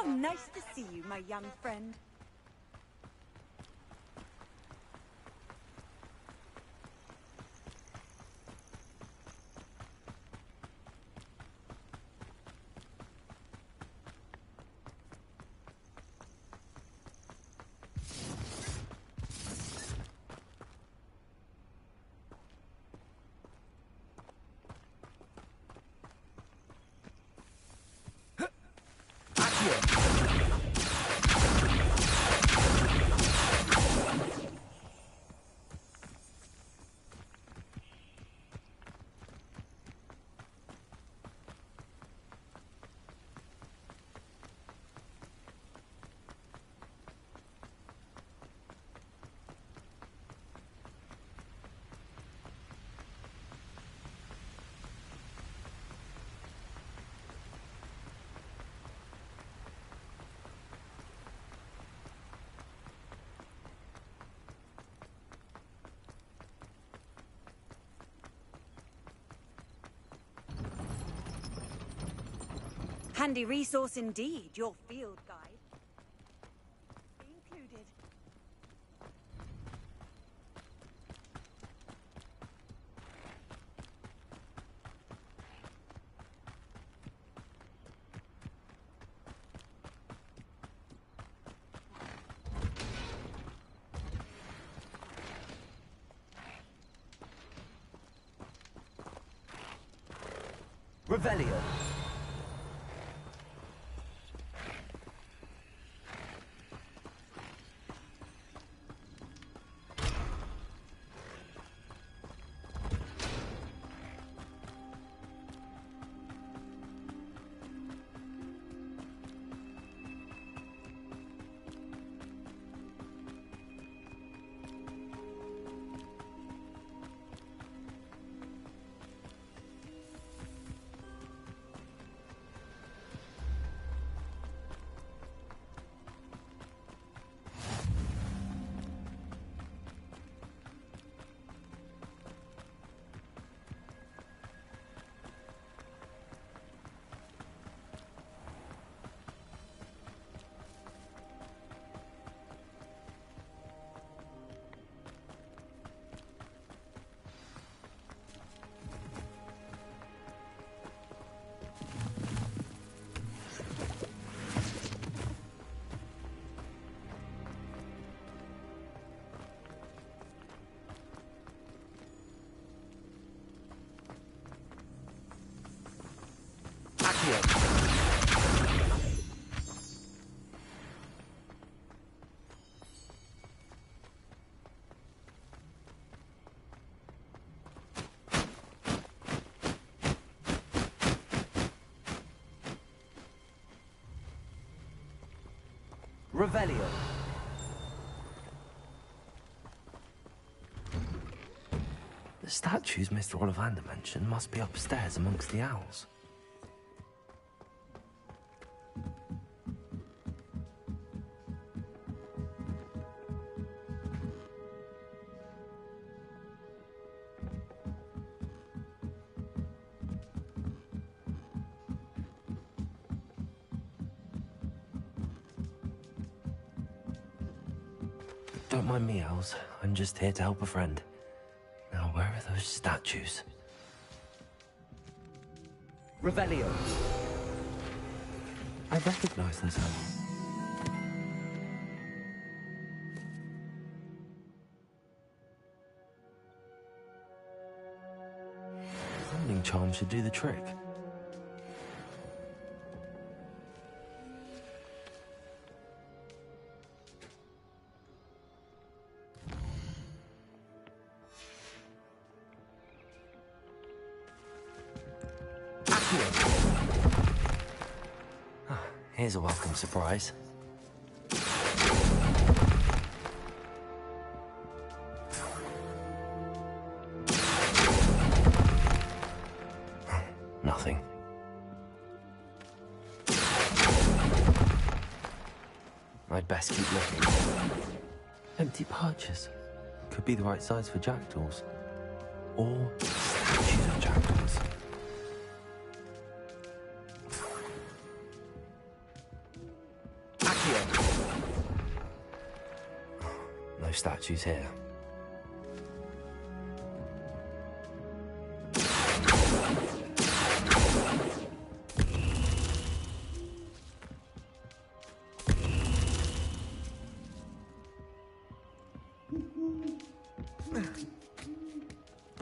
S16: How nice to see you, my young friend. Handy resource indeed, your field guide. Included.
S18: Revelio. Revelio.
S2: The statues Mr. Ollivander mentioned must be upstairs amongst the owls. Don't mind me, owls. I'm just here to help a friend. Now, where are those statues?
S18: Revelio.
S2: I recognize those owls. Summoning charm should do the trick. Here's a welcome surprise. Nothing. I'd best keep looking. Empty perches. Could be the right size for jackdaws. Or statues of jackdaws. No statues here.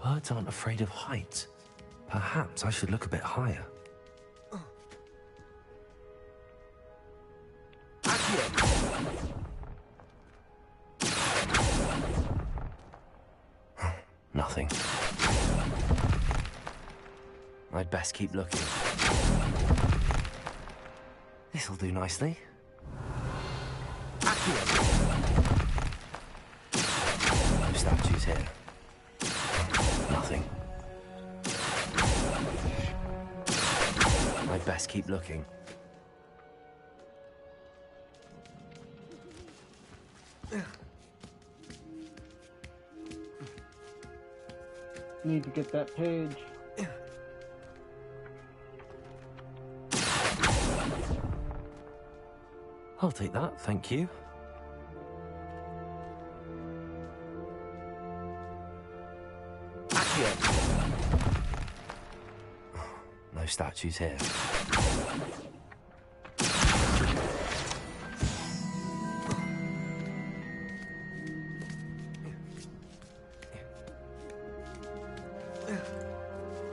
S2: Birds aren't afraid of heights. Perhaps I should look a bit higher. Nothing. I'd best keep looking. This'll do nicely. No statues here. Nothing. I'd best keep looking.
S1: Need to get that page.
S2: I'll take that, thank you. No statues here.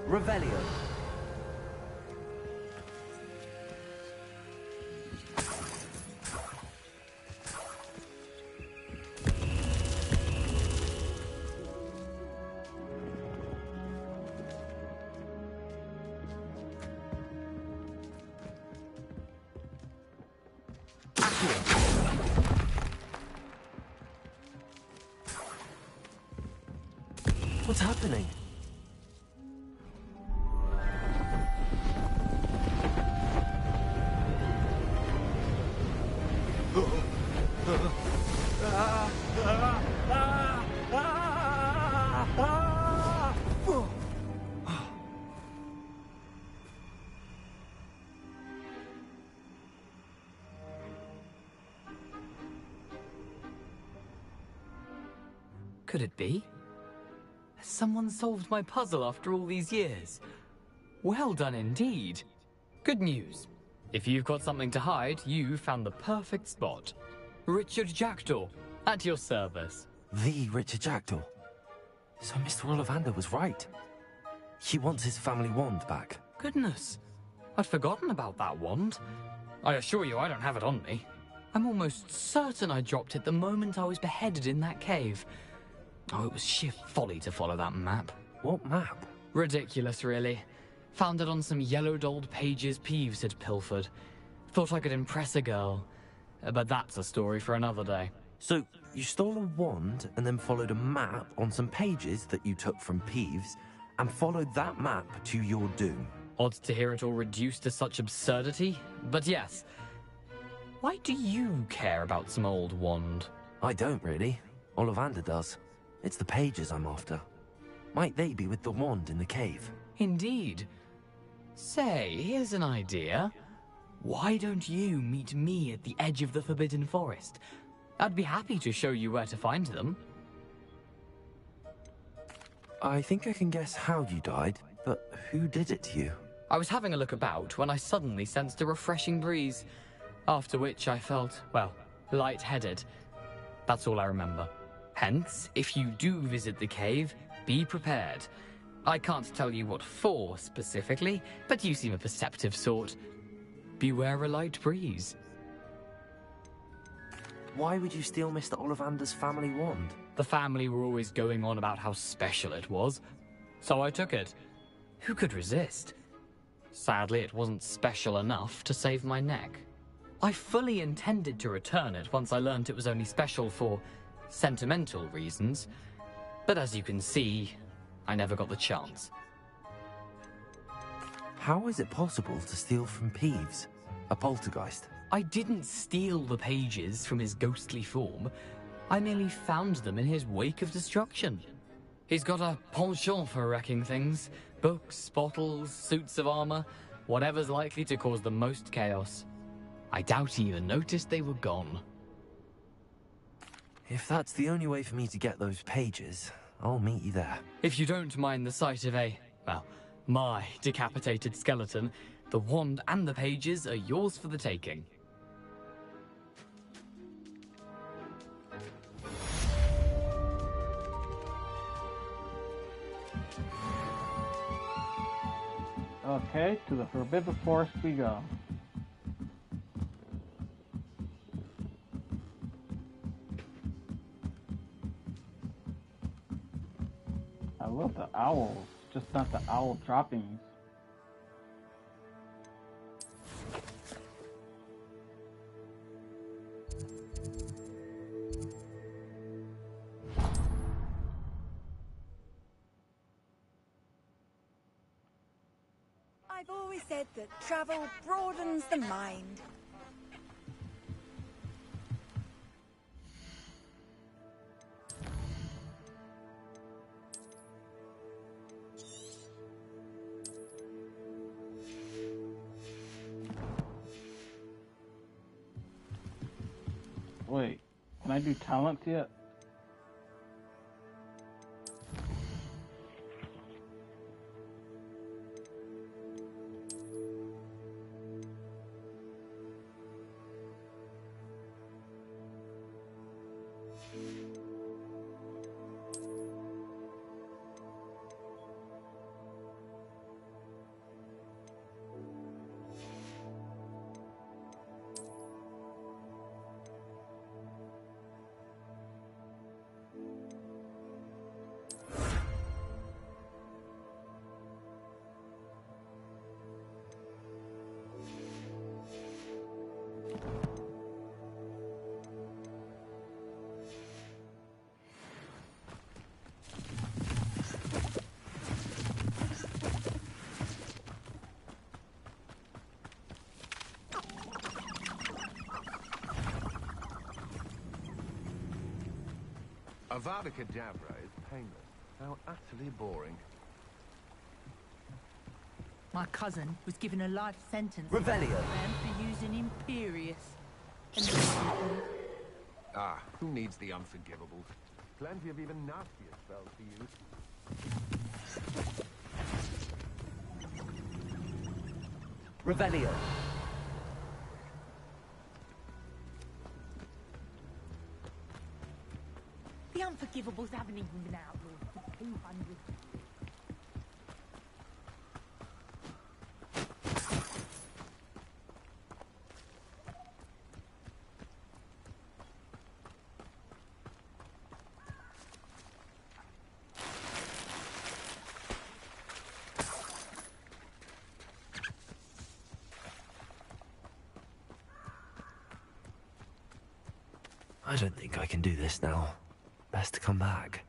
S18: Revelio.
S2: What's happening?
S11: Could it be? Has someone solved my puzzle after all these years? Well done indeed. Good news. If you've got something to hide, you found the perfect spot. Richard Jackdaw, at your service.
S2: The Richard Jackdaw. So Mr. Ollivander was right. He wants his family wand back.
S11: Goodness, I'd forgotten about that wand. I assure you I don't have it on me. I'm almost certain I dropped it the moment I was beheaded in that cave. Oh, it was sheer folly to follow that map.
S2: What map?
S11: Ridiculous, really. Found it on some yellowed old pages Peeves had pilfered. Thought I could impress a girl. But that's a story for another day.
S2: So, you stole a wand and then followed a map on some pages that you took from Peeves and followed that map to your doom.
S11: Odd to hear it all reduced to such absurdity, but yes. Why do you care about some old wand?
S2: I don't really. Ollivander does. It's the pages I'm after. Might they be with the wand in the cave?
S11: Indeed. Say, here's an idea. Why don't you meet me at the edge of the Forbidden Forest? I'd be happy to show you where to find them.
S2: I think I can guess how you died, but who did it to you?
S11: I was having a look about when I suddenly sensed a refreshing breeze, after which I felt, well, lightheaded. That's all I remember. Hence, if you do visit the cave, be prepared. I can't tell you what for specifically, but you seem a perceptive sort. Beware a light breeze.
S2: Why would you steal Mr. Ollivander's family wand?
S11: The family were always going on about how special it was, so I took it. Who could resist? Sadly, it wasn't special enough to save my neck. I fully intended to return it once I learned it was only special for sentimental reasons, but as you can see, I never got the chance.
S2: How is it possible to steal from Peeves, a poltergeist?
S11: I didn't steal the pages from his ghostly form. I merely found them in his wake of destruction. He's got a penchant for wrecking things. Books, bottles, suits of armor, whatever's likely to cause the most chaos. I doubt he even noticed they were gone.
S2: If that's the only way for me to get those pages, I'll meet you there.
S11: If you don't mind the sight of my decapitated skeleton, the wand and the pages are yours for the taking.
S1: Okay, to the Forbidden Forest we go. I love the owls, just not the owl droppings.
S16: I've always said that travel broadens the mind.
S1: Wait, can I do talents yet?
S20: Avada Kedavra is painless. How utterly boring.
S3: My cousin was given a life sentence.
S18: Revelio.
S3: And for using Imperious.
S20: Ah, who needs the unforgivables? Plenty of even nastier spells to use.
S18: Revelio.
S3: The Unforgivables haven't even been outlawed for 200 years.
S2: I don't think I can do this now. Best to come back.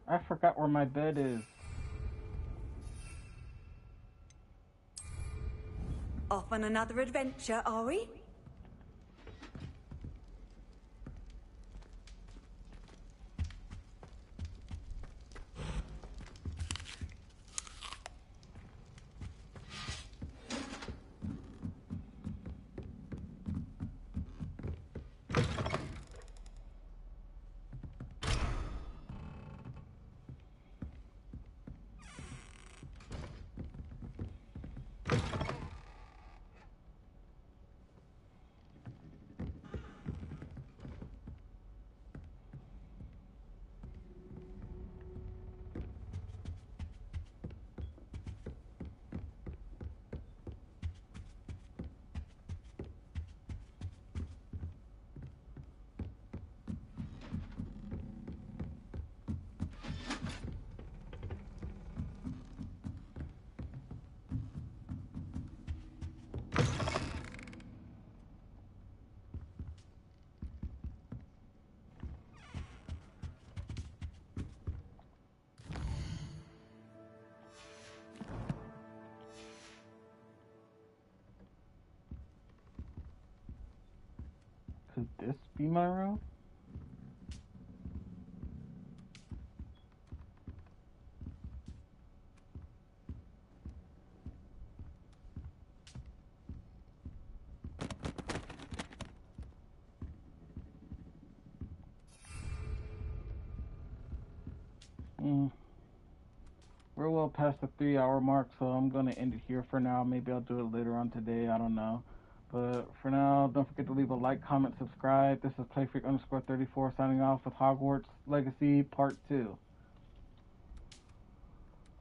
S2: I forgot where my bed is.
S16: Off on another adventure, are we?
S1: Could this be my room? We're well past the 3-hour mark, so I'm going to end it here for now. Maybe I'll do it later on today. I don't know. But for now, don't forget to leave a like, comment, subscribe. This is Playfreak_34 signing off with Hogwarts Legacy Part 2.